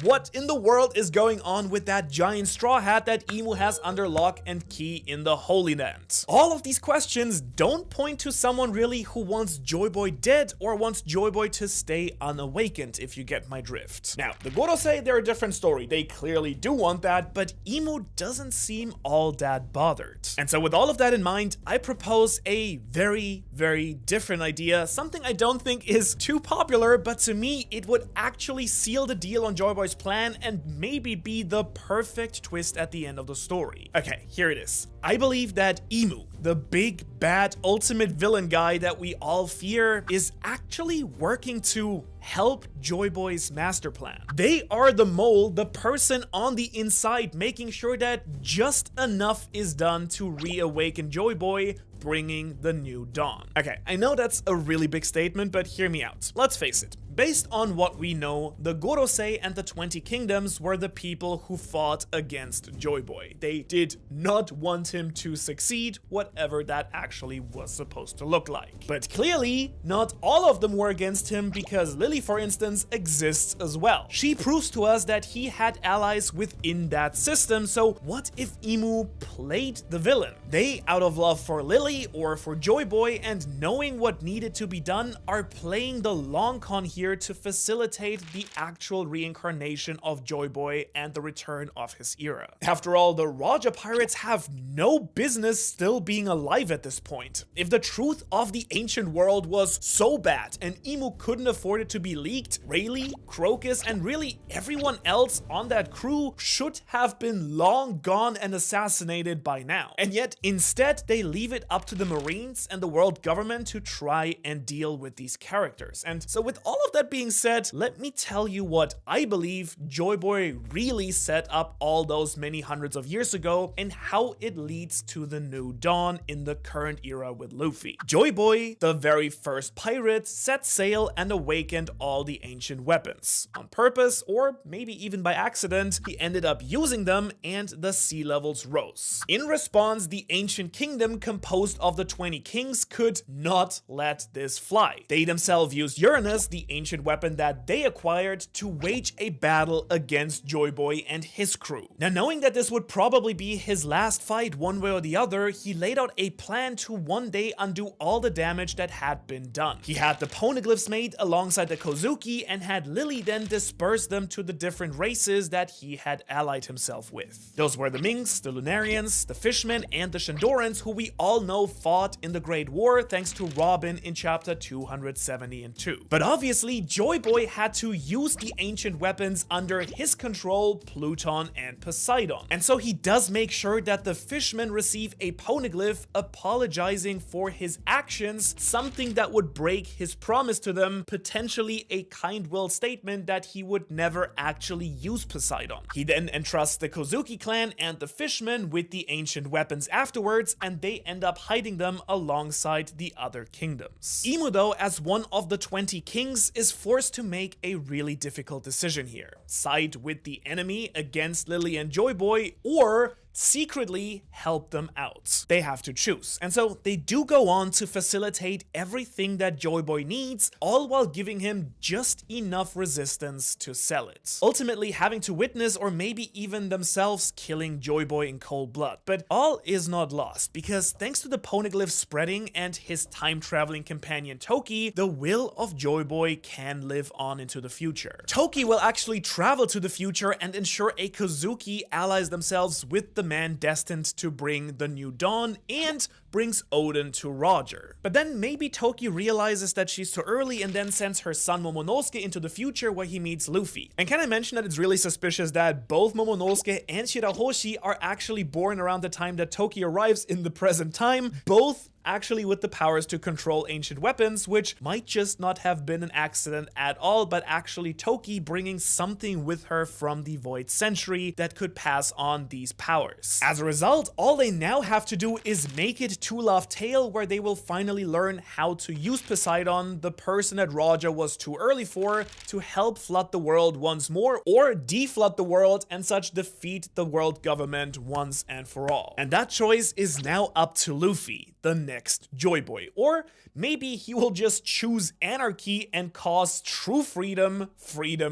what in the world is going on with that giant straw hat that Imu has under lock and key in the Holy Land? All of these questions don't point to someone really who wants Joyboy dead or wants Joyboy to stay unawakened, if you get my drift. Now, the Gorosei, they're a different story. They clearly do want that, but Imu doesn't seem all that bothered. And so with all of that in mind, I propose a very, very different idea, something I don't think is too popular, but to me, it would actually seal the deal on Joyboy's plan and maybe be the perfect twist at the end of the story. Okay, here it is. I believe that Imu, the big, bad, ultimate villain guy that we all fear, is actually working to help Joyboy's master plan. They are the mole, the person on the inside, making sure that just enough is done to reawaken Joyboy, bringing the new dawn. Okay, I know that's a really big statement, but hear me out. Let's face it. Based on what we know, the Gorosei and the 20 Kingdoms were the people who fought against Joyboy. They did not want him to succeed, whatever that actually was supposed to look like. But clearly, not all of them were against him, because Lily, for instance, exists as well. She proves to us that he had allies within that system, so what if Imu played the villain? They, out of love for Lily or for Joyboy and knowing what needed to be done, are playing the long con here here to facilitate the actual reincarnation of Joyboy and the return of his era. After all, the Roger pirates have no business still being alive at this point. If the truth of the ancient world was so bad and Emu couldn't afford it to be leaked, Rayleigh, Crocus, and really everyone else on that crew should have been long gone and assassinated by now. And yet, instead, they leave it up to the Marines and the world government to try and deal with these characters. And so with all of that being said, let me tell you what I believe Joyboy really set up all those many hundreds of years ago and how it leads to the new dawn in the current era with Luffy. Joyboy, the very first pirate, set sail and awakened all the ancient weapons. On purpose, or maybe even by accident, he ended up using them and the sea levels rose. In response, the ancient kingdom composed of the 20 kings could not let this fly. They themselves used Uranus, the ancient weapon that they acquired, to wage a battle against Joyboy and his crew. Now, knowing that this would probably be his last fight one way or the other, he laid out a plan to one day undo all the damage that had been done. He had the poneglyphs made alongside the Kozuki and had Lily then disperse them to the different races that he had allied himself with. Those were the Binks, the Lunarians, the Fishmen, and the Shandorans, who we all know fought in the Great War thanks to Robin in chapter 272. But obviously, Joyboy had to use the ancient weapons under his control, Pluton and Poseidon. And so he does make sure that the Fishmen receive a poneglyph apologizing for his actions, something that would break his promise to them, potentially a kind will statement that he would never actually use Poseidon. He then entrusts the Kozuki clan and the Fishmen with the ancient weapons afterwards, and they end up hiding them alongside the other kingdoms. Emu, though, as one of the 20 kings, is forced to make a really difficult decision here. Side with the enemy against Lily and Joyboy, or secretly help them out. They have to choose. And so they do go on to facilitate everything that Joyboy needs, all while giving him just enough resistance to sell it. Ultimately having to witness or maybe even themselves killing Joyboy in cold blood. But all is not lost, because thanks to the poneglyph spreading and his time-traveling companion Toki, the will of Joyboy can live on into the future. Toki will actually travel to the future and ensure a Kozuki allies themselves with the man destined to bring the new dawn and brings Odin to Roger. But then maybe Toki realizes that she's too early and then sends her son Momonosuke into the future where he meets Luffy. And can I mention that it's really suspicious that both Momonosuke and Shirahoshi are actually born around the time that Toki arrives in the present time, both actually with the powers to control ancient weapons, which might just not have been an accident at all, but actually Toki bringing something with her from the Void Century that could pass on these powers. As a result, all they now have to do is make it to Laugh Tale, where they will finally learn how to use Poseidon, the person that Roger was too early for, to help flood the world once more, or deflood the world and such defeat the world government once and for all. And that choice is now up to Luffy, the next Joyboy. Or maybe he will just choose anarchy and cause true freedom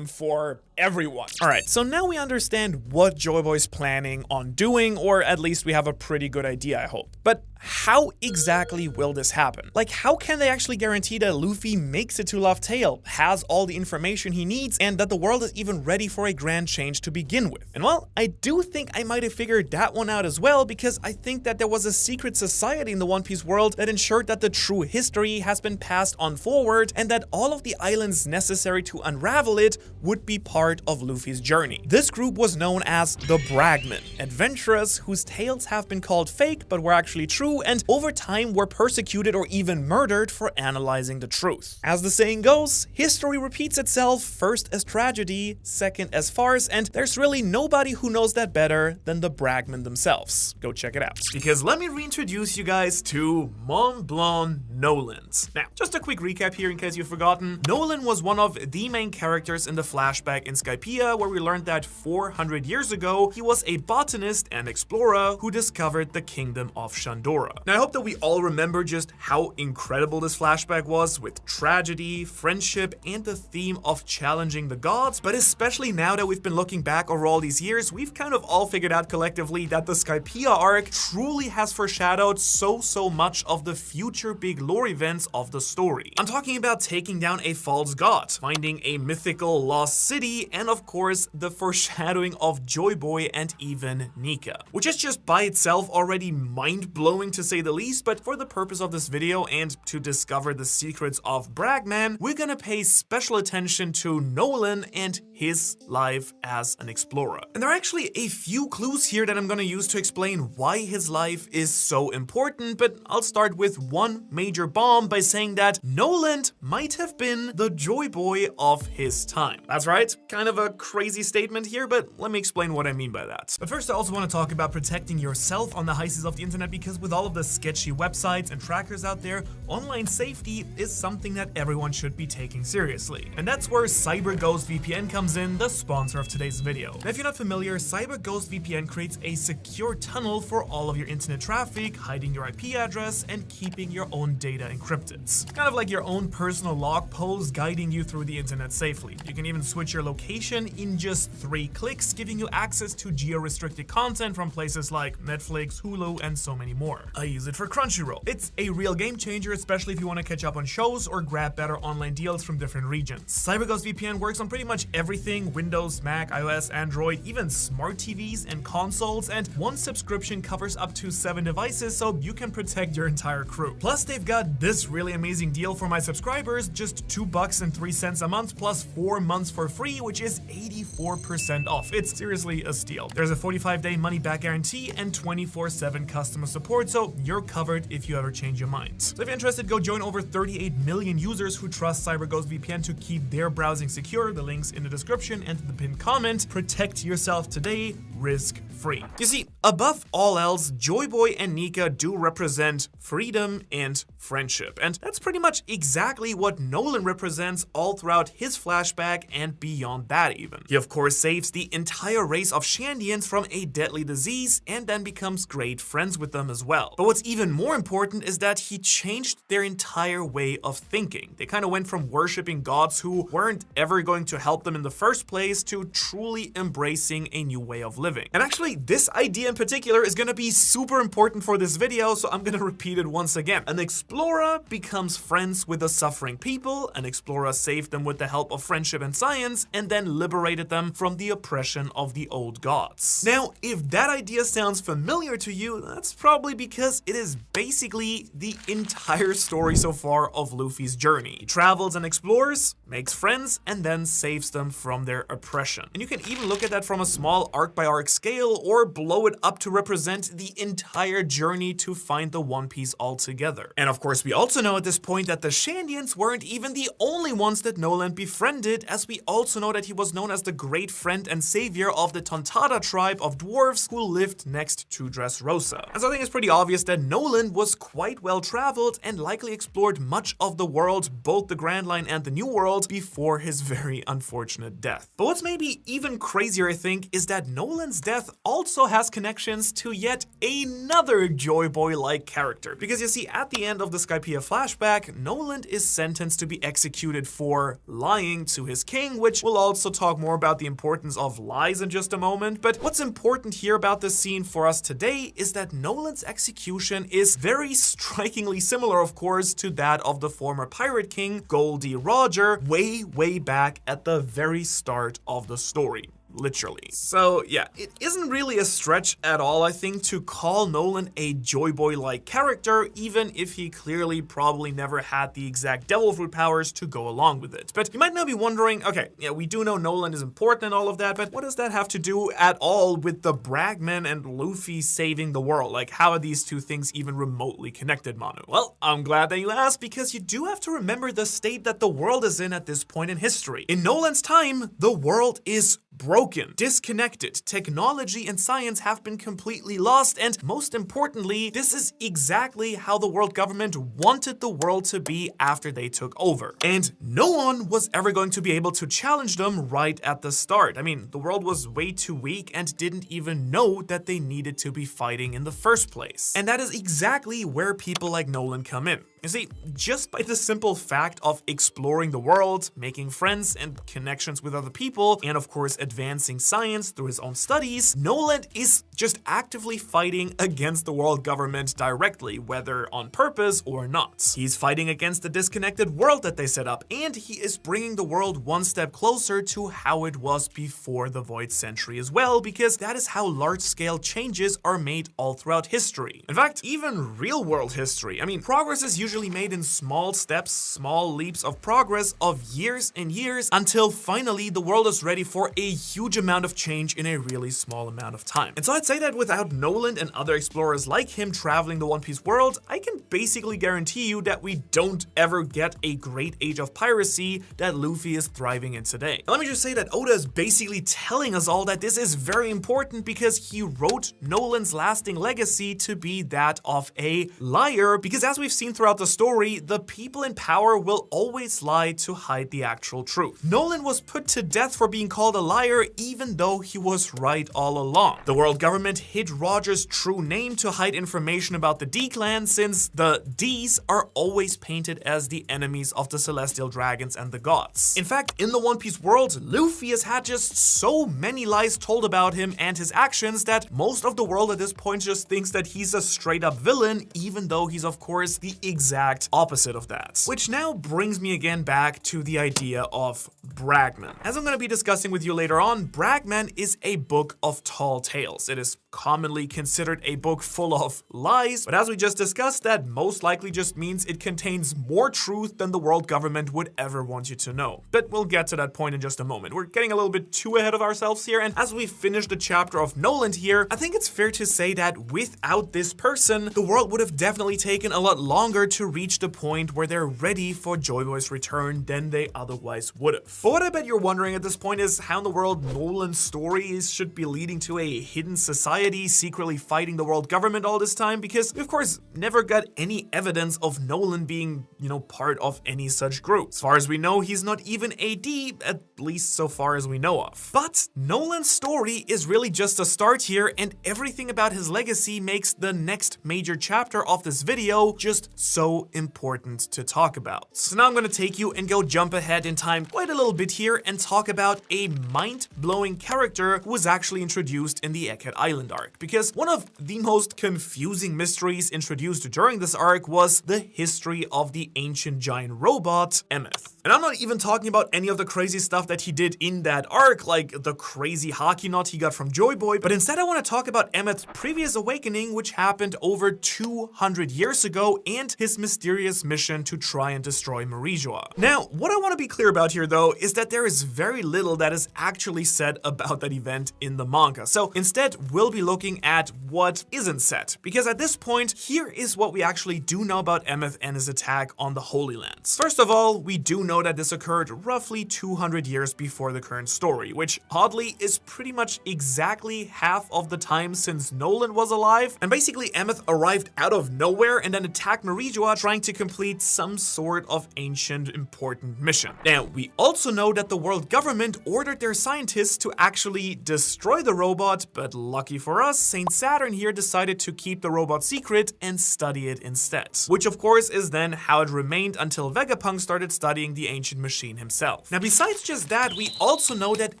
for everyone. Alright, so now we understand what Joyboy's planning on doing, or at least we have a pretty good idea, I hope. But how exactly will this happen? Like, how can they actually guarantee that Luffy makes it to Laugh Tale, has all the information he needs, and that the world is even ready for a grand change to begin with? And well, I do think I might have figured that one out as well, because I think that there was a secret society in the One Piece world that ensured that the true history has been passed on forward, and that all of the islands necessary to unravel it would be part of Luffy's journey. This group was known as the Bragmen, adventurers whose tales have been called fake but were actually true, and over time were persecuted or even murdered for analyzing the truth. As the saying goes, history repeats itself, first as tragedy, second as farce, and there's really nobody who knows that better than the Bragmen themselves. Go check it out. Because let me reintroduce you guys to Mont Blanc Noland. Now, just a quick recap here in case you've forgotten. Noland was one of the main characters in the flashback in Skypiea, where we learned that 400 years ago, he was a botanist and explorer who discovered the kingdom of Shandora. Now, I hope that we all remember just how incredible this flashback was, with tragedy, friendship, and the theme of challenging the gods. But especially now that we've been looking back over all these years, we've kind of all figured out collectively that the Skypiea arc truly has foreshadowed so much much of the future big lore events of the story. I'm talking about taking down a false god, finding a mythical lost city, and of course the foreshadowing of Joyboy and even Nika, which is just by itself already mind-blowing to say the least. But for the purpose of this video and to discover the secrets of Bragman, we're gonna pay special attention to Nolan and his life as an explorer. And there are actually a few clues here that I'm gonna use to explain why his life is so important, but I'll start with one major bomb by saying that Nolan might have been the Joyboy of his time. That's right, kind of a crazy statement here, but let me explain what I mean by that. But first, I also want to talk about protecting yourself on the high seas of the internet, because with all of the sketchy websites and trackers out there, online safety is something that everyone should be taking seriously. And that's where CyberGhost VPN comes in, the sponsor of today's video. And if you're not familiar, CyberGhost VPN creates a secure tunnel for all of your internet traffic, hiding your IP address and keeping your own data encrypted. It's kind of like your own personal log post guiding you through the internet safely. You can even switch your location in just 3 clicks, giving you access to geo-restricted content from places like Netflix, Hulu, and so many more. I use it for Crunchyroll. It's a real game changer, especially if you want to catch up on shows or grab better online deals from different regions. CyberGhost VPN works on pretty much everything: Windows, Mac, iOS, Android, even smart TVs and consoles, and one subscription covers up to 7 devices, so you can protect your entire crew. Plus, they've got this really amazing deal for my subscribers, just $2.03 a month plus 4 months for free, which is 84% off. It's seriously a steal. There's a 45-day money-back guarantee and 24/7 customer support, so you're covered if you ever change your mind. So if you're interested, go join over 38 million users who trust CyberGhost VPN to keep their browsing secure. The link's in the description and the pinned comment. Protect yourself today, risk-free. You see, above all else, Joyboy and Nika do represent freedom and friendship, and that's pretty much exactly what Nolan represents all throughout his flashback and beyond that even. He of course saves the entire race of Shandians from a deadly disease and then becomes great friends with them as well. But what's even more important is that he changed their entire way of thinking. They kind of went from worshipping gods who weren't ever going to help them in the first place to truly embracing a new way of living. And actually, this idea in particular is gonna be super important for this video, so I'm gonna repeat it once again. An explorer becomes friends with the suffering people, an explorer saved them with the help of friendship and science, and then liberated them from the oppression of the old gods. Now, if that idea sounds familiar to you, that's probably because it is basically the entire story so far of Luffy's journey. He travels and explores, makes friends, and then saves them from their oppression. And you can even look at that from a small arc-by-arc scale, or blow it up to represent the entire journey to find the One Piece altogether. And of course, we also know at this point that the Shandians weren't even the only ones that Nolan befriended, as we also know that he was known as the great friend and savior of the Tontada tribe of dwarves who lived next to Dressrosa. And so I think it's pretty obvious that Nolan was quite well traveled and likely explored much of the world, both the Grand Line and the New World, before his very unfortunate death. But what's maybe even crazier, I think, is that Nolan's death also has connections to yet another Joyboy-like character. Because you see, at the end of the Skypiea flashback, Nolan is sentenced to be executed for lying to his king, which we'll also talk more about the importance of lies in just a moment. But what's important here about this scene for us today is that Nolan's execution is very strikingly similar, of course, to that of the former Pirate King, Goldie Roger, way back at the very start of the story. Literally. So yeah, it isn't really a stretch at all, I think, to call Nolan a Joyboy-like character, even if he clearly probably never had the exact devil fruit powers to go along with it. But you might now be wondering, okay, yeah, we do know Nolan is important and all of that, but what does that have to do at all with the Bragmen and Luffy saving the world? Like, how are these two things even remotely connected, Manu? Well, I'm glad that you asked, because you do have to remember the state that the world is in at this point in history. In Nolan's time, the world is broken, disconnected. Technology and science have been completely lost, and most importantly, this is exactly how the world government wanted the world to be after they took over. And no one was ever going to be able to challenge them right at the start. I mean, the world was way too weak and didn't even know that they needed to be fighting in the first place. And that is exactly where people like Nolan come in. You see, just by the simple fact of exploring the world, making friends and connections with other people, and of course advancing advancing science through his own studies, Nolan is just actively fighting against the world government directly, whether on purpose or not. He's fighting against the disconnected world that they set up, and he is bringing the world one step closer to how it was before the Void Century as well, because that is how large-scale changes are made all throughout history. In fact, even real-world history. I mean, progress is usually made in small steps, small leaps of progress of years and years, until finally the world is ready for a huge amount of change in a really small amount of time. And so I'd say that without Nolan and other explorers like him traveling the One Piece world, I can basically guarantee you that we don't ever get a great age of piracy that Luffy is thriving in today. Now, let me just say that Oda is basically telling us all that this is very important because he wrote Nolan's lasting legacy to be that of a liar, because as we've seen throughout the story, the people in power will always lie to hide the actual truth. Nolan was put to death for being called a liar even though he was right all along. The world government hid Roger's true name to hide information about the D-Clan, since the D's are always painted as the enemies of the celestial dragons and the gods. In fact, in the One Piece world, Luffy has had just so many lies told about him and his actions that most of the world at this point just thinks that he's a straight up villain, even though he's of course the exact opposite of that. Which now brings me again back to the idea of Bragmen. As I'm going to be discussing with you later on, Bragmen is a book of tall tales. It is commonly considered a book full of lies, but as we just discussed, that most likely just means it contains more truth than the world government would ever want you to know. But we'll get to that point in just a moment. We're getting a little bit too ahead of ourselves here, and as we finish the chapter of Nolan here, I think it's fair to say that without this person, the world would have definitely taken a lot longer to reach the point where they're ready for Joyboy's return than they otherwise would have. But what I bet you're wondering at this point is how in the world Nolan's stories should be leading to a hidden society secretly fighting the world government all this time, because we of course never got any evidence of Nolan being, part of any such group. As far as we know, he's not even AD, at least so far as we know of. But Nolan's story is really just a start here, and everything about his legacy makes the next major chapter of this video just so important to talk about. So now I'm going to take you and go jump ahead in time quite a little bit here and talk about a mind-blowing character who was actually introduced in the Egghead Island arc, because one of the most confusing mysteries introduced during this arc was the history of the ancient giant robot, Emeth. And I'm not even talking about any of the crazy stuff that he did in that arc, like the crazy hockey knot he got from Joyboy, but instead I want to talk about Emeth's previous awakening, which happened over 200 years ago, and his mysterious mission to try and destroy Marijoa. Now, what I want to be clear about here though is that there is very little that is actually said about that event in the manga. So instead, we'll be looking at what isn't said, because at this point, here is what we actually do know about Emeth and his attack on the Holy Lands. First of all, we do know that this occurred roughly 200 years before the current story, which oddly is pretty much exactly half of the time since Nolan was alive, and basically Emeth arrived out of nowhere and then attacked Marijoa trying to complete some sort of ancient important mission. Now, we also know that the world government ordered their scientists to actually destroy the robot, but lucky for us, Saint Saturn here decided to keep the robot secret and study it instead. Which of course is then how it remained until Vegapunk started studying the ancient machine himself. Now besides just that, we also know that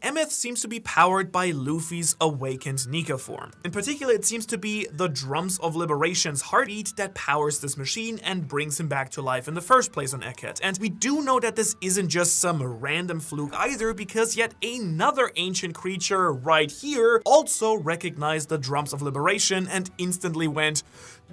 Emeth seems to be powered by Luffy's awakened Nika form. In particular, it seems to be the Drums of Liberation's heartbeat that powers this machine and brings him back to life in the first place on Egghead. And we do know that this isn't just some random fluke either, because yet another ancient creature right here also recognized the Drums of Liberation and instantly went,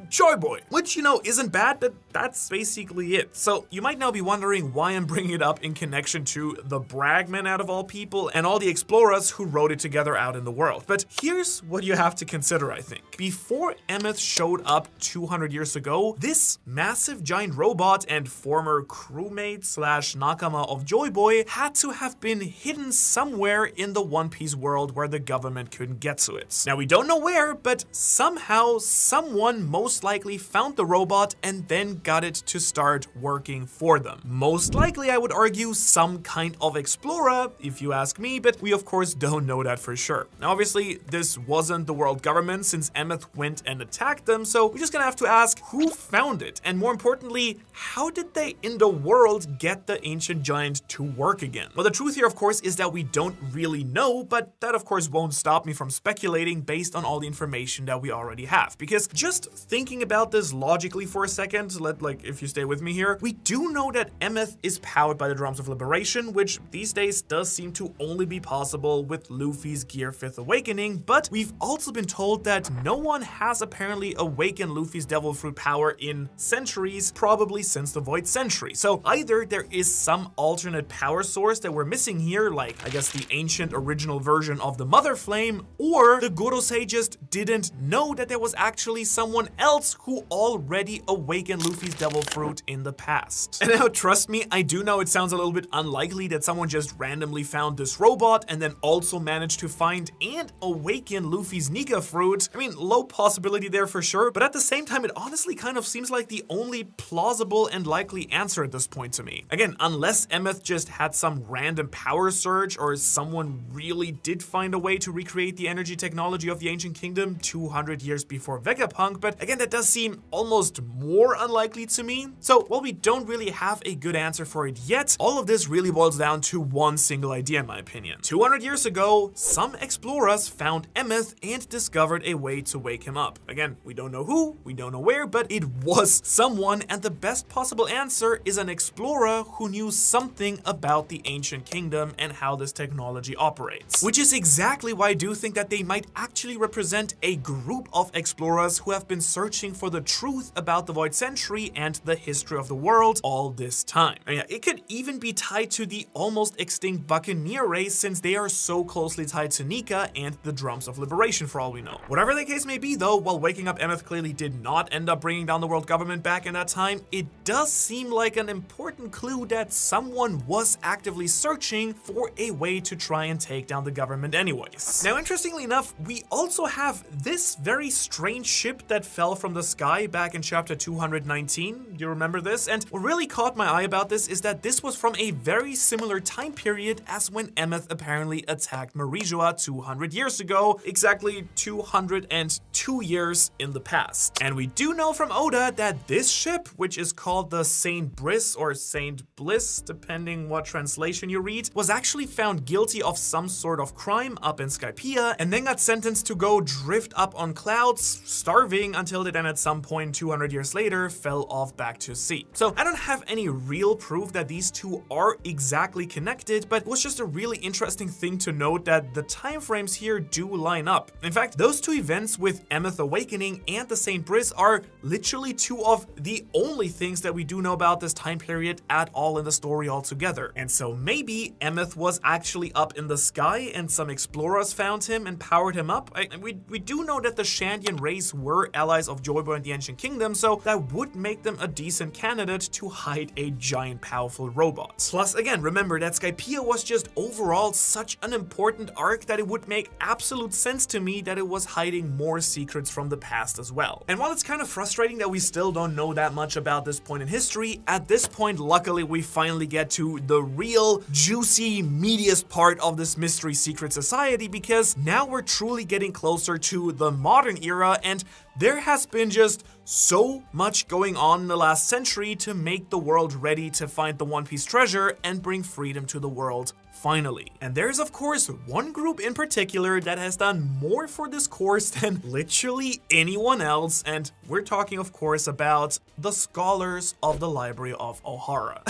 Joyboy, which, isn't bad, but that's basically it. So you might now be wondering why I'm bringing it up in connection to the Bragmen out of all people and all the explorers who wrote it together out in the world. But here's what you have to consider, I think. Before Emeth showed up 200 years ago, this massive giant robot and former crewmate slash nakama of Joyboy had to have been hidden somewhere in the One Piece world where the government couldn't get to it. Now we don't know where, but somehow someone most likely found the robot and then got it to start working for them. Most likely, I would argue, some kind of explorer, if you ask me, but we of course don't know that for sure. Now obviously, this wasn't the world government since Emeth went and attacked them, so we're just gonna have to ask who found it, and more importantly, how did they in the world get the ancient giant to work again? Well, the truth here of course is that we don't really really know, but that of course won't stop me from speculating based on all the information that we already have. Because just thinking about this logically for a second, if you stay with me here, we do know that Emeth is powered by the Drums of Liberation, which these days does seem to only be possible with Luffy's Gear 5th Awakening, but we've also been told that no one has apparently awakened Luffy's Devil Fruit power in centuries, probably since the Void Century. So either there is some alternate power source that we're missing here, like I guess the ancient original version of the Mother Flame, or the Gorosei just didn't know that there was actually someone else who already awakened Luffy's Devil Fruit in the past. And now trust me, I do know it sounds a little bit unlikely that someone just randomly found this robot and then also managed to find and awaken Luffy's Nika Fruit. I mean, low possibility there for sure, but at the same time, it honestly kind of seems like the only plausible and likely answer at this point to me. Again, unless Emeth just had some random power surge or someone really did find a way to recreate the energy technology of the Ancient Kingdom 200 years before Vegapunk, but again, that does seem almost more unlikely to me. So while we don't really have a good answer for it yet, all of this really boils down to one single idea in my opinion. 200 years ago, some explorers found Emeth and discovered a way to wake him up. Again, we don't know who, we don't know where, but it was someone, and the best possible answer is an explorer who knew something about the Ancient Kingdom and how this technology operates. Which is exactly why I do think that they might actually represent a group of explorers who have been searching for the truth about the Void Century and the history of the world all this time. And yeah, it could even be tied to the almost extinct Buccaneer race, since they are so closely tied to Nika and the Drums of Liberation for all we know. Whatever the case may be though, while waking up Emeth clearly did not end up bringing down the world government back in that time, it does seem like an important clue that someone was actively searching for a way to try and take down the government anyways. Now, interestingly enough, we also have this very strange ship that fell from the sky back in chapter 219. Do you remember this? And what really caught my eye about this is that this was from a very similar time period as when Emeth apparently attacked Marijoa 200 years ago, exactly 202 years in the past. And we do know from Oda that this ship, which is called the Saint Briss or Saint Bliss, depending what translation you read, was actually found guilty of some sort of crime up in Skypiea and then got sentenced to go drift up on clouds, starving until they then at some point 200 years later fell off back to sea. So I don't have any real proof that these two are exactly connected, but it was just a really interesting thing to note that the time frames here do line up. In fact, those two events with Emeth Awakening and the Saint Briss are literally two of the only things that we do know about this time period at all in the story altogether. And so maybe Emeth was actually up in the sky and some explorers found him and powered him up. We do know that the Shandian race were allies of Joyboy and the Ancient Kingdom, so that would make them a decent candidate to hide a giant powerful robot. Plus, again, remember that Skypiea was just overall such an important arc that it would make absolute sense to me that it was hiding more secrets from the past as well. And while it's kind of frustrating that we still don't know that much about this point in history, at this point, luckily, we finally get to the real juicy, meatiest part of this mystery secret society, because now we're truly getting closer to the modern era, and there has been just so much going on in the last century to make the world ready to find the One Piece treasure and bring freedom to the world finally. And there's of course one group in particular that has done more for this course than literally anyone else, and we're talking of course about the scholars of the Library of Ohara.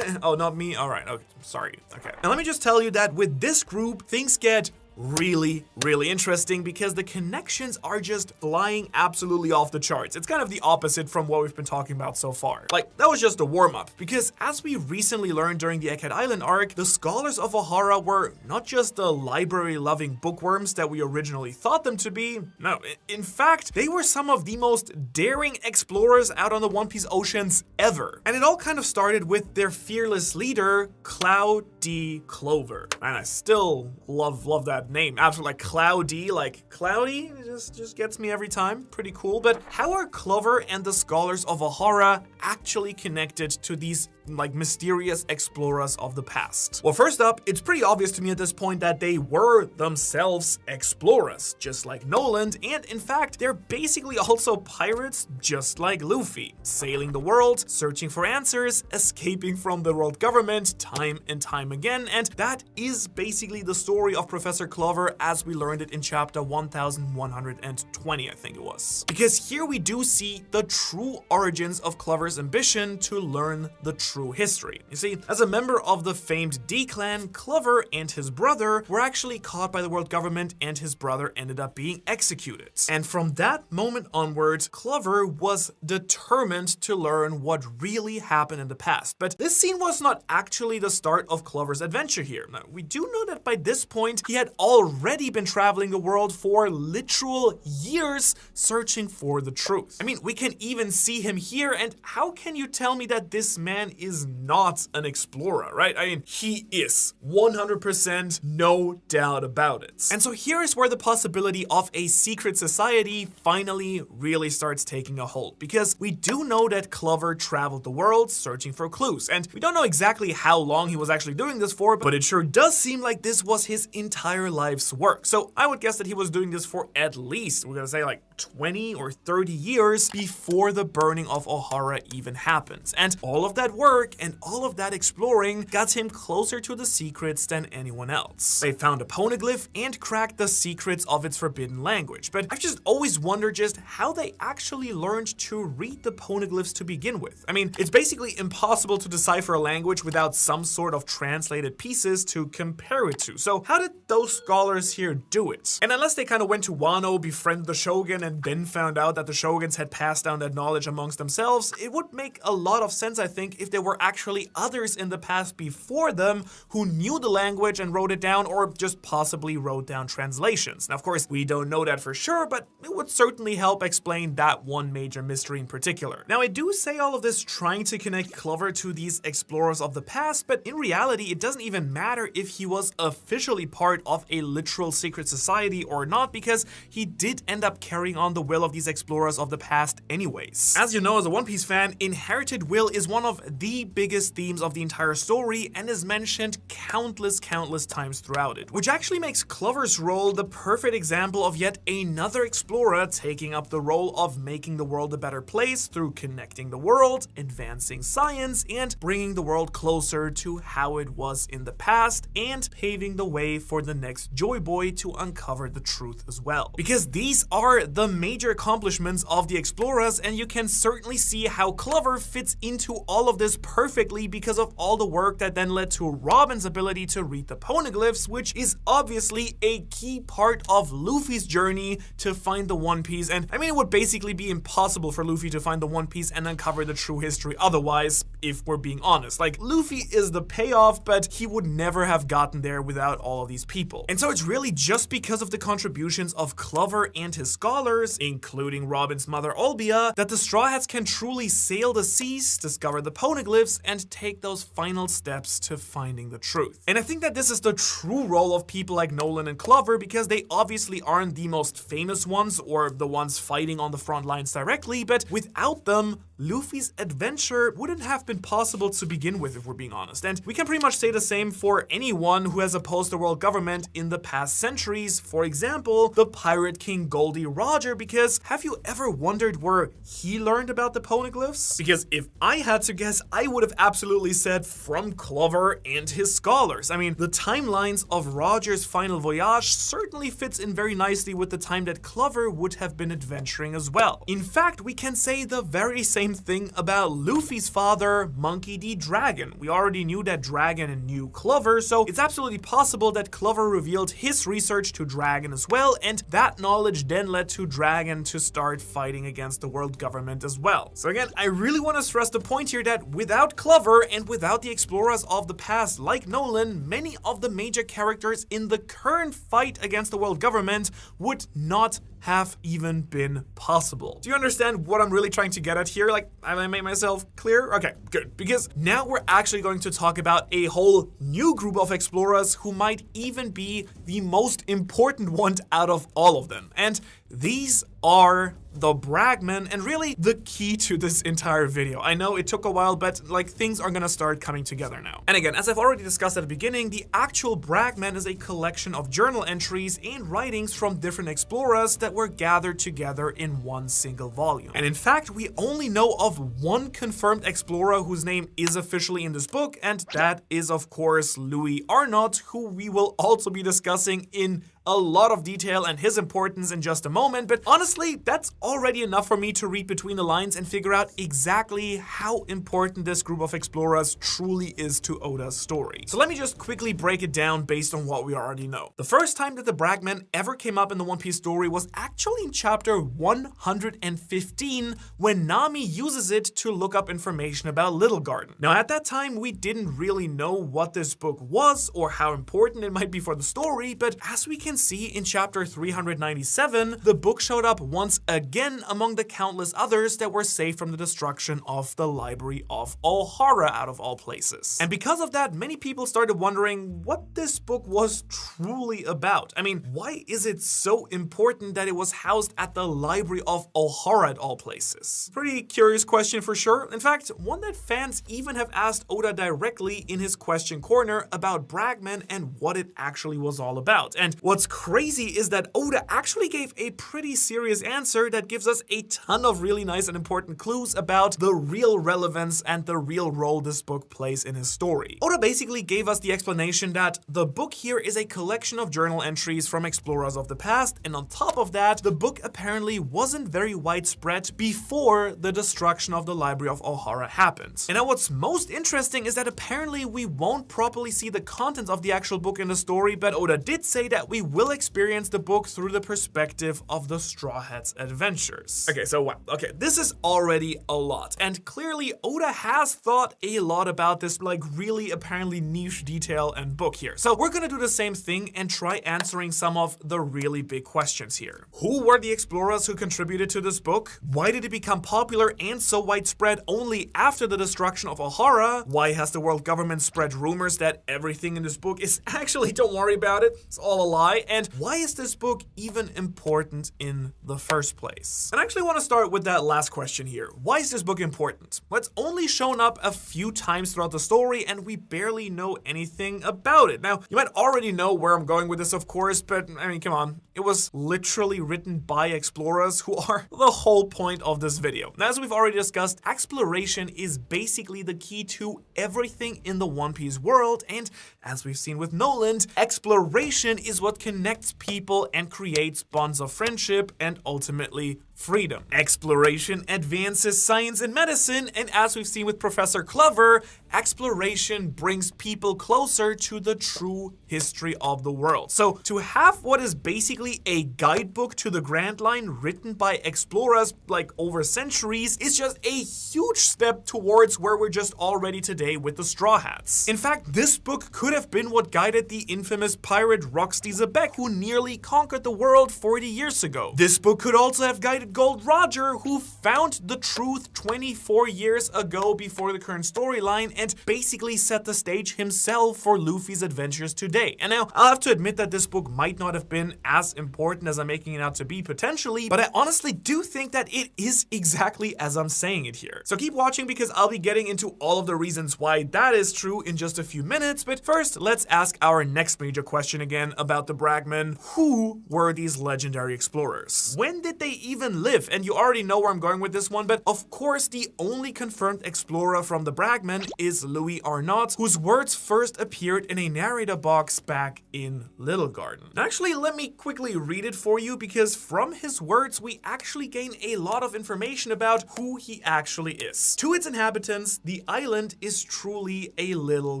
Oh, not me? Alright, okay, sorry. Okay. And let me just tell you that with this group, things get really interesting because the connections are just flying absolutely off the charts. It's kind of the opposite from what we've been talking about so far. Like, that was just a warm-up, because as we recently learned during the Egghead Island arc, the scholars of Ohara were not just the library-loving bookworms that we originally thought them to be. No, in fact, they were some of the most daring explorers out on the One Piece oceans ever. And it all kind of started with their fearless leader, Cloudy Clover. And I still love that name. Absolutely, like Cloudy, like cloudy, just gets me every time. Pretty cool. But how are Clover and the scholars of Ohara actually connected to these like mysterious explorers of the past? Well, first up, it's pretty obvious to me at this point that they were themselves explorers, just like Nolan, and in fact, they're basically also pirates just like Luffy, sailing the world, searching for answers, escaping from the world government time and time again, and that is basically the story of Professor Clover as we learned it in chapter 1120, I think it was. Because here we do see the true origins of Clover's ambition to learn the true history. You see, as a member of the famed D-Clan, Clover and his brother were actually caught by the world government and his brother ended up being executed. And from that moment onward, Clover was determined to learn what really happened in the past. But this scene was not actually the start of Clover's adventure here. Now, we do know that by this point, he had already been traveling the world for literal years searching for the truth. I mean, we can even see him here, and how can you tell me that this man is not an explorer, right? I mean, he is 100%, no doubt about it. And so here is where the possibility of a secret society finally really starts taking a hold, because we do know that Clover traveled the world searching for clues, and we don't know exactly how long he was actually doing this for, but it sure does seem like this was his entire life's work. So I would guess that he was doing this for at least, we're gonna say like 20 or 30 years before the burning of Ohara even happens. And all of that work and all of that exploring got him closer to the secrets than anyone else. They found a poneglyph and cracked the secrets of its forbidden language, but I've just always wondered just how they actually learned to read the poneglyphs to begin with. I mean, it's basically impossible to decipher a language without some sort of translated pieces to compare it to. So how did those scholars here do it? And unless they kind of went to Wano, befriended the Shogun, and then found out that the Shoguns had passed down that knowledge amongst themselves, it would make a lot of sense, I think, if there were actually others in the past before them who knew the language and wrote it down, or just possibly wrote down translations. Now, of course, we don't know that for sure, but it would certainly help explain that one major mystery in particular. Now, I do say all of this trying to connect Clover to these explorers of the past, but in reality, it doesn't even matter if he was officially part of a literal secret society or not, because he did end up carrying on the will of these explorers of the past anyways. As you know, as a One Piece fan, inherited will is one of the biggest themes of the entire story and is mentioned countless times throughout it, which actually makes Clover's role the perfect example of yet another explorer taking up the role of making the world a better place through connecting the world, advancing science, and bringing the world closer to how it was in the past, and paving the way for the next Joyboy to uncover the truth as well. Because these are the major accomplishments of the explorers, and you can certainly see how Clover fits into all of this perfectly because of all the work that then led to Robin's ability to read the poneglyphs, which is obviously a key part of Luffy's journey to find the One Piece. And I mean, it would basically be impossible for Luffy to find the One Piece and uncover the true history otherwise, if we're being honest. Like, Luffy is the payoff, but he would never have gotten there without all of these people. And so it's really just because of the contributions of Clover and his scholars, including Robin's mother Olbia, that the Straw Hats can truly sail the seas, discover the poneglyphs, and take those final steps to finding the truth. And I think that this is the true role of people like Nolan and Clover, because they obviously aren't the most famous ones or the ones fighting on the front lines directly, but without them, Luffy's adventure wouldn't have been possible to begin with, if we're being honest. And we can pretty much say the same for anyone who has opposed the world government in the past centuries. For example, the Pirate King Goldie Roger, because have you ever wondered where he learned about the poneglyphs? Because if I had to guess, I would have absolutely said from Clover and his scholars. I mean, the timelines of Roger's final voyage certainly fits in very nicely with the time that Clover would have been adventuring as well. In fact, we can say the very same thing about Luffy's father, Monkey D. Dragon. We already knew that Dragon knew Clover, so it's absolutely possible that Clover revealed his research to Dragon as well, and that knowledge then led to Dragon to start fighting against the world government as well. So again, I really want to stress the point here that without Clover and without the explorers of the past like Nolan, many of the major characters in the current fight against the world government would not have even been possible. Do you understand what I'm really trying to get at here? Like, have I made myself clear? Okay, good. Because now we're actually going to talk about a whole new group of explorers who might even be the most important one out of all of them. And these are the Bragmen, and really the key to this entire video. I know it took a while, but like things are gonna start coming together now. And again, as I've already discussed at the beginning, the actual Bragmen is a collection of journal entries and writings from different explorers that were gathered together in one single volume. And in fact, we only know of one confirmed explorer whose name is officially in this book, and that is of course Louis Arnott, who we will also be discussing in a lot of detail and his importance in just a moment, but honestly, that's already enough for me to read between the lines and figure out exactly how important this group of explorers truly is to Oda's story. So let me just quickly break it down based on what we already know. The first time that the Bragmen ever came up in the One Piece story was actually in chapter 115, when Nami uses it to look up information about Little Garden. Now at that time, we didn't really know what this book was or how important it might be for the story, but as we can see in chapter 397, the book showed up once again among the countless others that were saved from the destruction of the library of Ohara, out of all places. And because of that, many people started wondering what this book was truly about. I mean, why is it so important that it was housed at the library of Ohara at all places? Pretty curious question for sure. In fact, one that fans even have asked Oda directly in his question corner about Bragmen and what it actually was all about. And what's crazy is that Oda actually gave a pretty serious answer that gives us a ton of really nice and important clues about the real relevance and the real role this book plays in his story. Oda basically gave us the explanation that the book here is a collection of journal entries from explorers of the past, and on top of that, the book apparently wasn't very widespread before the destruction of the library of Ohara happened. And now what's most interesting is that apparently we won't properly see the contents of the actual book in the story, but Oda did say that we will experience the book through the perspective of the Straw Hats' adventures. Okay, so wow. Okay, this is already a lot. And clearly Oda has thought a lot about this like really apparently niche detail and book here. So we're gonna do the same thing and try answering some of the really big questions here. Who were the explorers who contributed to this book? Why did it become popular and so widespread only after the destruction of Ohara? Why has the world government spread rumors that everything in this book is actually, don't worry about it, it's all a lie? And why is this book even important in the first place? And I actually want to start with that last question here. Why is this book important? Well, it's only shown up a few times throughout the story and we barely know anything about it. Now, you might already know where I'm going with this, of course, but I mean, come on. It was literally written by explorers who are the whole point of this video. Now, as we've already discussed, exploration is basically the key to everything in the One Piece world, and as we've seen with Noland, exploration is what connects people and creates bonds of friendship and ultimately freedom. Exploration advances science and medicine, and as we've seen with Professor Clover, exploration brings people closer to the true history of the world. So to have what is basically a guidebook to the Grand Line written by explorers like over centuries is just a huge step towards where we're just already today with the Straw Hats. In fact, this book could have been what guided the infamous pirate Roxy Zebek, who nearly conquered the world 40 years ago. This book could also have guided Gold Roger, who found the truth 24 years ago before the current storyline and basically set the stage himself for Luffy's adventures today. And now, I'll have to admit that this book might not have been as important as I'm making it out to be potentially, but I honestly do think that it is exactly as I'm saying it here. So keep watching because I'll be getting into all of the reasons why that is true in just a few minutes, but first, let's ask our next major question again about the Bragmen. Who were these legendary explorers? When did they even live? And you already know where I'm going with this one, but of course, the only confirmed explorer from the Bragmen is Louis Arnott, whose words first appeared in a narrator box back in Little Garden. Actually, let me quickly read it for you because from his words, we actually gain a lot of information about who he actually is. To its inhabitants, the island is truly a little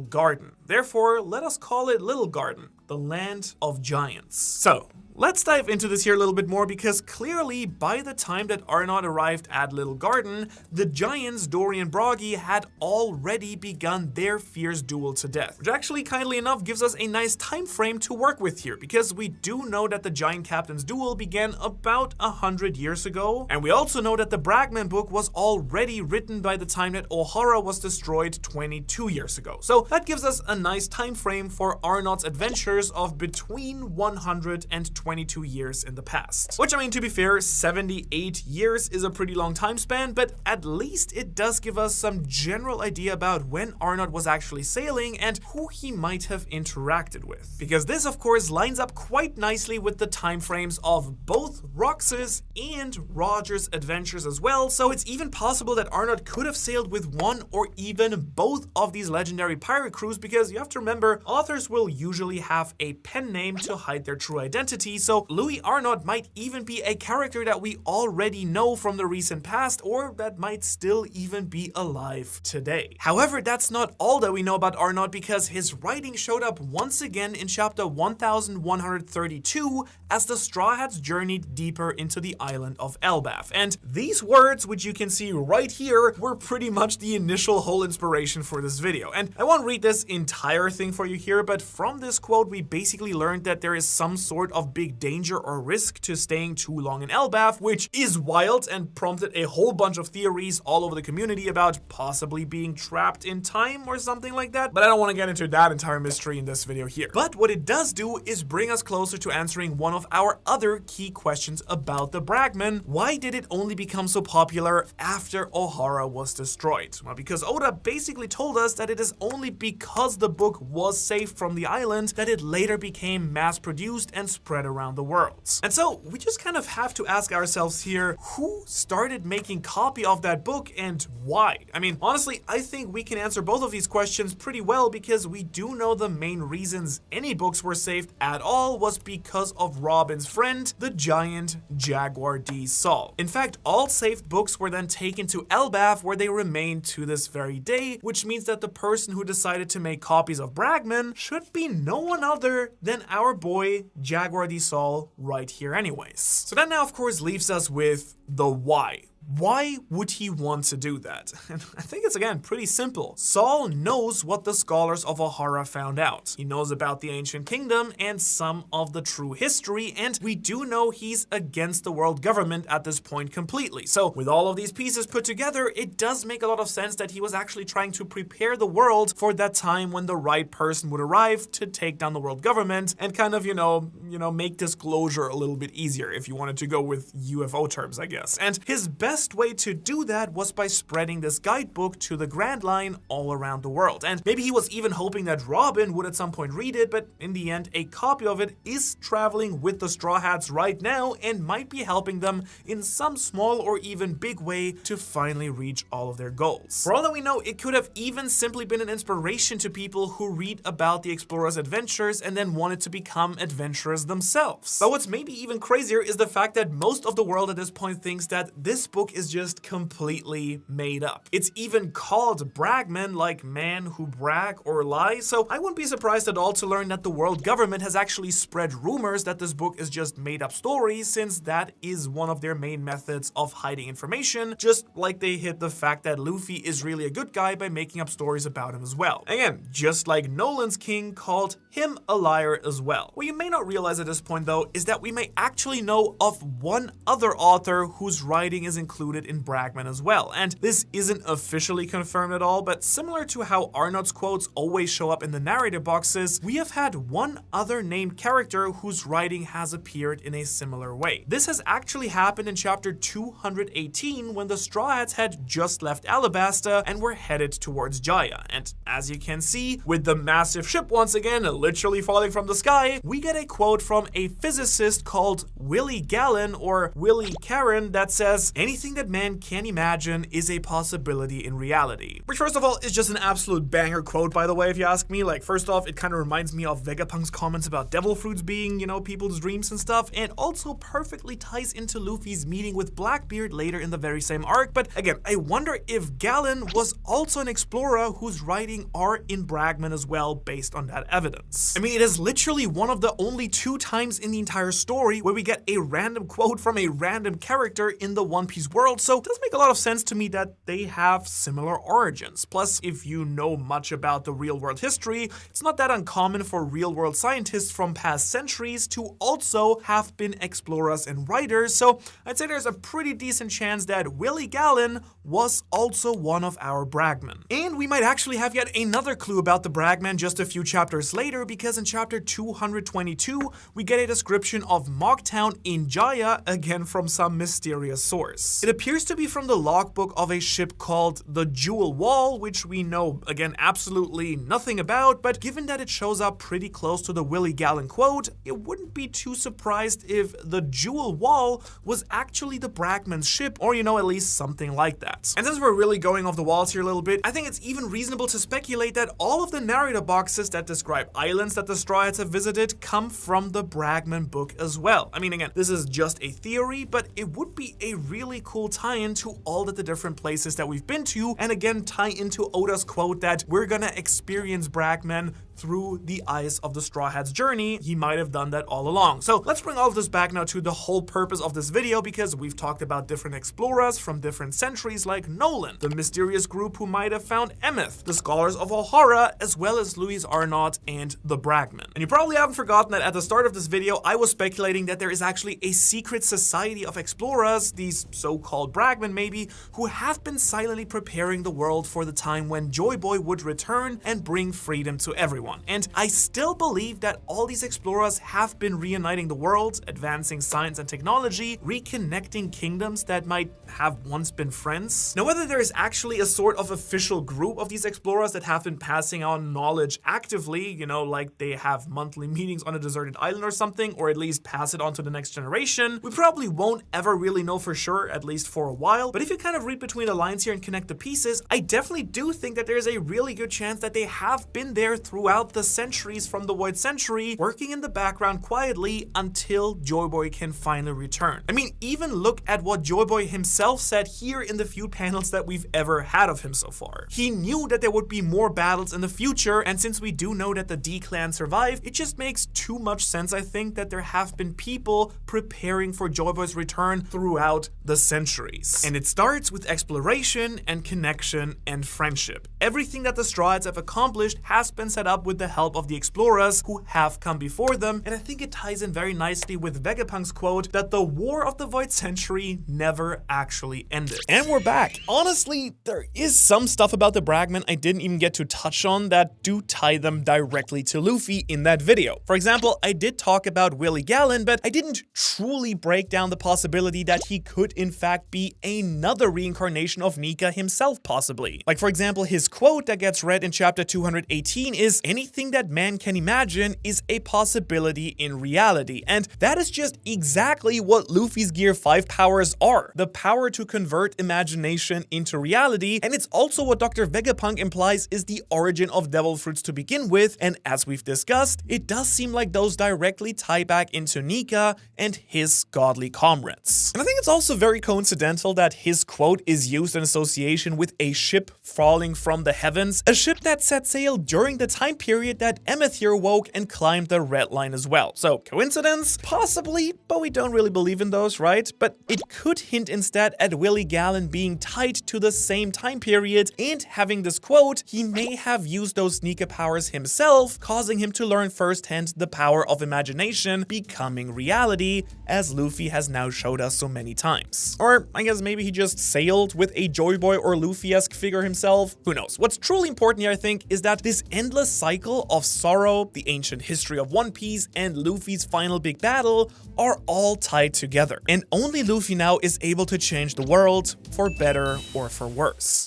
garden. Therefore, let us call it Little Garden, the land of giants. So, let's dive into this here a little bit more because clearly by the time that Arnott arrived at Little Garden, the giants Dory and Broggy had already begun their fierce duel to death, which actually kindly enough gives us a nice time frame to work with here because we do know that the giant captain's duel began about 100 years ago, and we also know that the Bragmen book was already written by the time that Ohara was destroyed 22 years ago. So that gives us a nice time frame for Arnott's adventures adventures of between 100 and 22 years in the past. Which, I mean, to be fair, 78 years is a pretty long time span, but at least it does give us some general idea about when Arnott was actually sailing and who he might have interacted with. Because this, of course, lines up quite nicely with the time frames of both Rox's and Roger's adventures as well, so it's even possible that Arnott could have sailed with one or even both of these legendary pirate crews, because you have to remember, authors will usually have a pen name to hide their true identity, so Louis Arnott might even be a character that we already know from the recent past, or that might still even be alive today. However, that's not all that we know about Arnott, because his writing showed up once again in chapter 1132 as the Straw Hats journeyed deeper into the island of Elbaf. And these words, which you can see right here, were pretty much the initial whole inspiration for this video. And I won't read this entire thing for you here, but from this quote, we basically learned that there is some sort of big danger or risk to staying too long in Elbaf, which is wild and prompted a whole bunch of theories all over the community about possibly being trapped in time or something like that. But I don't want to get into that entire mystery in this video here. But what it does do is bring us closer to answering one of our other key questions about the Bragmen. Why did it only become so popular after Ohara was destroyed? Well, because Oda basically told us that it is only because the book was saved from the island that it later became mass-produced and spread around the world. And so we just kind of have to ask ourselves here, who started making copy of that book and why? I mean, honestly, I think we can answer both of these questions pretty well, because we do know the main reasons any books were saved at all was because of Robin's friend, the giant Jaguar D. Saul. In fact, all saved books were then taken to Elbaf, where they remain to this very day, which means that the person who decided to make copies of Bragmen should be no one other than our boy Jaguar D. Saul right here anyways. So that now of course leaves us with the why. Why would he want to do that? And I think it's again pretty simple. Saul knows what the scholars of Ohara found out. He knows about the ancient kingdom and some of the true history, and we do know he's against the world government at this point completely. So with all of these pieces put together, it does make a lot of sense that he was actually trying to prepare the world for that time when the right person would arrive to take down the world government and kind of, you know, make disclosure a little bit easier, if you wanted to go with UFO terms, I guess. And his best way to do that was by spreading this guidebook to the Grand Line all around the world. And maybe he was even hoping that Robin would at some point read it, but in the end, a copy of it is traveling with the Straw Hats right now and might be helping them in some small or even big way to finally reach all of their goals. For all that we know, it could have even simply been an inspiration to people who read about the explorers' adventures and then wanted to become adventurers themselves. But what's maybe even crazier is the fact that most of the world at this point thinks that this book is just completely made up. It's even called Bragmen, like man who brag or lie, so I wouldn't be surprised at all to learn that the world government has actually spread rumors that this book is just made up stories, since that is one of their main methods of hiding information, just like they hid the fact that Luffy is really a good guy by making up stories about him as well. Again, just like Nolan's King called him a liar as well. What you may not realize at this point though is that we may actually know of one other author whose writing is included in Bragmen as well, and this isn't officially confirmed at all, but similar to how Arnott's quotes always show up in the narrator boxes, we have had one other named character whose writing has appeared in a similar way. This has actually happened in chapter 218 when the Straw Hats had just left Alabasta and were headed towards Jaya, and as you can see, with the massive ship once again literally falling from the sky, we get a quote from a physicist called Willie Gallen or Willie Karen that says, "Anything that man can imagine is a possibility in reality." Which first of all is just an absolute banger quote, by the way, if you ask me. Like, first off, it kind of reminds me of Vegapunk's comments about devil fruits being, people's dreams and stuff, and also perfectly ties into Luffy's meeting with Blackbeard later in the very same arc. But again, I wonder if Gallen was also an explorer whose writing are in Bragmen as well based on that evidence. I mean, it is literally one of the only 2 times in the entire story where we get a random quote from a random character in the One Piece Luffy's world, so it does make a lot of sense to me that they have similar origins. Plus, if you know much about the real world history, it's not that uncommon for real world scientists from past centuries to also have been explorers and writers, so I'd say there's a pretty decent chance that Willie Gallen was also one of our Bragmen. And we might actually have yet another clue about the Bragmen just a few chapters later, because in chapter 222, we get a description of Mogtown in Jaya, again from some mysterious source. It appears to be from the logbook of a ship called the Jewel Wall, which we know, again, absolutely nothing about, but given that it shows up pretty close to the Willie Gallen quote, it wouldn't be too surprised if the Jewel Wall was actually the Bragmen's ship, or at least something like that. And since we're really going off the walls here a little bit, I think it's even reasonable to speculate that all of the narrator boxes that describe islands that the Straw Hats have visited come from the Bragmen book as well. I mean, again, this is just a theory, but it would be a really cool tie-in to all of the different places that we've been to, and again, tie into Oda's quote that we're gonna experience Bragmen through the eyes of the Straw Hats' journey. He might have done that all along. So let's bring all of this back now to the whole purpose of this video, because we've talked about different explorers from different centuries like Nolan, the mysterious group who might have found Emeth, the scholars of Ohara, as well as Louis Arnott and the Bragmen. And you probably haven't forgotten that at the start of this video, I was speculating that there is actually a secret society of explorers, these so-called Bragmen maybe, who have been silently preparing the world for the time when Joyboy would return and bring freedom to everyone. And I still believe that all these explorers have been reuniting the world, advancing science and technology, reconnecting kingdoms that might have once been friends. Now, whether there is actually a sort of official group of these explorers that have been passing on knowledge actively, like they have monthly meetings on a deserted island or something, or at least pass it on to the next generation, we probably won't ever really know for sure, at least for a while. But if you kind of read between the lines here and connect the pieces, I definitely do think that there's a really good chance that they have been there throughout the centuries from the Void Century, working in the background quietly until Joyboy can finally return. I mean, even look at what Joyboy himself said here in the few panels that we've ever had of him so far. He knew that there would be more battles in the future, and since we do know that the D-Clan survived, it just makes too much sense, I think, that there have been people preparing for Joyboy's return throughout the centuries. And it starts with exploration and connection and friendship. Everything that the Straw Hats have accomplished has been set up with the help of the explorers who have come before them, and I think it ties in very nicely with Vegapunk's quote that the War of the Void Century never actually ended. And we're back. Honestly, there is some stuff about the Bragmen I didn't even get to touch on that do tie them directly to Luffy in that video. For example, I did talk about Willie Gallen, but I didn't truly break down the possibility that he could in fact be another reincarnation of Nika himself, possibly. Like, for example, his quote that gets read in chapter 218 is, "Anything that man can imagine is a possibility in reality." And that is just exactly what Luffy's Gear 5 powers are. The power to convert imagination into reality, and it's also what Dr. Vegapunk implies is the origin of devil fruits to begin with, and as we've discussed, it does seem like those directly tie back into Nika and his godly comrades. And I think it's also very coincidental that his quote is used in association with a ship falling from the heavens, a ship that set sail during the time period that Emeth here woke and climbed the red line as well. So, coincidence? Possibly, but we don't really believe in those, right? But it could hint instead at Willie Gallen being tied to the same time period, and having this quote, he may have used those Nika powers himself, causing him to learn firsthand the power of imagination becoming reality, as Luffy has now showed us so many times. Or I guess maybe he just sailed with a Joyboy or Luffy-esque figure himself? Who knows? What's truly important here, I think, is that this endless cycle of sorrow, the ancient history of One Piece, and Luffy's final big battle are all tied together. And only Luffy now is able to change the world, for better or for worse.